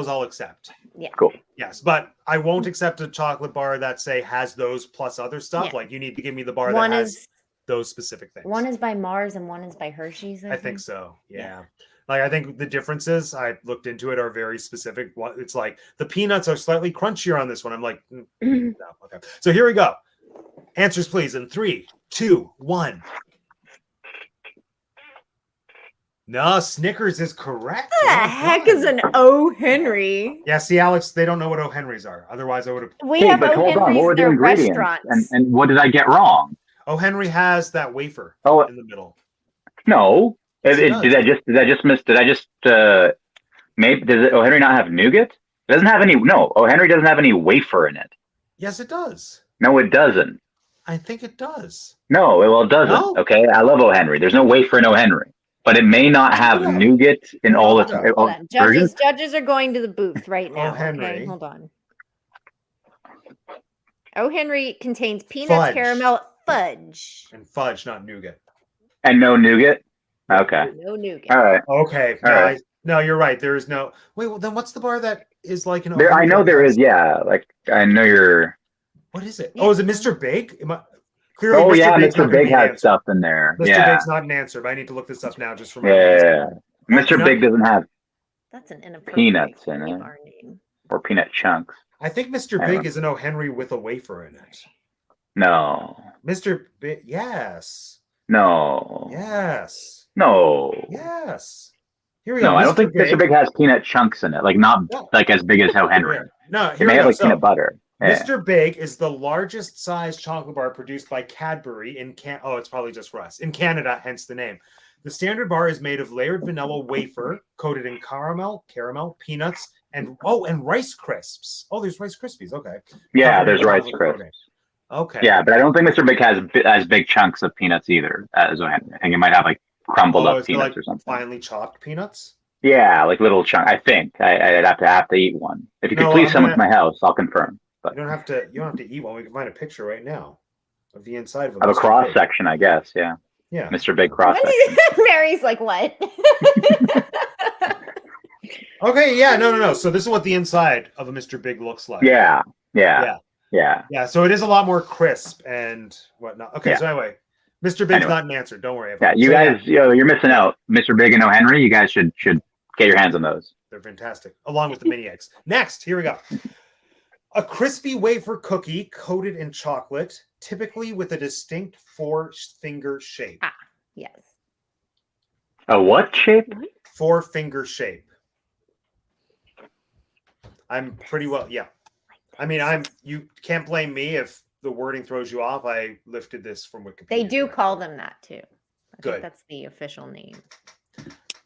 S1: I'll accept.
S2: Yeah.
S4: Cool.
S1: Yes, but I won't accept a chocolate bar that say has those plus other stuff.
S2: Yeah.
S1: Like you need to give me the bar
S2: One
S1: that has
S2: is
S1: those specific things.
S2: one is by Mars and one is by Hershey's.
S1: I think so. Yeah. Like I think the differences I looked into it are very specific. It's like the peanuts are slightly crunchier on this one. I'm like, no, okay. So here we go. Answers, please, in 3, 2, 1. No, Snickers is correct.
S2: What the heck is an O. Henry?
S1: Yeah, see, Alex, they don't know what O. Henrys are. Otherwise, I would have.
S2: We
S4: Hey,
S2: have
S4: but
S2: O.
S4: hold on. What
S2: Henry's.
S4: were the
S2: They're
S4: ingredients?
S2: restaurants.
S4: And what did I get wrong?
S1: O. Henry has that wafer
S4: Oh,
S1: in the middle.
S4: no.
S1: Yes, it does.
S4: Did I just maybe does O. Henry not have nougat? It doesn't have any. No, O. Henry doesn't have any wafer in it.
S1: Yes, it does.
S4: No, it doesn't.
S1: I think it does.
S4: No, well, it doesn't.
S1: No?
S4: Okay, I love O. Henry. There's no wafer in O. Henry, but it may not have
S1: Yeah.
S4: nougat in all its
S1: Yeah.
S2: Hold on.
S4: versions.
S2: Judges are going to the booth right now.
S1: Henry.
S2: Okay, hold on. O. Henry contains peanuts,
S1: Fudge.
S2: caramel, fudge.
S1: And fudge, not nougat.
S4: And no nougat. Okay.
S2: No nougat.
S4: All right.
S1: Okay.
S4: All right.
S1: No, you're right. There is no. Wait, well, then what's the bar that is like an O.
S4: There, I
S1: Henry
S4: know
S1: that
S4: there
S1: has-
S4: is. Yeah, like I know you're.
S1: What is it?
S2: Yeah.
S1: Oh, is it Mr. Big? Clearly,
S4: Oh
S1: Mr.
S4: yeah,
S1: Big's not
S4: Mr.
S1: gonna
S4: Big
S1: be an
S4: has
S1: answer.
S4: stuff in there.
S1: Mr.
S4: Yeah.
S1: Big's not an answer, but I need to look this up now just for my.
S4: Yeah. Mr.
S1: No.
S4: Big doesn't have
S2: That's an inappropriate
S4: Peanuts in
S2: candy
S4: it.
S2: bar name.
S4: or peanut chunks.
S1: I think Mr.
S4: I
S1: Big
S4: don't-
S1: is an O. Henry with a wafer in it.
S4: No.
S1: Mr. Big, yes,
S4: No.
S1: yes,
S4: No.
S1: yes. Here we go.
S4: No, I don't think
S1: Big.
S4: Mr. Big has peanut chunks in it. Like not
S1: No.
S4: like as big as O. Henry.
S1: No,
S4: It
S1: here
S4: may
S1: we
S4: have
S1: go.
S4: like
S1: So,
S4: peanut butter. Yeah.
S1: Mr. Big is the largest size chocolate bar produced by Cadbury in Oh, it's probably just for us. In Canada, hence the name. The standard bar is made of layered vanilla wafer coated in caramel, peanuts, and Rice Crisps. Oh, there's Rice Krispies. Okay.
S4: Yeah,
S1: Covered in
S4: there's Rice
S1: chocolate
S4: Crisps.
S1: coating. Okay.
S4: Yeah, but I don't think Mr. Big has as big chunks of peanuts either as O. Henry. I think it might have like crumbled up
S1: it's
S4: peanuts
S1: like
S4: or something.
S1: finely chopped peanuts.
S4: Yeah, like little chunk. I think I'd have to eat one. If you could
S1: No,
S4: please
S1: I'm
S4: come
S1: gonna-
S4: to my house, I'll confirm. But
S1: You don't have to eat one. We can find a picture right now of the inside of
S4: I have a
S1: Mr.
S4: cross
S1: Big.
S4: section, I guess. Yeah,
S1: Yeah.
S4: Mr. Big cross
S2: What
S4: section.
S2: is- Mary's like, what?
S1: Okay. Yeah. No. So this is what the inside of a Mr. Big looks like.
S4: Yeah.
S1: Yeah.
S4: Yeah.
S1: So it is a lot more crisp and whatnot. Okay.
S4: Yeah.
S1: So anyway, Mr. Big's
S4: Anyway.
S1: not an answer. Don't worry.
S4: Yeah,
S1: everyone.
S4: you
S1: So,
S4: guys, you're missing out. Mr. Big and O. Henry, you guys should get your hands on those.
S1: they're fantastic, along with the mini eggs. Next, here we go. A crispy wafer cookie coated in chocolate, typically with a distinct 4-finger shape.
S2: Yes.
S4: A what shape?
S1: 4-finger shape. I'm pretty well. Yeah. I mean, you can't blame me if the wording throws you off. I lifted this from Wikipedia.
S2: They do call them that too. I
S1: Good.
S2: think that's the official name.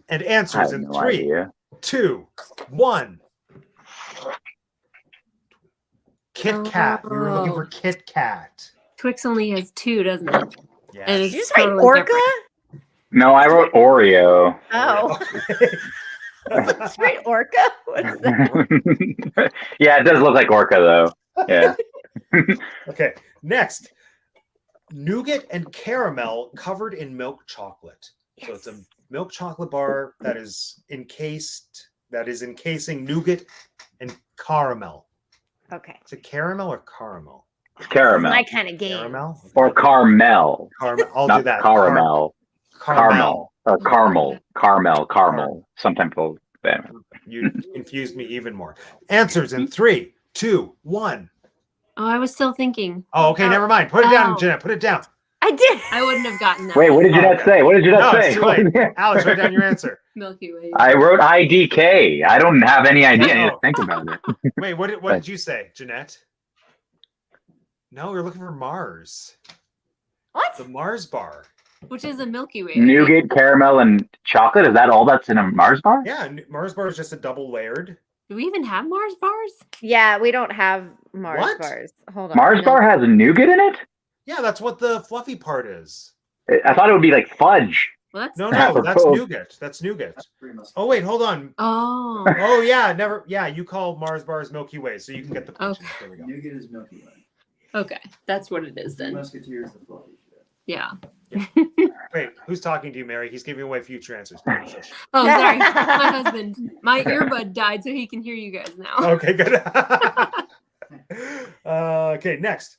S1: And
S4: I
S1: answers
S4: have
S1: in
S4: no
S1: 3,
S4: idea.
S1: 2, 1. Kit Kat. We were looking for Kit Kat.
S3: Twix only has 2, doesn't it?
S1: Yeah.
S3: And
S2: Did
S3: it's
S2: you just write
S3: totally
S2: Orca?
S3: different.
S4: No, I wrote Oreo.
S2: Oh, did you write Orca? What is that?
S4: Yeah, it does look like Orca though. Yeah.
S1: Okay. Next, nougat and caramel covered in milk chocolate. So it's a milk chocolate bar that is encasing nougat and caramel.
S2: Okay.
S1: Is it caramel or caramel?
S4: It's caramel.
S2: My kind of game.
S1: Caramel?
S4: Or caramel.
S1: Caramel. I'll
S4: Not
S1: do that.
S4: caramel.
S1: Caramel.
S4: Or caramel. Sometimes people.
S1: You confused me even more. Answers in 3, 2, 1.
S3: Oh, I was still thinking.
S1: Oh, okay. Never mind. Put it down,
S3: Oh.
S1: Jenna. Put it down.
S2: I did.
S3: I wouldn't have gotten that.
S4: Wait, what did Jeanette say? What did Jeanette
S1: No,
S4: say?
S1: it's too late. Alex, write down your answer.
S3: Milky Way.
S4: I wrote IDK. I don't have any idea. I need to
S1: Oh.
S4: think about it.
S1: Wait, what did you say, Jeanette? No, we're looking for Mars.
S2: What?
S1: The Mars bar.
S3: Which is a Milky Way.
S4: Nougat, caramel, and chocolate. Is that all that's in a Mars bar?
S1: Yeah, Mars bar is just a double layered.
S3: Do we even have Mars bars?
S2: Yeah, we don't have Mars
S1: What?
S2: bars. Hold on.
S4: Mars bar has a nougat in it?
S1: Yeah, that's what the fluffy part is.
S4: I thought it would be like fudge.
S3: Well, that's
S1: No,
S4: Apropos.
S1: that's nougat. That's nougat. Oh wait, hold on.
S3: Oh.
S1: Oh yeah, never. Yeah, you call Mars bars Milky Way, so you can get the point.
S3: Okay.
S1: There we go.
S5: Nougat is Milky Way.
S3: Okay, that's what it is then.
S5: Musketeers the fluffy shit.
S3: Yeah.
S1: Wait, who's talking to you, Mary? He's giving away future answers.
S3: Oh, sorry. My husband. My earbud died, so he can hear you guys now.
S1: Okay, good. Okay, next.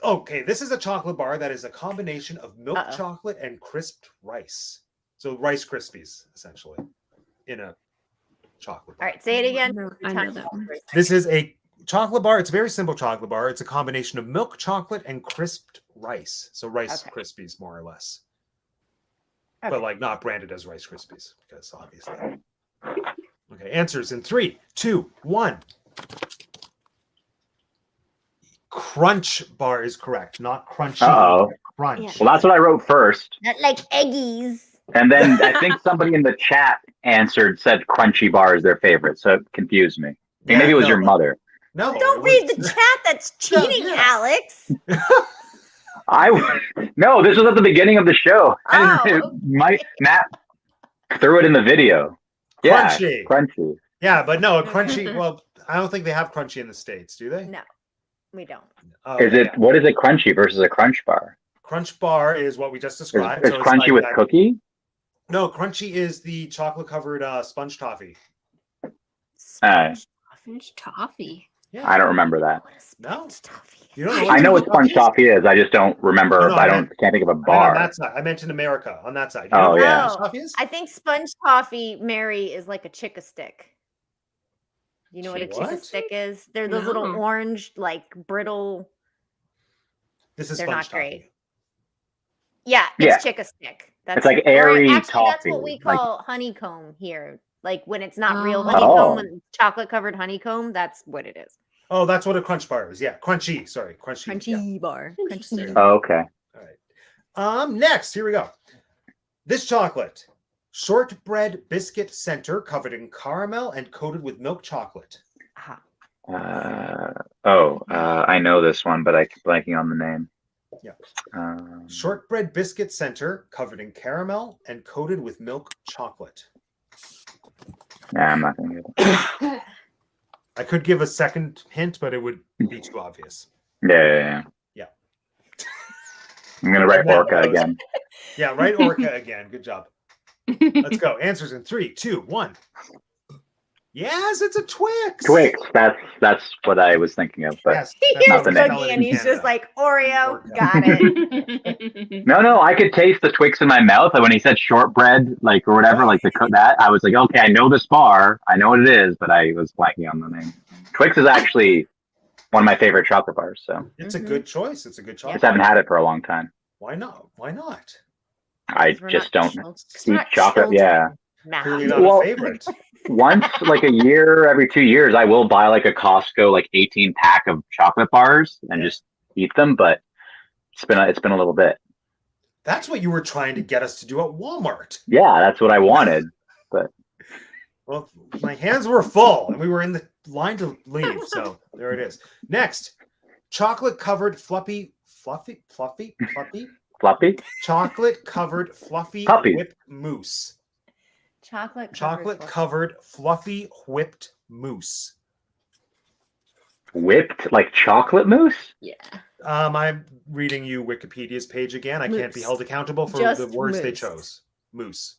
S1: Okay, this is a chocolate bar that is a combination of milk chocolate and crisped rice. So Rice Krispies, essentially, in a chocolate bar.
S2: All right, say it again.
S3: I know that one.
S1: This is a chocolate bar. It's a very simple chocolate bar. It's a combination of milk chocolate and crisped rice. So Rice Krispies, more or less.
S2: Okay.
S1: But like not branded as Rice Krispies, because obviously. Okay, answers in 3, 2, 1. Crunch bar is correct, not crunchy.
S4: Uh-oh.
S1: Crunch.
S2: Yeah.
S4: Well, that's what I wrote first.
S2: Not like eggies.
S4: And then I think somebody in the chat said crunchy bar is their favorite. So it confused me.
S1: Yeah,
S4: Maybe it was
S1: no,
S4: your mother.
S1: No,
S2: Don't
S1: it
S2: read the
S1: was-
S2: chat. That's cheating,
S1: yeah.
S2: Alex.
S4: No, this was at the beginning of the show.
S2: Oh.
S4: Matt threw it in the video. Yeah,
S1: Crunchy.
S4: crunchy.
S1: Yeah, but no, a crunchy. Well, I don't think they have crunchy in the States, do they?
S2: No, we don't.
S1: Oh,
S4: Is it
S1: yeah.
S4: what is it crunchy versus a crunch bar?
S1: Crunch bar is what we just
S4: Is
S1: described.
S4: it's
S1: so it's
S4: crunchy
S1: like
S4: with
S1: that-
S4: cookie?
S1: No, crunchy is the chocolate covered sponge
S3: Sponge toffee.
S1: Yeah.
S4: I don't remember that.
S2: What is
S1: No.
S2: sponge toffee?
S1: You don't know
S4: I know what
S1: sponge
S4: sponge toffee is. I just don't remember.
S1: No,
S4: I
S1: I
S4: can't think of a
S1: I meant
S4: bar.
S1: on that side. I meant in America on that side. You
S4: Oh,
S1: know what
S4: yeah.
S1: sponge toffee is?
S2: I think sponge toffee, Mary, is like a chick stick. You know what a
S1: What?
S2: chick stick is? They're those little
S3: No.
S2: orange, like brittle.
S1: This is
S2: They're
S1: sponge
S2: not great.
S1: toffee.
S2: Yeah,
S4: Yeah.
S2: it's chick stick. That's
S4: like
S2: or
S4: airy
S2: actually, that's
S4: toffee,
S2: what we
S4: like-
S2: call honeycomb here. Like when it's not real
S3: Oh.
S2: honeycomb,
S4: Oh.
S2: when it's chocolate covered honeycomb, that's what it is.
S1: Oh, that's what a crunch bar is. Yeah, crunchy. Sorry, crunchy.
S2: Crunchy
S1: Yeah.
S2: bar.
S3: Interesting.
S2: Crunchy.
S4: Oh, okay.
S1: All right. Next, here we go. This chocolate, shortbread biscuit center covered in caramel and coated with milk chocolate.
S2: Aha.
S4: I know this one, but I keep blanking on the name.
S1: Yeah.
S4: Um,
S1: Shortbread biscuit center covered in caramel and coated with milk chocolate.
S4: Nah, I'm not gonna get it.
S1: I could give a second hint, but it would be too obvious.
S4: Yeah.
S1: Yeah.
S4: I'm gonna write
S1: That
S4: Orca
S1: goes.
S4: again.
S1: Yeah, right, Orca again. Good job. Let's go. Answers in 3, 2, 1. Yes, it's a Twix.
S4: Twix. That's what I was thinking of. But
S1: Yes,
S2: He
S1: that's
S2: hears
S1: not the name.
S2: Cookie and he's just like Oreo.
S1: Oreo.
S2: Got it.
S4: no, I could taste the Twix in my mouth. And when he said shortbread, like or whatever, like that, I was like, okay, I know this bar, I know what it is, but I was blanking on the name. Twix is actually one of my favorite chocolate bars. So
S1: It's a good choice. It's a good choice.
S4: just haven't had it for a long time.
S1: Why not? Why not?
S4: I
S2: 'Cause we're
S4: just
S2: not
S4: don't
S2: children. 'Cause
S4: eat
S2: we're not
S4: chocolate.
S2: children.
S4: Yeah.
S2: Nah.
S1: Clearly not
S4: Well-
S1: a favorite.
S4: Once, like a year, every 2 years, I will buy like a Costco like 18 pack of chocolate bars and just eat them. But it's been a little bit.
S1: That's what you were trying to get us to do at Walmart.
S4: Yeah, that's what I wanted.
S1: Well, my hands were full and we were in the line to leave. So there it is. Next, chocolate covered fluffy.
S4: Floppy?
S1: Chocolate covered fluffy
S4: Puppy.
S1: whipped mousse.
S2: Chocolate
S1: Covered fluffy whipped mousse.
S4: Whipped like chocolate mousse?
S3: Yeah.
S1: I'm reading you Wikipedia's page again. I can't be
S2: Mousse.
S1: held accountable for
S2: Just
S1: the words they
S2: mousse.
S1: chose. Mousse.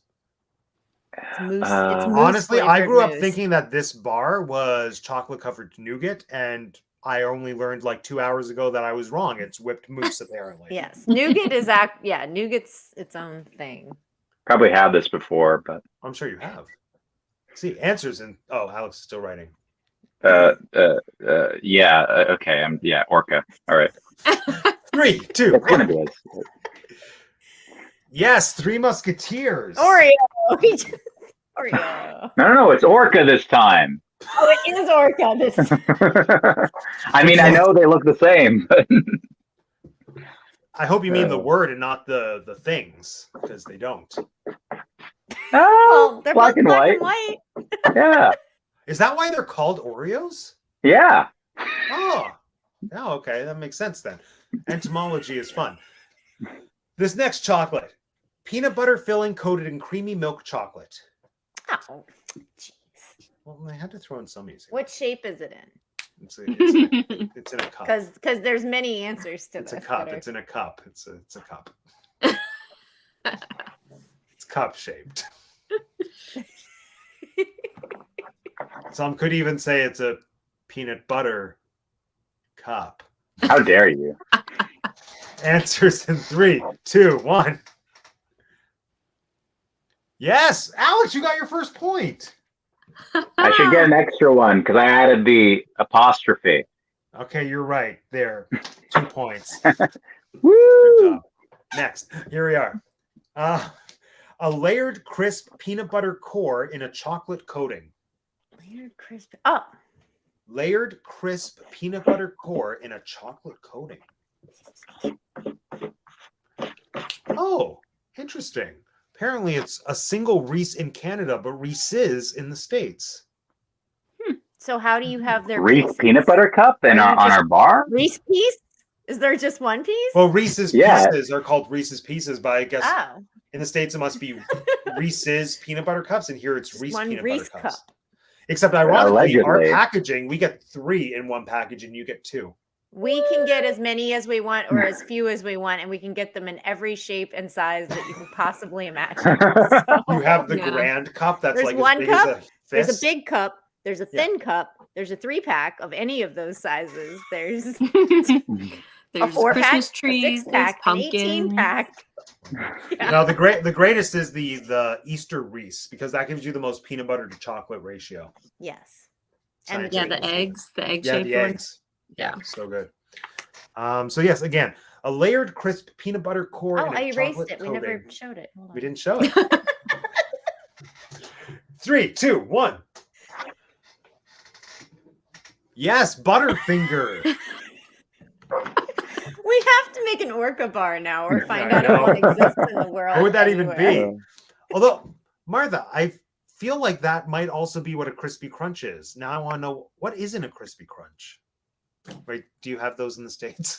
S2: It's mousse. It's
S4: Uh,
S2: mousse
S1: Honestly, I grew up
S2: flavored mousse.
S1: thinking that this bar was chocolate covered nougat, and I only learned like 2 hours ago that I was wrong. It's whipped mousse, apparently.
S2: Yes, nougat is nougat's its own thing.
S4: Probably had this before, but
S1: I'm sure you have. See, answers in. Oh, Alex is still writing.
S4: yeah. Okay. Yeah, Orca. All right.
S1: 3, 2,
S4: It's gonna
S1: 1.
S4: be.
S1: Yes, Three Musketeers.
S2: Oreo. Oreo.
S4: No. It's Orca this time.
S2: Oh, it is Orca this time.
S4: I mean, I know they look the same, but
S1: I hope you mean the word and not the things, because they don't.
S2: Well, they're
S4: black
S2: both
S4: and
S2: black
S4: white.
S2: and white.
S4: Yeah,
S1: Is that why they're called Oreos?
S4: yeah.
S1: Oh, okay, that makes sense then. Entomology is fun. This next chocolate, peanut butter filling coated in creamy milk chocolate.
S2: Oh, jeez.
S1: Well, I had to throw in some easy.
S2: What shape is it in?
S1: It's in a cup.
S2: Because there's many answers to
S1: It's
S2: this.
S1: a cup.
S2: that are-
S1: It's in a cup. It's a cup. It's cup shaped. Some could even say it's a peanut butter cup.
S4: How dare you?
S1: Answers in 3, 2, 1. Yes, Alex, you got your first point.
S4: I should get an extra one because I added the apostrophe.
S1: Okay, you're right. There, 2 points.
S4: Woo!
S1: Good job. Next, here we are. A layered, crisp peanut butter core in a chocolate coating.
S2: Layered crisp. Oh,
S1: Layered, crisp peanut butter core in a chocolate coating. Oh, interesting. Apparently, it's a single Reese in Canada, but Reese's in the States.
S2: so how do you have their
S4: Reese
S2: pieces?
S4: peanut butter cup and
S2: Are you
S4: on
S2: just-
S4: our bar.
S2: Reese piece? Is there just one piece?
S1: Well, Reese's
S4: Yeah.
S1: Pieces are called Reese's Pieces, but I guess
S2: Oh,
S1: in the States it must be Reese's peanut butter cups, and here it's
S2: Just
S1: Reese
S2: one
S1: peanut
S2: Reese
S1: butter cups.
S2: cup.
S1: Except ironically, our
S4: Allegedly.
S1: packaging, we get 3 in one package and you get 2.
S2: we can get as many as we want or as few as we want, and we can get them in every shape and size that you can possibly imagine. So,
S1: You have the
S3: Yeah.
S1: grand cup that's
S2: There's
S1: like
S2: one
S1: as big
S2: cup,
S1: as a
S2: there's
S1: fist.
S2: a big cup, there's a
S1: Yeah.
S2: thin cup, there's a 3-pack of any of those sizes. There's a
S3: There's
S2: 4-pack,
S3: Christmas
S2: a
S3: trees, there's
S2: 6-pack, an
S3: pumpkins.
S2: 18-pack. Yeah.
S1: No, the greatest is the Easter Reese because that gives you the most peanut butter to chocolate ratio.
S2: Yes. And
S1: Scientific.
S3: Yeah, the egg
S1: Yeah,
S3: shaped
S1: the
S3: one.
S1: eggs.
S3: Yeah.
S1: So good. So yes, again, a layered crisp peanut butter core.
S2: Oh,
S1: in a
S2: I erased
S1: chocolate
S2: it. We
S1: coating.
S2: never showed it. Hold on.
S1: We didn't show it. 3, 2, 1. Yes, Butterfinger.
S2: We have to make an orca bar now or find
S1: I
S2: out if
S1: know.
S2: one exists in the world.
S1: What would that even
S2: anywhere.
S1: be? Although, Martha, I feel like that might also be what a crispy crunch is. Now I want to know what isn't a crispy crunch. Wait, do you have those in the States?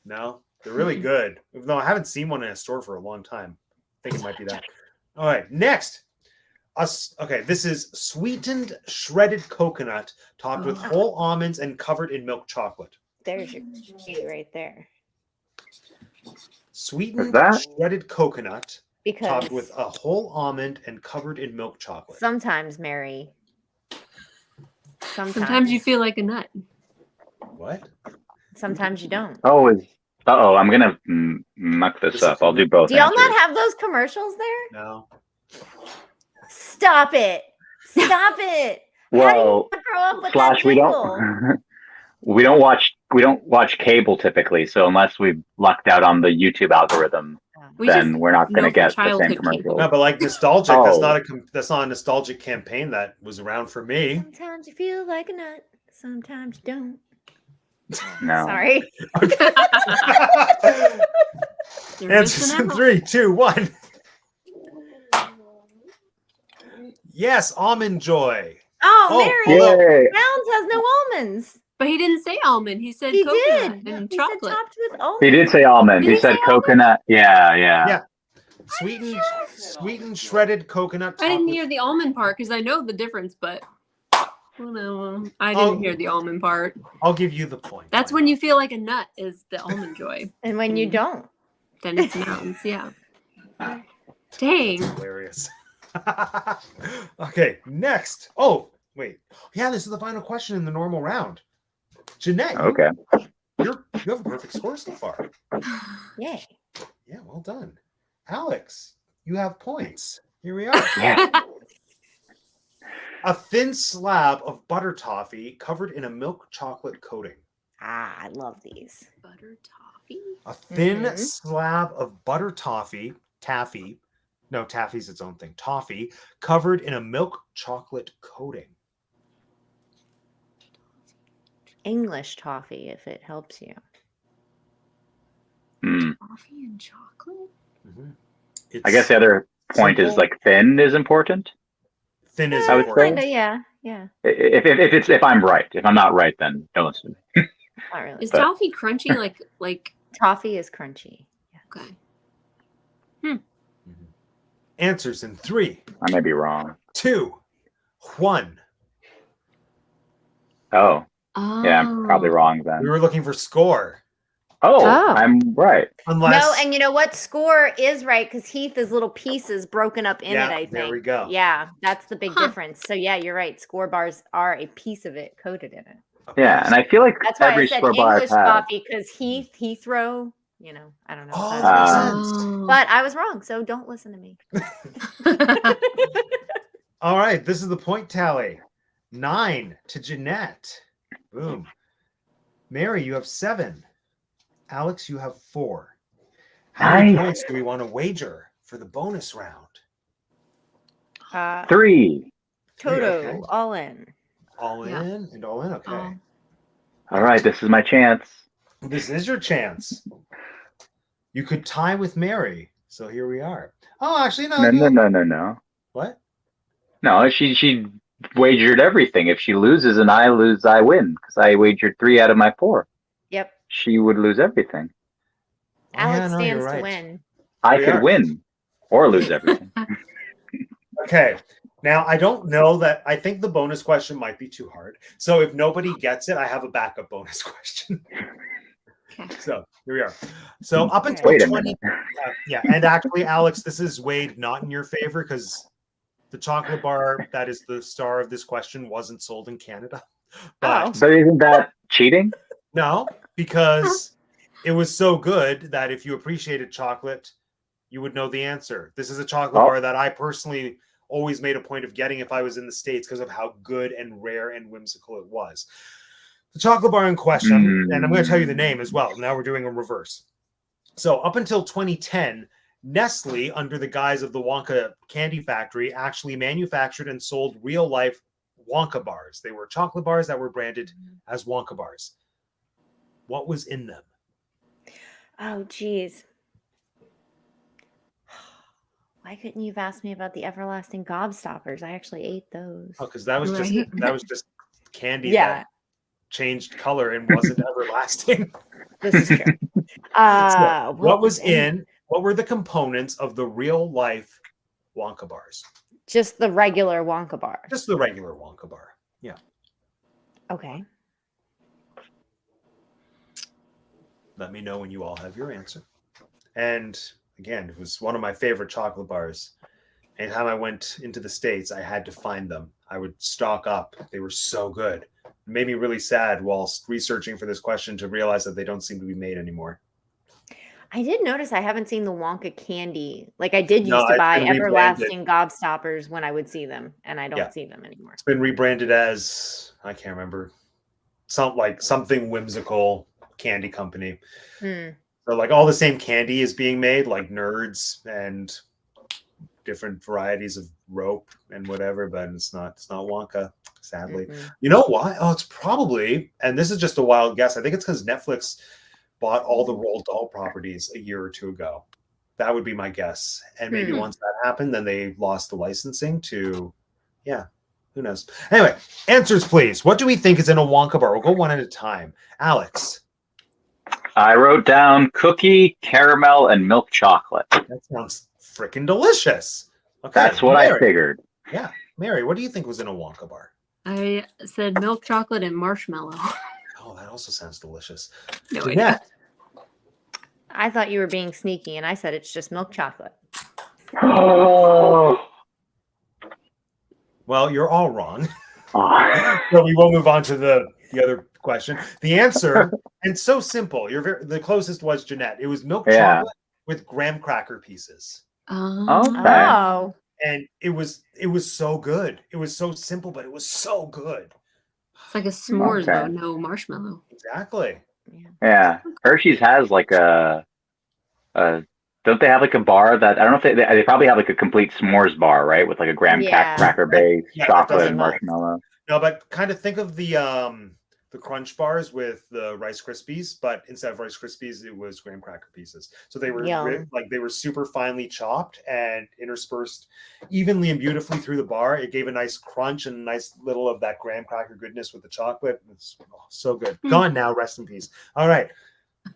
S1: No, they're really good. Even though I haven't seen one in a store for a long time. I think it might be that. All right, next. Okay, this is sweetened shredded coconut topped with
S3: Oh.
S1: whole almonds and covered in milk chocolate.
S2: There's your key right there.
S1: Sweetened
S4: that?
S1: shredded coconut
S2: Because
S1: topped with a whole almond and covered in milk chocolate.
S2: sometimes, Mary.
S3: Sometimes you feel like a nut.
S1: What?
S2: Sometimes you don't.
S4: Oh, I'm gonna muck this up. I'll do both.
S2: Do y'all
S4: answers.
S2: not have those commercials there?
S1: No.
S2: Stop it! Stop it! How
S4: Well,
S2: do you grow up with
S4: Slash,
S2: that
S4: we
S2: jingle?
S4: don't we don't watch cable typically. So unless we've lucked out on the YouTube algorithm,
S3: We
S4: then
S3: just
S4: we're not
S3: know
S4: gonna
S3: from
S4: get the same
S3: childhood
S4: commercials.
S3: cable.
S1: No, but like nostalgic.
S4: Oh.
S1: That's not a nostalgic campaign that was around for me.
S2: Sometimes you feel like a nut. Sometimes you don't.
S4: No.
S2: Sorry.
S3: You're
S1: Answers
S3: missing
S1: in
S3: out.
S1: 3, 2, 1. Yes, almond joy.
S2: Oh,
S1: Oh,
S2: Mary.
S1: although-
S4: Yay!
S2: Mounds has no almonds.
S3: But he didn't say almond. He said
S2: He
S3: coconut
S2: did.
S3: and
S2: He
S3: chocolate.
S2: said topped with almonds.
S4: He did say almond.
S2: Did
S4: He
S2: he
S4: said
S2: say almond?
S4: coconut. Yeah.
S1: Yeah. Sweetened shredded coconut.
S3: I didn't
S1: topped
S3: hear the almond part because I know the difference, but well, no, I
S1: Oh.
S3: didn't hear the almond part.
S1: with- I'll give you the point.
S3: That's when you feel like a nut is the almond joy.
S2: And when you don't.
S3: Then it's mountains, yeah. Dang.
S1: Hilarious. Okay, next. Oh, wait. Yeah, this is the final question in the normal round. Jeanette,
S4: Okay.
S1: you have a perfect score so far.
S2: Yay.
S1: Yeah, well done. Alex, you have points. Here we are.
S4: Yeah.
S1: A thin slab of butter toffee covered in a milk chocolate coating.
S2: I love these.
S3: Butter toffee?
S1: A thin
S2: Mhm.
S1: slab of butter taffy, no, taffy's its own thing, toffee, covered in a milk chocolate coating.
S2: English toffee, if it helps you.
S3: Toffee and chocolate?
S1: Mhm.
S4: I guess the other point is
S1: simple.
S4: like thin is important.
S1: Thin is
S4: I would say.
S1: important.
S2: Kinda, yeah.
S4: If I'm right. If I'm not right, then don't listen to me.
S2: Not really.
S3: Is
S4: But-
S3: toffee crunchy like
S2: Toffee is crunchy.
S3: okay.
S1: Mhm. Answers in 3,
S4: I may be wrong.
S1: 2, 1.
S4: Oh,
S3: Oh.
S4: yeah, I'm probably wrong then.
S1: We were looking for score.
S4: Oh,
S2: Oh.
S4: I'm right.
S1: Unless
S2: No, and you know what? Score is right because Heath is little pieces broken up in
S1: Yeah,
S2: it, I think.
S1: there we go.
S2: Yeah, that's the big
S3: Huh.
S2: difference. So yeah, you're right. Score bars are a piece of it coated in it.
S4: Yeah, and I feel like
S2: That's why
S4: every
S2: I said
S4: score bar I've
S2: English
S4: had.
S2: coffee because Heathrow, I don't know.
S1: Oh,
S2: I
S1: that
S2: don't know.
S1: makes sense.
S3: Oh.
S2: But I was wrong, so don't listen to me.
S1: All right, this is the point tally. 9 to Jeanette. Boom. Mary, you have 7. Alex, you have 4. How many
S4: Nice.
S1: points do we want to wager for the bonus round?
S4: 3.
S2: Toto,
S1: okay.
S2: all in.
S1: All
S3: Yeah.
S1: in and all in. Okay.
S3: Oh.
S4: All right, this is my chance.
S1: This is your chance. You could tie with Mary. So here we are. Oh, actually, no.
S4: No.
S1: What?
S4: No, she wagered everything. If she loses and I lose, I win because I wagered 3 out of my 4.
S2: Yep.
S4: She would lose everything.
S2: Alex
S1: no, you're
S2: stands to
S1: right.
S2: win.
S4: I
S1: We
S4: could
S1: are.
S4: win or lose everything.
S1: Okay. Now, I don't know that. I think the bonus question might be too hard. So if nobody gets it, I have a backup bonus question.
S3: Okay.
S1: So here we are. So up until
S4: Wait a
S1: 20.
S4: minute.
S1: Yeah. And actually, Alex, this is weighed not in your favor because the chocolate bar that is the star of this question wasn't sold in Canada. But
S4: But isn't that cheating?
S1: no, because it was so good that if you appreciated chocolate, you would know the answer. This is a chocolate bar that I personally always made a point of getting if I was in the States because of how good and rare and whimsical it was. The chocolate bar in question, and I'm going to tell you the name as well. Now we're doing a reverse. So up until 2010, Nestle, under the guise of the Wonka Candy Factory, actually manufactured and sold real-life Wonka bars. They were chocolate bars that were branded as Wonka bars. What was in them?
S2: Oh, geez. Why couldn't you have asked me about the everlasting gobstoppers? I actually ate those.
S1: Oh, because that was
S3: Right.
S1: just candy
S2: Yeah.
S1: that changed color and wasn't everlasting.
S2: This is true.
S1: So, what was in? What were the components of the real life Wonka bars?
S2: Just the regular Wonka bar.
S1: Just the regular Wonka bar. Yeah.
S2: Okay.
S1: Let me know when you all have your answer. And again, it was one of my favorite chocolate bars. Anytime I went into the States, I had to find them. I would stock up. They were so good. It made me really sad whilst researching for this question to realize that they don't seem to be made anymore.
S2: I did notice I haven't seen the Wonka candy. Like I did
S1: No,
S2: used to
S1: it's
S2: buy
S1: been rebranded.
S2: everlasting gobstoppers when I would see them, and I don't
S1: Yeah.
S2: see them anymore.
S1: It's been rebranded as, I can't remember, something whimsical candy company.
S2: Hmm.
S1: So like all the same candy is being made, like Nerds and different varieties of rope and whatever, but it's not Wonka, sadly.
S2: Mhm.
S1: You know why? Oh, it's probably, and this is just a wild guess. I think it's because Netflix bought all the Roald Dahl properties a year or two ago. That would be my guess. And maybe once that happened, then they lost the licensing to, who knows? Anyway, answers, please. What do we think is in a Wonka bar? We'll go one at a time. Alex.
S4: I wrote down cookie, caramel, and milk chocolate.
S1: That sounds freaking delicious. Okay.
S4: That's what I
S1: Mary.
S4: figured.
S1: Yeah. Mary, what do you think was in a Wonka bar?
S3: I said milk chocolate and marshmallow.
S1: Oh, that also sounds delicious.
S3: No idea.
S1: Jeanette.
S2: I thought you were being sneaky, and I said it's just milk chocolate.
S4: Oh.
S1: Well, you're all wrong. So we will move on to the other question. The answer, and so simple. The closest was Jeanette. It was milk chocolate with graham cracker pieces.
S4: Okay.
S2: Oh,
S1: And it was so good. It was so simple, but it was so good.
S3: It's like a s'mores,
S4: Okay.
S3: but no marshmallow.
S1: Exactly.
S4: Yeah, Hershey's has like a don't they have like a bar that I don't know if they probably have like a complete s'mores bar, right, with like a graham
S2: Yeah.
S4: cracker base,
S1: Yeah, that
S4: chocolate,
S1: doesn't
S4: and
S1: melt.
S4: marshmallow.
S1: No, but kind of think of the Crunch bars with the Rice Krispies, but instead of Rice Krispies, it was graham cracker pieces. So they were
S2: Yum.
S1: like they were super finely chopped and interspersed evenly and beautifully through the bar. It gave a nice crunch and a nice little of that graham cracker goodness with the chocolate. It's so good. Gone now. Rest in peace. All right,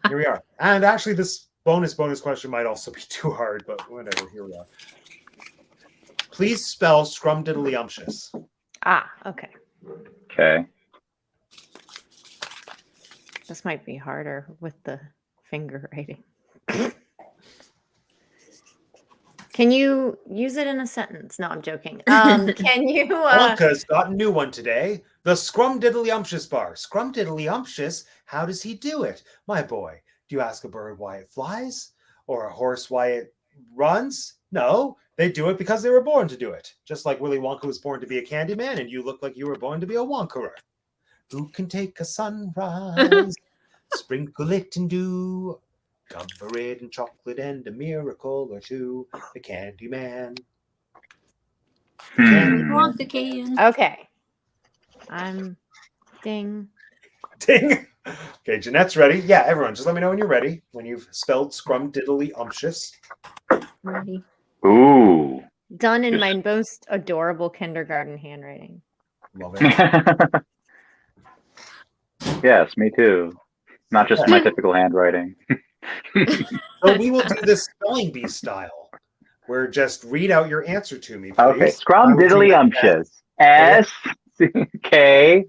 S1: here we are. And actually, this bonus question might also be too hard, but whatever. Here we are. Please spell scrumdiddlyumptious.
S2: Ah, okay.
S4: Okay.
S2: This might be harder with the finger writing. Can you use it in a sentence? No, I'm joking. Can you?
S1: Wonka's got a new one today. The scrumdiddlyumptious bar. Scrumdiddlyumptious? How does he do it? My boy, do you ask a bird why it flies? Or a horse why it runs? No, they do it because they were born to do it. Just like Willy Wonka was born to be a candy man, and you look like you were born to be a Wonkerer. Who can take a sunrise, sprinkle it in dew, cover it in chocolate and a miracle or two? The candy man.
S3: Wonka can.
S2: Okay. I'm ding.
S1: Ding. Okay, Jeanette's ready. Yeah, everyone, just let me know when you're ready. When you've spelled scrumdiddlyumptious.
S3: Ready.
S4: Ooh.
S2: Done in my most adorable kindergarten handwriting.
S1: Love it.
S4: Yes, me too. Not just my typical handwriting.
S1: So we will do this spelling bee style, where just read out your answer to me, please.
S4: Okay, scrumdiddlyumptious. S-K.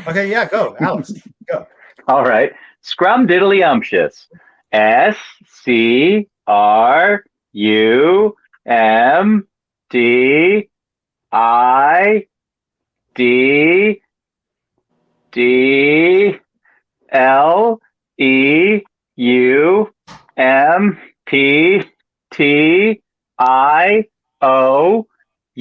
S1: Okay, yeah, go, Alex. Go.
S4: All right. Scrumdiddlyumptious.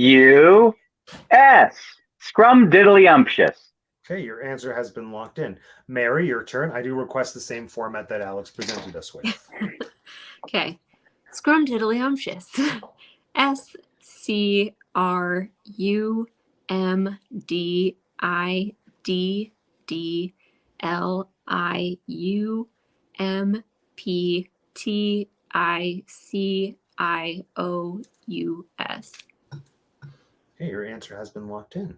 S4: S-C-R-U-M-P-T-I-D-L-E-U-M-P-T-I-O-U-S. Scrumdiddlyumptious.
S1: Okay, your answer has been locked in. Mary, your turn. I do request the same format that Alex presented us with.
S3: Okay. Scrumdiddlyumptious. S-C-R-U-M-D-I-D-L-I-U-M-P-T-I-C-I-O-U-S.
S1: Okay, your answer has been locked in.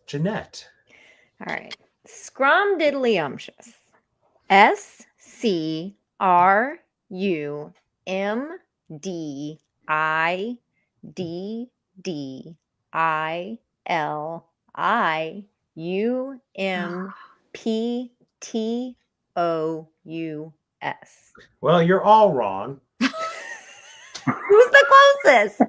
S1: Jeanette.
S2: All right. Scrumdiddlyumptious. S-C-R-U-M-D-I-D-L-I-U-M-P-T-O-U-S.
S1: Well, you're all wrong.
S2: Who's the closest?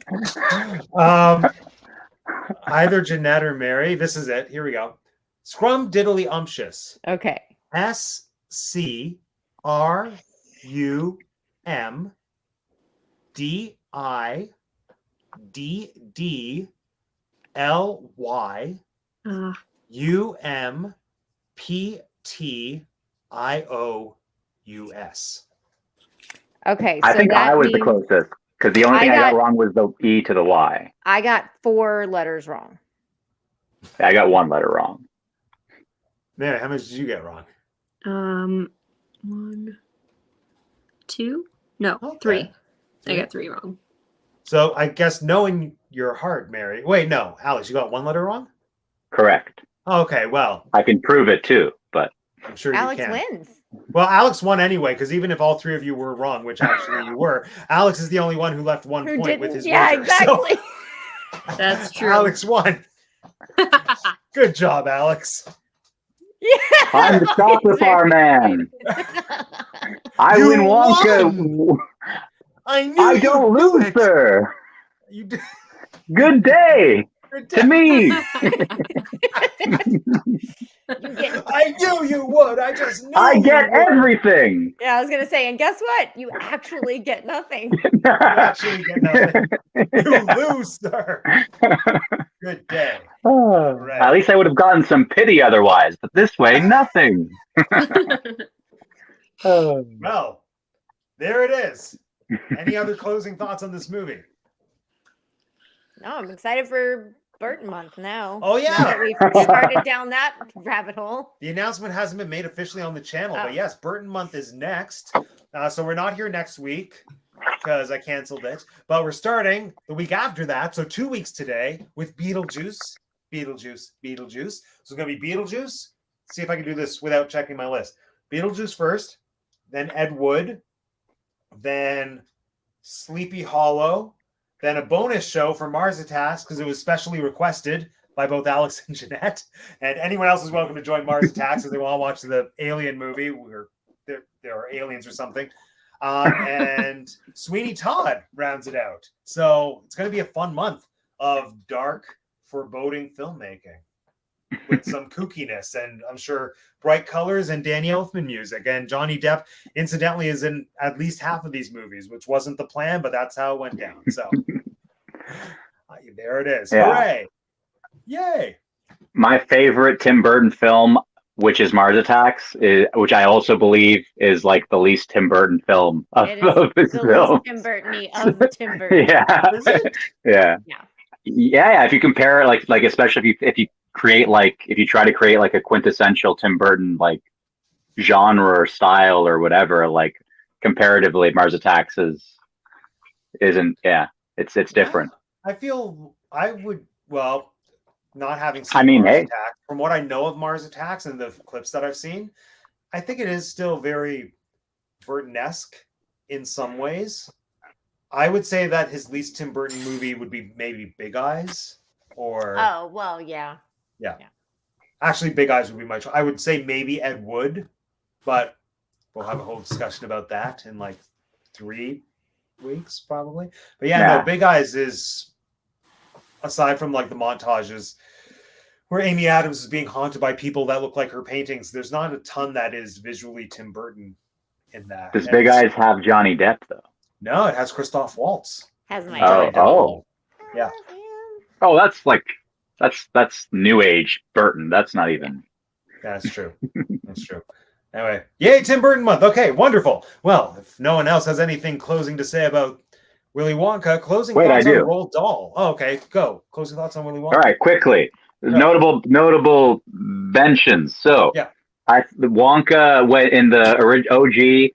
S1: Either Jeanette or Mary. This is it. Here we go. Scrumdiddlyumptious.
S2: Okay.
S1: SCRUMDIDDLYUMPTIOUS.
S2: Okay.
S4: I
S2: so
S4: think
S2: that
S4: I was the
S2: means
S4: closest because the only thing I got wrong was the E to the Y.
S2: I got 4 letters wrong.
S4: I got 1 letter wrong.
S1: Mary, how much did you get wrong?
S3: 1, 2, no,
S1: Okay.
S3: 3. I got 3 wrong.
S1: So I guess knowing your heart, Mary. Wait, no, Alex, you got 1 letter wrong?
S4: Correct.
S1: Okay, well,
S4: I can prove it too, but
S1: I'm sure
S2: Alex
S1: you can.
S2: wins.
S1: Well, Alex won anyway, because even if all 3 of you were wrong, which actually you were, Alex is the only one who left 1
S2: Who
S1: point with
S2: didn't?
S1: his
S2: Yeah,
S1: wager.
S2: exactly.
S3: That's
S1: So
S3: true.
S1: Alex won. Good job, Alex.
S2: Yeah,
S4: I'm the chocolate bar man. I
S1: You
S4: win Wonka.
S1: won! I knew
S4: I
S1: you'd
S4: don't
S1: do
S4: lose,
S1: it.
S4: sir.
S1: You did.
S4: Good day. To me.
S1: I knew you would. I just knew
S4: I get
S1: you would.
S4: everything.
S2: Yeah, I was gonna say, and guess what? You actually get nothing.
S1: You actually get nothing. You lose, sir. Good day. Right.
S4: At least I would have gotten some pity otherwise, but this way, nothing.
S1: Well, there it is. Any other closing thoughts on this movie?
S2: No, I'm excited for Burton month now.
S1: Oh, yeah.
S2: Now that we've started down that rabbit hole.
S1: The announcement hasn't been made officially on the channel,
S2: Oh.
S1: but yes, Burton month is next. So we're not here next week because I canceled it, but we're starting the week after that. So 2 weeks today with Beetlejuice. So it's going to be Beetlejuice. See if I can do this without checking my list. Beetlejuice first, then Ed Wood, then Sleepy Hollow, then a bonus show for Mars Attacks because it was specially requested by both Alex and Jeanette. And anyone else is welcome to join Mars Attacks if they want to watch the Alien movie where there are aliens or something. And Sweeney Todd rounds it out. So it's going to be a fun month of dark, foreboding filmmaking with some kookiness and I'm sure bright colors and Danny Elfman music. And Johnny Depp, incidentally, is in at least half of these movies, which wasn't the plan, but that's how it went down. So there it is. Yeah. Hooray. Yay.
S4: My favorite Tim Burton film, which is Mars Attacks, which I also believe is like the least Tim Burton film of his film.
S2: Tim Burton-y of Tim Burton.
S4: Yeah. Yeah. If you compare it, like especially if you try to create like a quintessential Tim Burton like genre or style or whatever, like comparatively, Mars Attacks isn't. Yeah, it's different.
S1: I feel I would not having seen Mars Attacks, from what I know of Mars Attacks and the clips that I've seen, I think it is still very Burton-esque in some ways. I would say that his least Tim Burton movie would be maybe Big Eyes or...
S2: Oh, well, yeah.
S1: Yeah. Actually, Big Eyes would be my choice. I would say maybe Ed Wood, but we'll have a whole discussion about that in like 3 weeks probably. But no, Big Eyes is, aside from like the montages where Amy Adams is being haunted by people that look like her paintings, there's not a ton that is visually Tim Burton in that.
S4: Does Big Eyes have Johnny Depp though?
S1: No, it has Christoph Waltz.
S2: Has my
S1: yeah.
S4: Oh, that's new age Burton. That's not even.
S1: That's true. That's true. Anyway, yay, Tim Burton month. Okay, wonderful. Well, if no one else has anything closing to say about Willy Wonka, thoughts on Roald Dahl. Oh, okay, go. Closing thoughts on Willy Wonka.
S4: All right, quickly. Notable mentions. So, the Wonka in the OG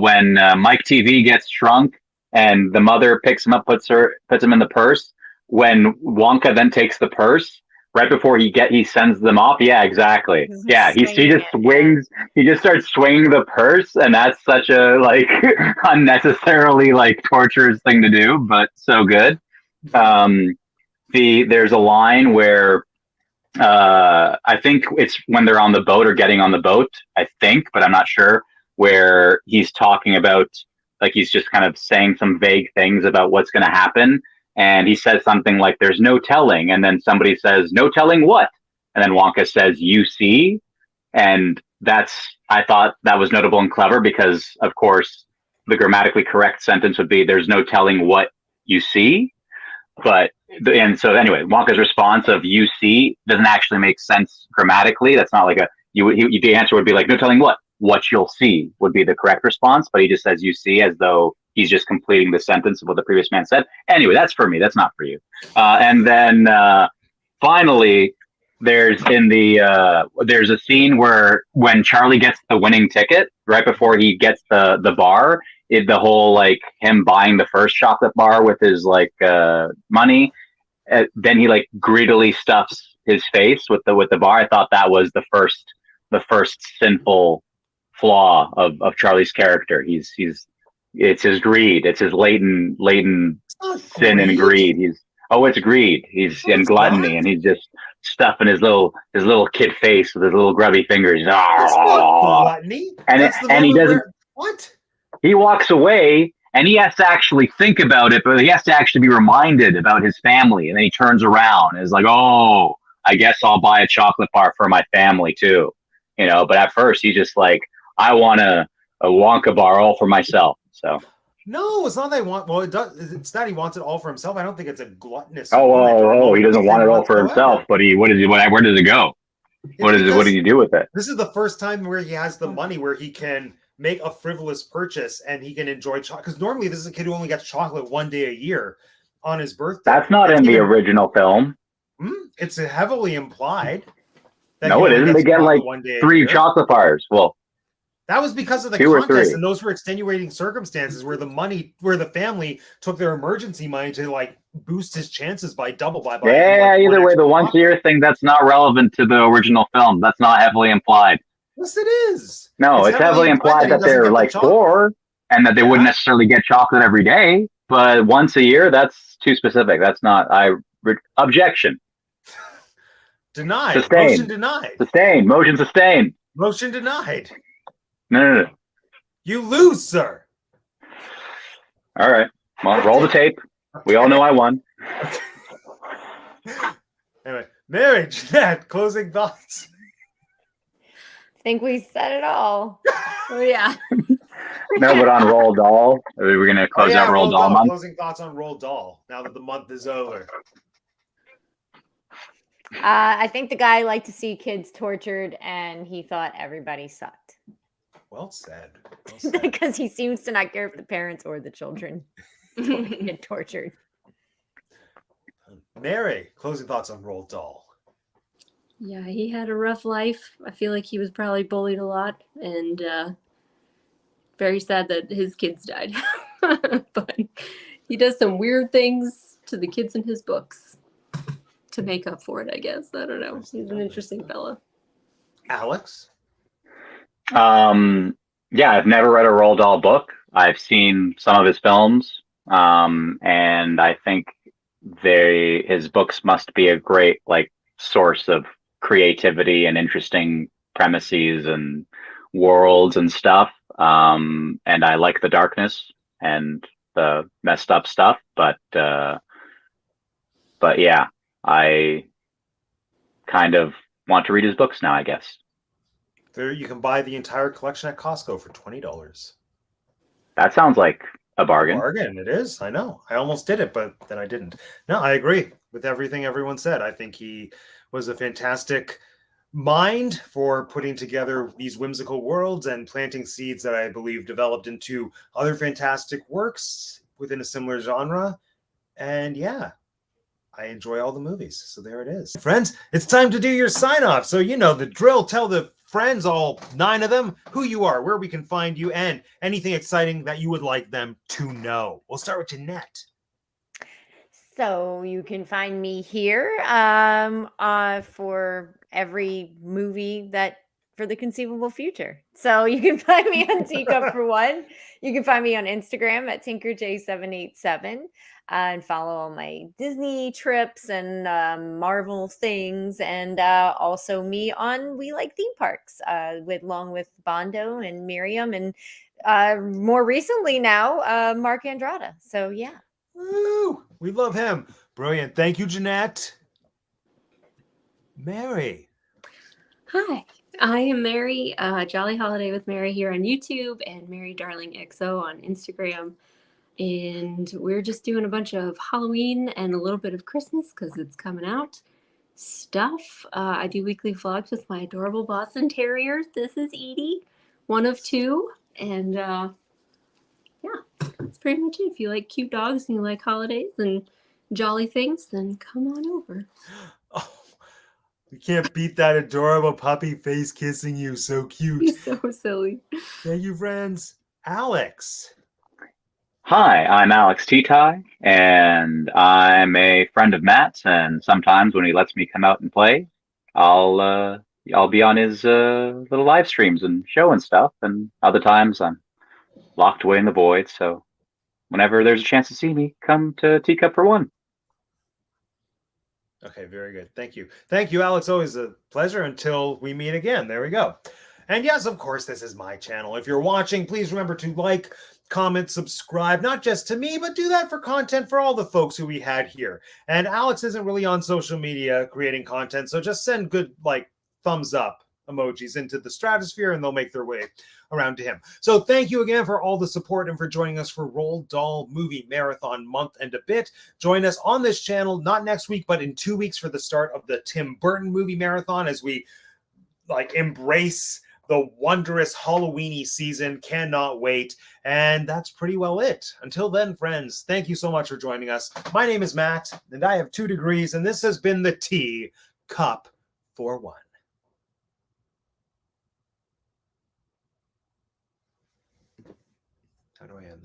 S4: when Mike TV gets shrunk and the mother picks him up, puts him in the purse. When Wonka then takes the purse right before he sends them off. Yeah, exactly. Yeah, he just swings. He just starts swinging the purse, and that's such a like unnecessarily like torturous thing to do, but so good. There's a line where I think it's when they're on the boat or getting on the boat, I think, but I'm not sure, where he's talking about, like, he's just kind of saying some vague things about what's going to happen. And he says something like, there's no telling. And then somebody says, no telling what? And then Wonka says, you see? And I thought that was notable and clever because, of course, the grammatically correct sentence would be, there's no telling what you see. And so anyway, Wonka's response of you see doesn't actually make sense grammatically. That's not like the answer would be like, no telling what you'll see would be the correct response. But he just says you see as though he's just completing the sentence of what the previous man said. Anyway, that's for me. That's not for you. And then finally, there's a scene where when Charlie gets the winning ticket right before he gets the bar, the whole like him buying the first chocolate bar with his like money, then he like greedily stuffs his face with the bar. I thought that was the first sinful flaw of Charlie's character. It's his greed. It's his latent sin and greed. It's greed. He's in gluttony, and he's just stuffing his little kid face with his little grubby fingers.
S1: That's not gluttony.
S4: And he doesn't.
S1: What?
S4: He walks away, and he has to actually think about it, but he has to actually be reminded about his family. And then he turns around and is like, oh, I guess I'll buy a chocolate bar for my family too. But at first he's just like, I want a Wonka bar all for myself. So.
S1: No, it's not that he wants. Well, it does. It's that he wants it all for himself. I don't think it's a gluttonous.
S4: He doesn't want it all for himself. But where does it go? What does he do with it?
S1: This is the first time where he has the money where he can make a frivolous purchase and he can enjoy chocolate. Because normally this is a kid who only gets chocolate one day a year on his birthday.
S4: That's not in the original film.
S1: It's heavily implied.
S4: No, it isn't. They get like 3 chocolate bars. Well,
S1: that was because of the
S4: 2 or 3.
S1: contest, and those were extenuating circumstances where the family took their emergency money to like boost his chances by double.
S4: Either way, the once a year thing, that's not relevant to the original film. That's not heavily implied.
S1: Yes, it is.
S4: No, it's heavily implied that they're like poor and that they wouldn't necessarily get chocolate every day. But once a year, that's too specific. That's not. Objection.
S1: Denied.
S4: Sustained.
S1: Motion denied.
S4: Sustained. Motion sustained.
S1: Motion denied.
S4: No.
S1: You lose, sir.
S4: All right. Well, roll the tape. We all know I won.
S1: Anyway, Mary, Jeanette, closing thoughts.
S2: I think we said it all.
S3: Oh yeah.
S4: No, but on Roll Doll, we're going to close out Roll Doll month.
S1: Closing thoughts on Roll Doll now that the month is over.
S2: I think the guy liked to see kids tortured, and he thought everybody sucked.
S1: Well said.
S2: Because he seems to not care if the parents or the children get tortured.
S1: Mary, closing thoughts on Roll Doll.
S3: Yeah, he had a rough life. I feel like he was probably bullied a lot, and very sad that his kids died. But he does some weird things to the kids in his books to make up for it, I guess. I don't know. He's an interesting fella.
S1: Alex?
S4: Yeah, I've never read a Roald Dahl book. I've seen some of his films, and I think his books must be a great source of creativity and interesting premises and worlds and stuff. And I like the darkness and the messed up stuff, but yeah, I kind of want to read his books now, I guess.
S1: There, you can buy the entire collection at Costco for $20.
S4: That sounds like a bargain.
S1: It is. I know. I almost did it, but then I didn't. No, I agree with everything everyone said. I think he was a fantastic mind for putting together these whimsical worlds and planting seeds that I believe developed into other fantastic works within a similar genre. And yeah, I enjoy all the movies. So there it is. Friends, it's time to do your sign off. So you know the drill. Tell the friends, all 9 of them, who you are, where we can find you, and anything exciting that you would like them to know. We'll start with Jeanette.
S2: So you can find me here for every movie for the conceivable future. So you can find me on Teacup for One. You can find me on Instagram at TinkerJ787 and follow all my Disney trips and Marvel things, and also me on We Like Theme Parks along with Bondo and Miriam, and more recently now Mark Andrada. So yeah.
S1: Woo! We love him. Brilliant. Thank you, Jeanette. Mary.
S3: Hi, I am Mary, Jolly Holiday with Mary here on YouTube, and Mary Darling XO on Instagram. And we're just doing a bunch of Halloween and a little bit of Christmas because it's coming out stuff. I do weekly vlogs with my adorable Boston Terriers. This is Edie, one of 2. And yeah, that's pretty much it. If you like cute dogs and you like holidays and jolly things, then come on over.
S1: Oh, you can't beat that adorable puppy face kissing you. So cute.
S3: He's so silly.
S1: Thank you, friends. Alex.
S4: Hi, I'm Alex T-Tie, and I'm a friend of Matt's, and sometimes when he lets me come out and play, I'll be on his little live streams and show and stuff, and other times I'm locked away in the void, so whenever there's a chance to see me, come to Teacup for One.
S1: Okay, very good. Thank you. Thank you, Alex. Always a pleasure until we meet again. There we go. And yes, of course, this is my channel. If you're watching, please remember to like, comment, subscribe, not just to me, but do that for content for all the folks who we had here. And Alex isn't really on social media creating content, so just send good, like, thumbs up emojis into the stratosphere and they'll make their way around to him. So thank you again for all the support and for joining us for Roald Dahl Movie Marathon month and a bit. Join us on this channel, not next week, but in 2 weeks for the start of the Tim Burton Movie Marathon as we embrace the wondrous Halloweeny season. Cannot wait. And that's pretty well it. Until then, friends, thank you so much for joining us. My name is Matt, and I have 2 degrees, and this has been the Tea Cup for One. How do I end this?